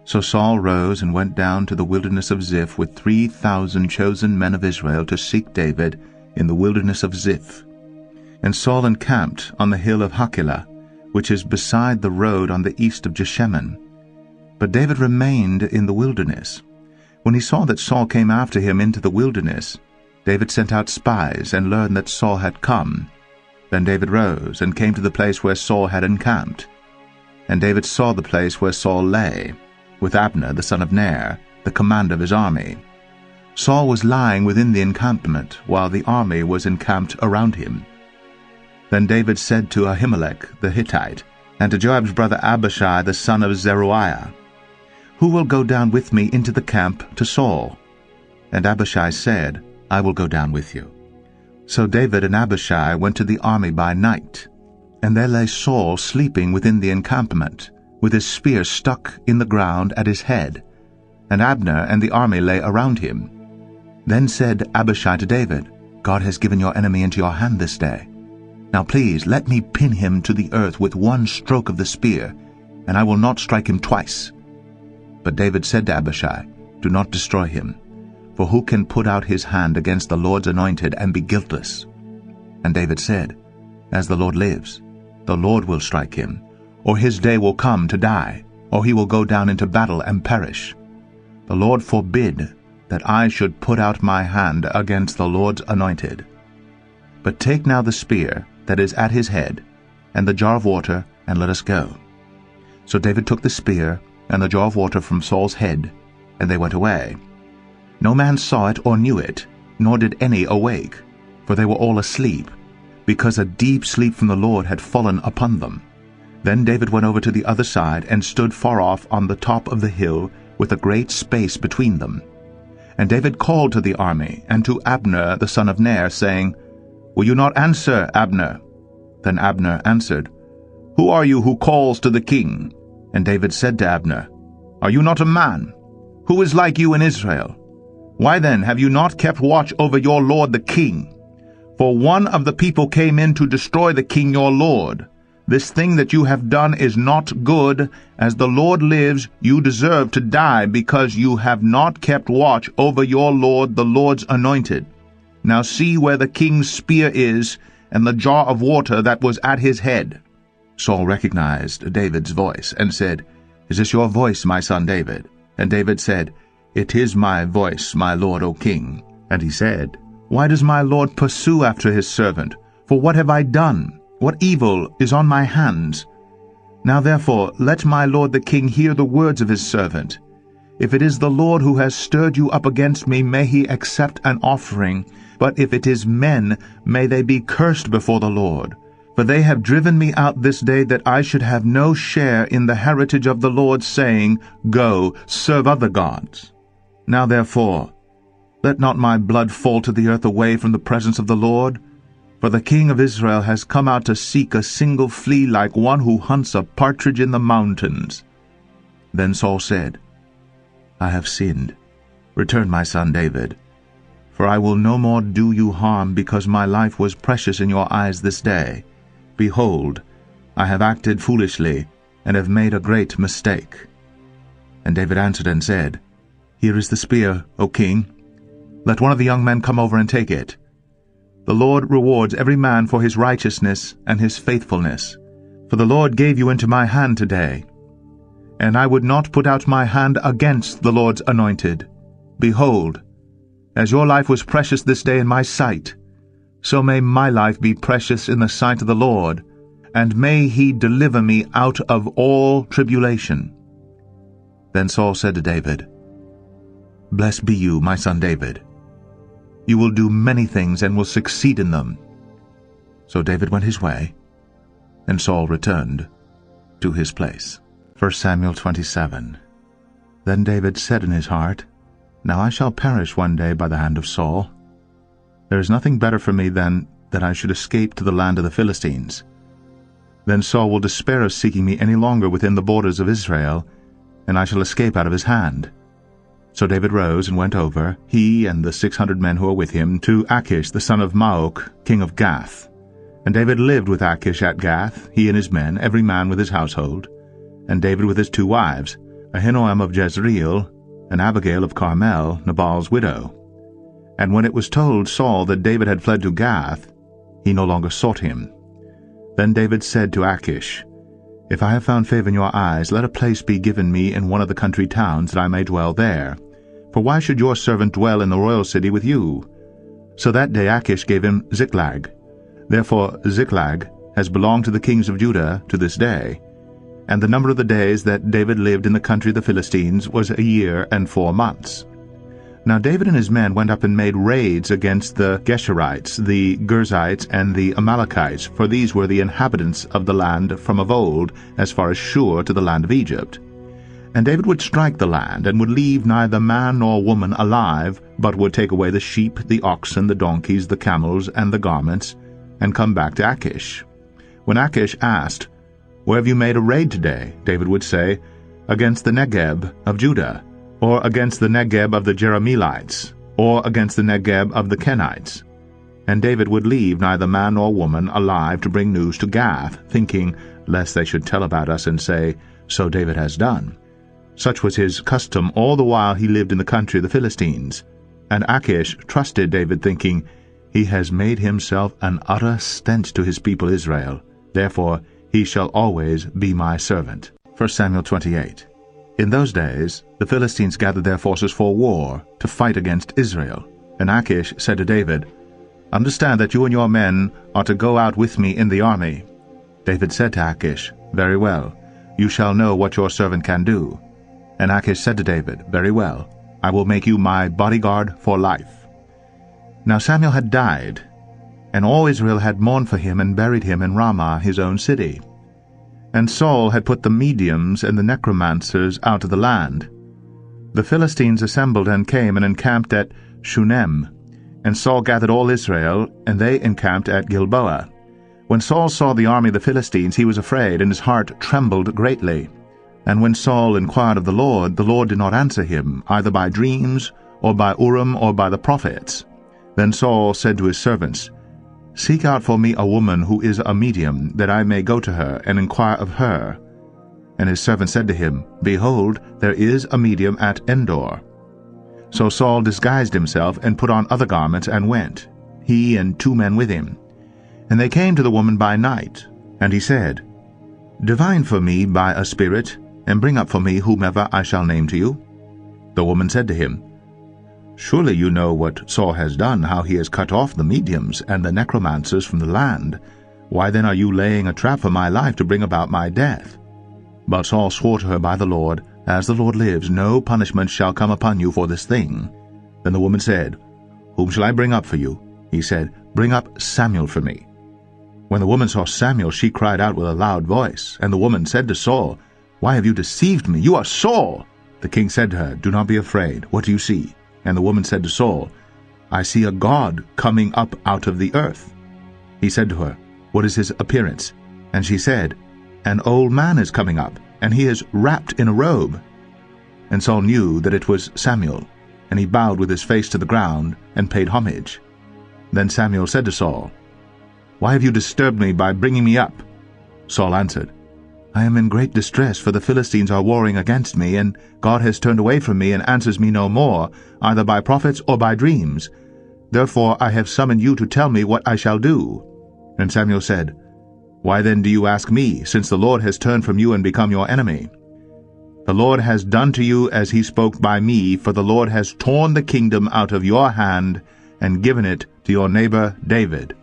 So Saul rose and went down to the wilderness of Ziph with 3,000 chosen men of Israel to seek David in the wilderness of Ziph. And Saul encamped on the hill of Hachilah, which is beside the road on the east of Jeshimon. But David remained in the wilderness. When he saw that Saul came after him into the wilderness, David sent out spies and learned that Saul had come. Then David rose and came to the place where Saul had encamped. And David saw the place where Saul lay, with Abner the son of Ner, the commander of his army. Saul was lying within the encampment, while the army was encamped around him. Then David said to Ahimelech the Hittite, and to Joab's brother Abishai the son of Zeruiah, Who will go down with me into the camp to Saul? And Abishai said, I will go down with you. So David and Abishai went to the army by night, and there lay Saul sleeping within the encampment, with his spear stuck in the ground at his head, and Abner and the army lay around him. Then said Abishai to David, God has given your enemy into your hand this day. Now please let me pin him to the earth with one stroke of the spear, and I will not strike him twice. But David said to Abishai, Do not destroy him, for who can put out his hand against the Lord's anointed and be guiltless? And David said, As the Lord lives, the Lord will strike him, or his day will come to die, or he will go down into battle and perish. The Lord forbid that I should put out my hand against the Lord's anointed. But take now the spear that is at his head, and the jar of water, and let us go. So David took the spear and the jar of water from Saul's head, and they went away. No man saw it or knew it, nor did any awake, for they were all asleep, because a deep sleep from the Lord had fallen upon them. Then David went over to the other side, and stood far off on the top of the hill, with a great space between them. And David called to the army, and to Abner the son of Ner, saying, Will you not answer, Abner? Then Abner answered, Who are you who calls to the king? And David said to Abner, Are you not a man? Who is like you in Israel? Why then have you not kept watch over your lord the king? For one of the people came in to destroy the king your lord. This thing that you have done is not good. As the Lord lives, you deserve to die, because you have not kept watch over your lord, the Lord's anointed. Now see where the king's spear is, and the jar of water that was at his head." Saul recognized David's voice, and said, "Is this your voice, my son David?" And David said, "It is my voice, my lord, O king." And he said, "Why does my lord pursue after his servant? For what have I done? What evil is on my hands? Now therefore let my lord the king hear the words of his servant. If it is the Lord who has stirred you up against me, may he accept an offering. But if it is men, may they be cursed before the Lord. For they have driven me out this day, that I should have no share in the heritage of the Lord, saying, Go, serve other gods. Now therefore, let not my blood fall to the earth away from the presence of the Lord. For the king of Israel has come out to seek a single flea, like one who hunts a partridge in the mountains." Then Saul said, "I have sinned. Return, my son David. For I will no more do you harm, because my life was precious in your eyes this day. Behold, I have acted foolishly, and have made a great mistake." And David answered and said, "Here is the spear, O king. Let one of the young men come over and take it. The Lord rewards every man for his righteousness and his faithfulness. For the Lord gave you into my hand today. And I would not put out my hand against the Lord's anointed. Behold, as your life was precious this day in my sight, so may my life be precious in the sight of the Lord, and may he deliver me out of all tribulation." Then Saul said to David, "Blessed be you, my son David. You will do many things and will succeed in them." So David went his way, and Saul returned to his place. 1 Samuel 27. Then David said in his heart, "Now I shall perish one day by the hand of Saul. There is nothing better for me than that I should escape to the land of the Philistines. Then Saul will despair of seeking me any longer within the borders of Israel, and I shall escape out of his hand." So David rose and went over, he and the 600 men who were with him, to Achish the son of Maoch, king of Gath. And David lived with Achish at Gath, he and his men, every man with his household. And David with his 2 wives, Ahinoam of Jezreel, and Abigail of Carmel, Nabal's widow. And when it was told Saul that David had fled to Gath, he no longer sought him. Then David said to Achish, "If I have found favor in your eyes, let a place be given me in one of the country towns, that I may dwell there. For why should your servant dwell in the royal city with you?" So that day Achish gave him Ziklag. Therefore Ziklag has belonged to the kings of Judah to this day. And the number of the days that David lived in the country of the Philistines was 1 year and 4 months. Now David and his men went up and made raids against the Geshurites, the Girzites, and the Amalekites, for these were the inhabitants of the land from of old, as far as Shur to the land of Egypt. And David would strike the land, and would leave neither man nor woman alive, but would take away the sheep, the oxen, the donkeys, the camels, and the garments, and come back to Achish. When Achish asked, "Where have you made a raid today?" David would say, "Against the Negeb of Judah, or against the Negeb of the Jerahmeelites, or against the Negeb of the Kenites." And David would leave neither man nor woman alive to bring news to Gath, thinking, lest they should tell about us and say, "So David has done." Such was his custom all the while he lived in the country of the Philistines. And Achish trusted David, thinking, "He has made himself an utter stench to his people Israel. Therefore he shall always be my servant." 1 Samuel 28. In those days the Philistines gathered their forces for war, to fight against Israel. And Achish said to David, "Understand that you and your men are to go out with me in the army." David said to Achish, "Very well, you shall know what your servant can do." And Achish said to David, "Very well, I will make you my bodyguard for life." Now Samuel had died, and all Israel had mourned for him and buried him in Ramah his own city. And Saul had put the mediums and the necromancers out of the land. The Philistines assembled and came and encamped at Shunem. And Saul gathered all Israel, and they encamped at Gilboa. When Saul saw the army of the Philistines, he was afraid, and his heart trembled greatly. And when Saul inquired of the Lord did not answer him, either by dreams, or by Urim, or by the prophets. Then Saul said to his servants, "Seek out for me a woman who is a medium, that I may go to her and inquire of her." And his servant said to him, "Behold, there is a medium at Endor." So Saul disguised himself, and put on other garments, and went, he and 2 men with him. And they came to the woman by night, and he said, Divine for me by a spirit, and bring up for me whomever I shall name to you. The woman said to him, Surely you know what Saul has done, how he has cut off the mediums and the necromancers from the land. Why then are you laying a trap for my life to bring about my death? But Saul swore to her by the Lord, As the Lord lives, no punishment shall come upon you for this thing. Then the woman said, Whom shall I bring up for you? He said, Bring up Samuel for me. When the woman saw Samuel, she cried out with a loud voice. And the woman said to Saul, Why have you deceived me? You are Saul. The king said to her, Do not be afraid. What do you see? And the woman said to Saul, I see a god coming up out of the earth. He said to her, What is his appearance? And she said, An old man is coming up, and he is wrapped in a robe. And Saul knew that it was Samuel, and he bowed with his face to the ground and paid homage. Then Samuel said to Saul, Why have you disturbed me by bringing me up? Saul answered, I am in great distress, for the Philistines are warring against me, and God has turned away from me and answers me no more, either by prophets or by dreams. Therefore I have summoned you to tell me what I shall do. And Samuel said, Why then do you ask me, since the Lord has turned from you and become your enemy? The Lord has done to you as he spoke by me, for the Lord has torn the kingdom out of your hand and given it to your neighbor David.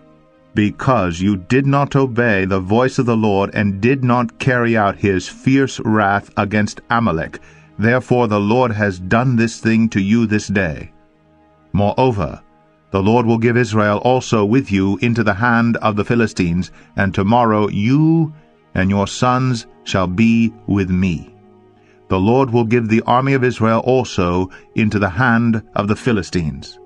Because you did not obey the voice of the Lord and did not carry out his fierce wrath against Amalek, therefore the Lord has done this thing to you this day. Moreover, the Lord will give Israel also with you into the hand of the Philistines, and tomorrow you and your sons shall be with me. The Lord will give the army of Israel also into the hand of the Philistines.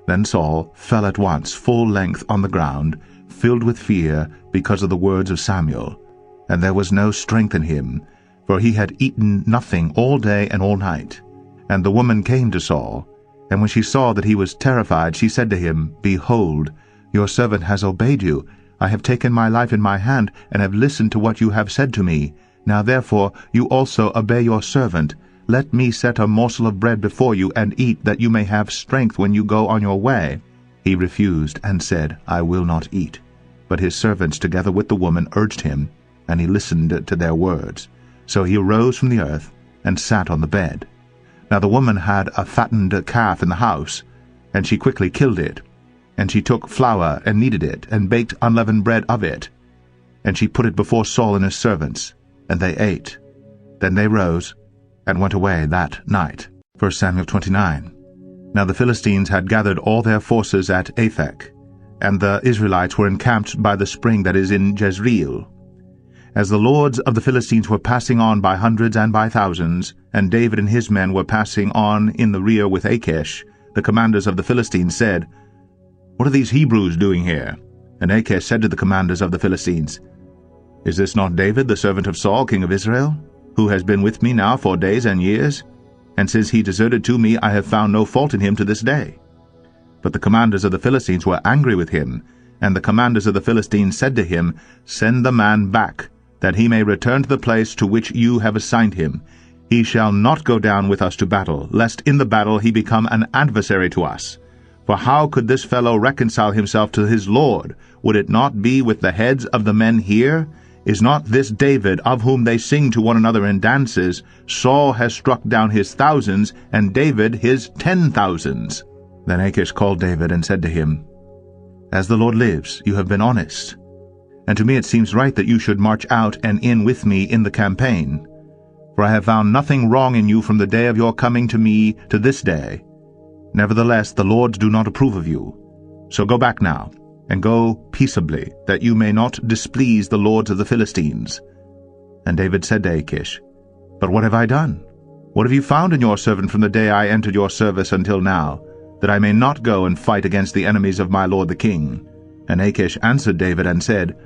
Then Saul fell at once full length on the ground, filled with fear because of the words of Samuel. And there was no strength in him, for he had eaten nothing all day and all night. And the woman came to Saul, and when she saw that he was terrified, she said to him, Behold, your servant has obeyed you. I have taken my life in my hand, and have listened to what you have said to me. Now therefore you also obey your servant. Let me set a morsel of bread before you, and eat, that you may have strength when you go on your way. He refused, and said, I will not eat. But his servants together with the woman urged him, and he listened to their words. So he arose from the earth, and sat on the bed. Now the woman had a fattened calf in the house, and she quickly killed it. And she took flour, and kneaded it, and baked unleavened bread of it. And she put it before Saul and his servants, and they ate. Then they rose, and went away that night. 1 Samuel 29. Now the Philistines had gathered all their forces at Aphek, and the Israelites were encamped by the spring that is in Jezreel. As the lords of the Philistines were passing on by hundreds and by thousands, and David and his men were passing on in the rear with Achish, the commanders of the Philistines said, What are these Hebrews doing here? And Achish said to the commanders of the Philistines, Is this not David, the servant of Saul, king of Israel, who has been with me now for days and years? And since he deserted to me, I have found no fault in him to this day. But the commanders of the Philistines were angry with him, and the commanders of the Philistines said to him, Send the man back, that he may return to the place to which you have assigned him. He shall not go down with us to battle, lest in the battle he become an adversary to us. For how could this fellow reconcile himself to his Lord? Would it not be with the heads of the men here? Is not this David, of whom they sing to one another in dances? Saul has struck down his thousands, and David his 10,000s. Then Achish called David and said to him, As the Lord lives, you have been honest. And to me it seems right that you should march out and in with me in the campaign. For I have found nothing wrong in you from the day of your coming to me to this day. Nevertheless the lords do not approve of you. So go back now, and go peaceably, that you may not displease the lords of the Philistines. And David said to Achish, But what have I done? What have you found in your servant from the day I entered your service until now, that I may not go and fight against the enemies of my lord the king? And Achish answered David and said,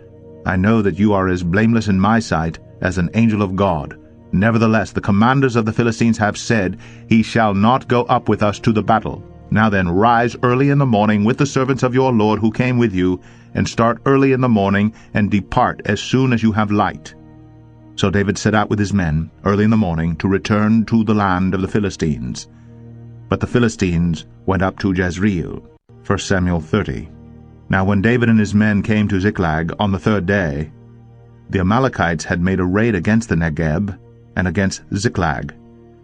I know that you are as blameless in my sight as an angel of God. Nevertheless the commanders of the Philistines have said, He shall not go up with us to the battle. Now then, rise early in the morning with the servants of your Lord who came with you, and start early in the morning, and depart as soon as you have light. So David set out with his men early in the morning to return to the land of the Philistines. But the Philistines went up to Jezreel. 1 Samuel 30. Now when David and his men came to Ziklag on the third day, the Amalekites had made a raid against the Negeb and against Ziklag.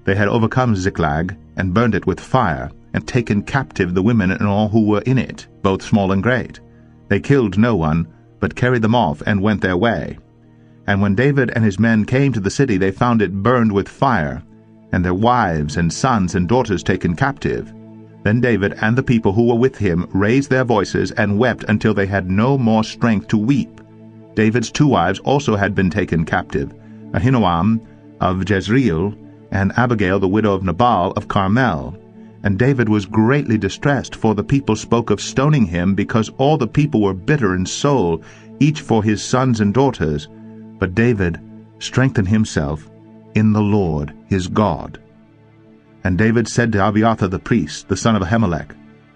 They had overcome Ziklag and burned it with fire, and taken captive the women and all who were in it, both small and great. They killed no one, but carried them off and went their way. And when David and his men came to the city, they found it burned with fire, and their wives and sons and daughters taken captive. Then David and the people who were with him raised their voices and wept until they had no more strength to weep. David's 2 wives also had been taken captive, Ahinoam of Jezreel, and Abigail the widow of Nabal of Carmel. And David was greatly distressed, for the people spoke of stoning him, because all the people were bitter in soul, each for his sons and daughters. But David strengthened himself in the Lord his God. And David said to Abiathar the priest, the son of Ahimelech,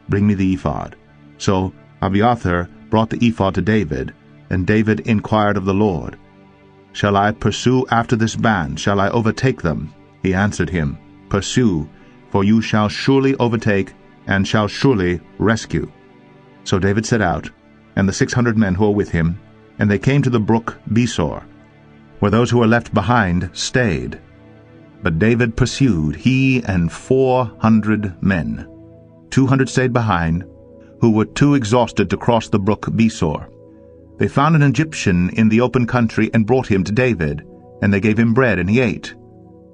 "Bring me the ephod." So Abiathar brought the ephod to David, and David inquired of the Lord, "Shall I pursue after this band? Shall I overtake them?" He answered him, "Pursue, for you shall surely overtake, and shall surely rescue." So David set out, and the 600 men who were with him, and they came to the brook Besor, where those who were left behind stayed. But David pursued, he and 400 men. 200 stayed behind, who were too exhausted to cross the brook Besor. They found an Egyptian in the open country and brought him to David, and they gave him bread, and he ate.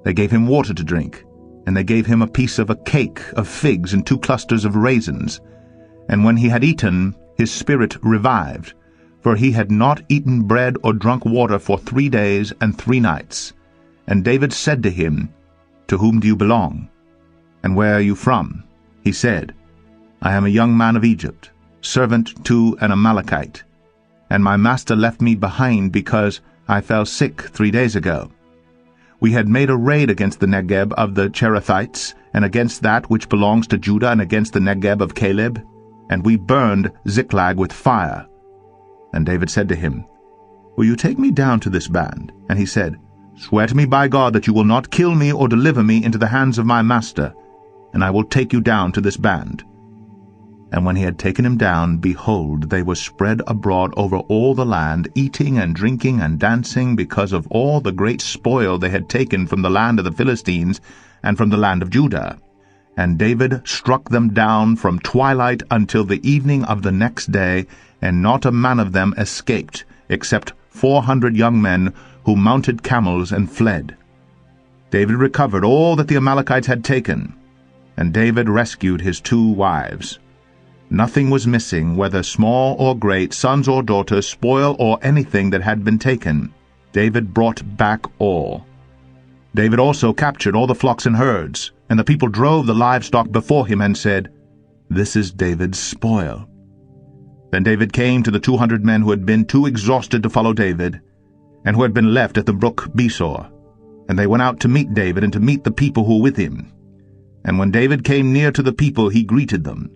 They gave him water to drink, and they gave him a piece of a cake of figs and 2 clusters of raisins. And when he had eaten, his spirit revived, for he had not eaten bread or drunk water for 3 days and 3 nights. And David said to him, "To whom do you belong? And where are you from?" He said, "I am a young man of Egypt, servant to an Amalekite, and my master left me behind because I fell sick 3 days ago. We had made a raid against the Negeb of the Cherethites, and against that which belongs to Judah, and against the Negeb of Caleb, and we burned Ziklag with fire." And David said to him, "Will you take me down to this band?" And he said, "Swear to me by God that you will not kill me or deliver me into the hands of my master, and I will take you down to this band." And when he had taken him down, behold, they were spread abroad over all the land, eating and drinking and dancing, because of all the great spoil they had taken from the land of the Philistines and from the land of Judah. And David struck them down from twilight until the evening of the next day, and not a man of them escaped, except 400 young men who mounted camels and fled. David recovered all that the Amalekites had taken, and David rescued his 2 wives. Nothing was missing, whether small or great, sons or daughters, spoil or anything that had been taken. David brought back all. David also captured all the flocks and herds, and the people drove the livestock before him and said, "This is David's spoil." Then David came to the 200 men who had been too exhausted to follow David, and who had been left at the brook Besor. And they went out to meet David and to meet the people who were with him. And when David came near to the people, he greeted them.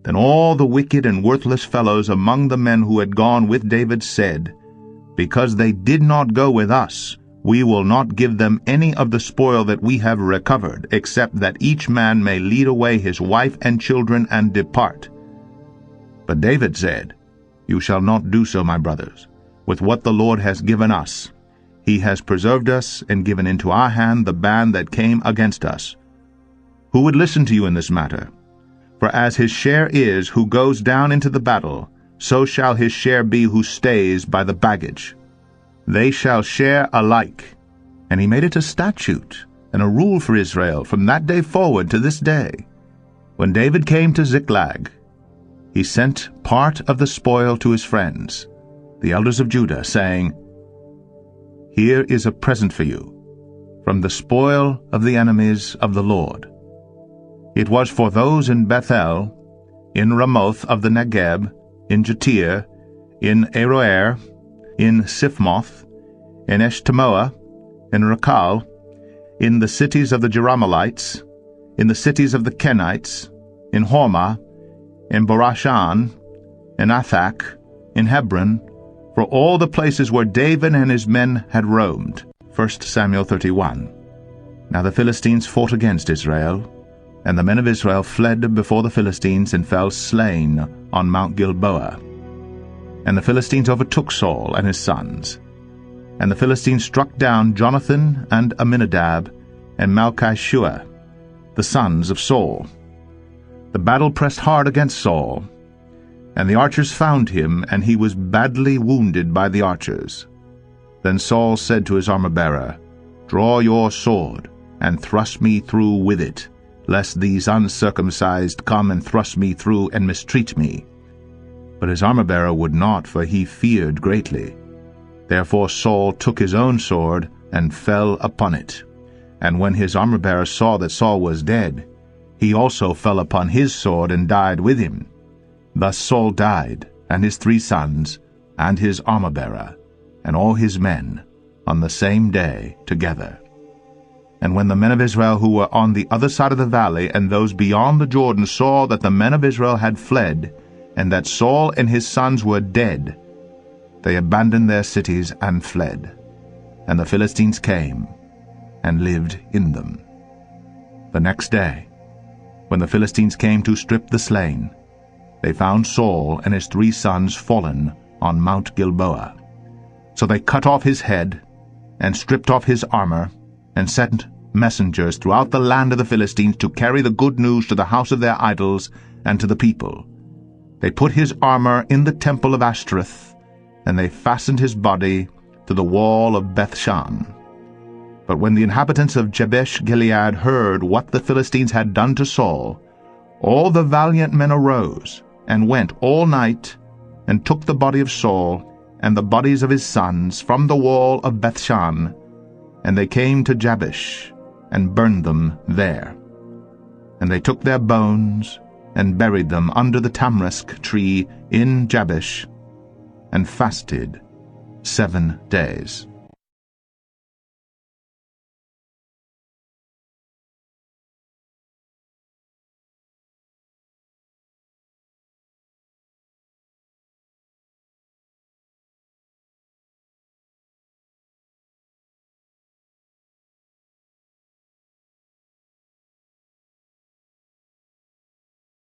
Then all the wicked and worthless fellows among the men who had gone with David said, "Because they did not go with us, we will not give them any of the spoil that we have recovered, except that each man may lead away his wife and children and depart." But David said, "You shall not do so, my brothers. With what the Lord has given us, he has preserved us and given into our hand the band that came against us. Who would listen to you in this matter? For as his share is who goes down into the battle, so shall his share be who stays by the baggage. They shall share alike." And he made it a statute and a rule for Israel from that day forward to this day. When David came to Ziklag, he sent part of the spoil to his friends, the elders of Judah, saying, "Here is a present for you, from the spoil of the enemies of the Lord." It was for those in Bethel, in Ramoth of the Negeb, in Jatir, in Aroer, in Siphmoth, in Eshtemoa, in Rakal, in the cities of the Jerahmeelites, in the cities of the Kenites, in Hormah, in Borashan, in Athak, in Hebron, for all the places where David and his men had roamed. 1 Samuel 31. Now the Philistines fought against Israel, and the men of Israel fled before the Philistines and fell slain on Mount Gilboa. And the Philistines overtook Saul and his sons. And the Philistines struck down Jonathan and Aminadab and Malchishua, the sons of Saul. The battle pressed hard against Saul, and the archers found him, and he was badly wounded by the archers. Then Saul said to his armor-bearer, "Draw your sword, and thrust me through with it, lest these uncircumcised come and thrust me through and mistreat me." But his armor-bearer would not, for he feared greatly. Therefore Saul took his own sword and fell upon it. And when his armor-bearer saw that Saul was dead, he also fell upon his sword and died with him. Thus Saul died, and his 3 sons, and his armor-bearer, and all his men, on the same day together. And when the men of Israel who were on the other side of the valley and those beyond the Jordan saw that the men of Israel had fled, and that Saul and his sons were dead, they abandoned their cities and fled. And the Philistines came and lived in them. The next day, when the Philistines came to strip the slain, they found Saul and his 3 sons fallen on Mount Gilboa. So they cut off his head, and stripped off his armor, and sent messengers throughout the land of the Philistines to carry the good news to the house of their idols and to the people. They put his armor in the temple of Ashtoreth, and they fastened his body to the wall of Bethshan. But when the inhabitants of Jabesh-Gilead heard what the Philistines had done to Saul, all the valiant men arose, and went all night, and took the body of Saul, and the bodies of his sons, from the wall of Bethshan, and they came to Jabesh, and burned them there. And they took their bones, and buried them under the tamarisk tree in Jabesh, and fasted 7 days.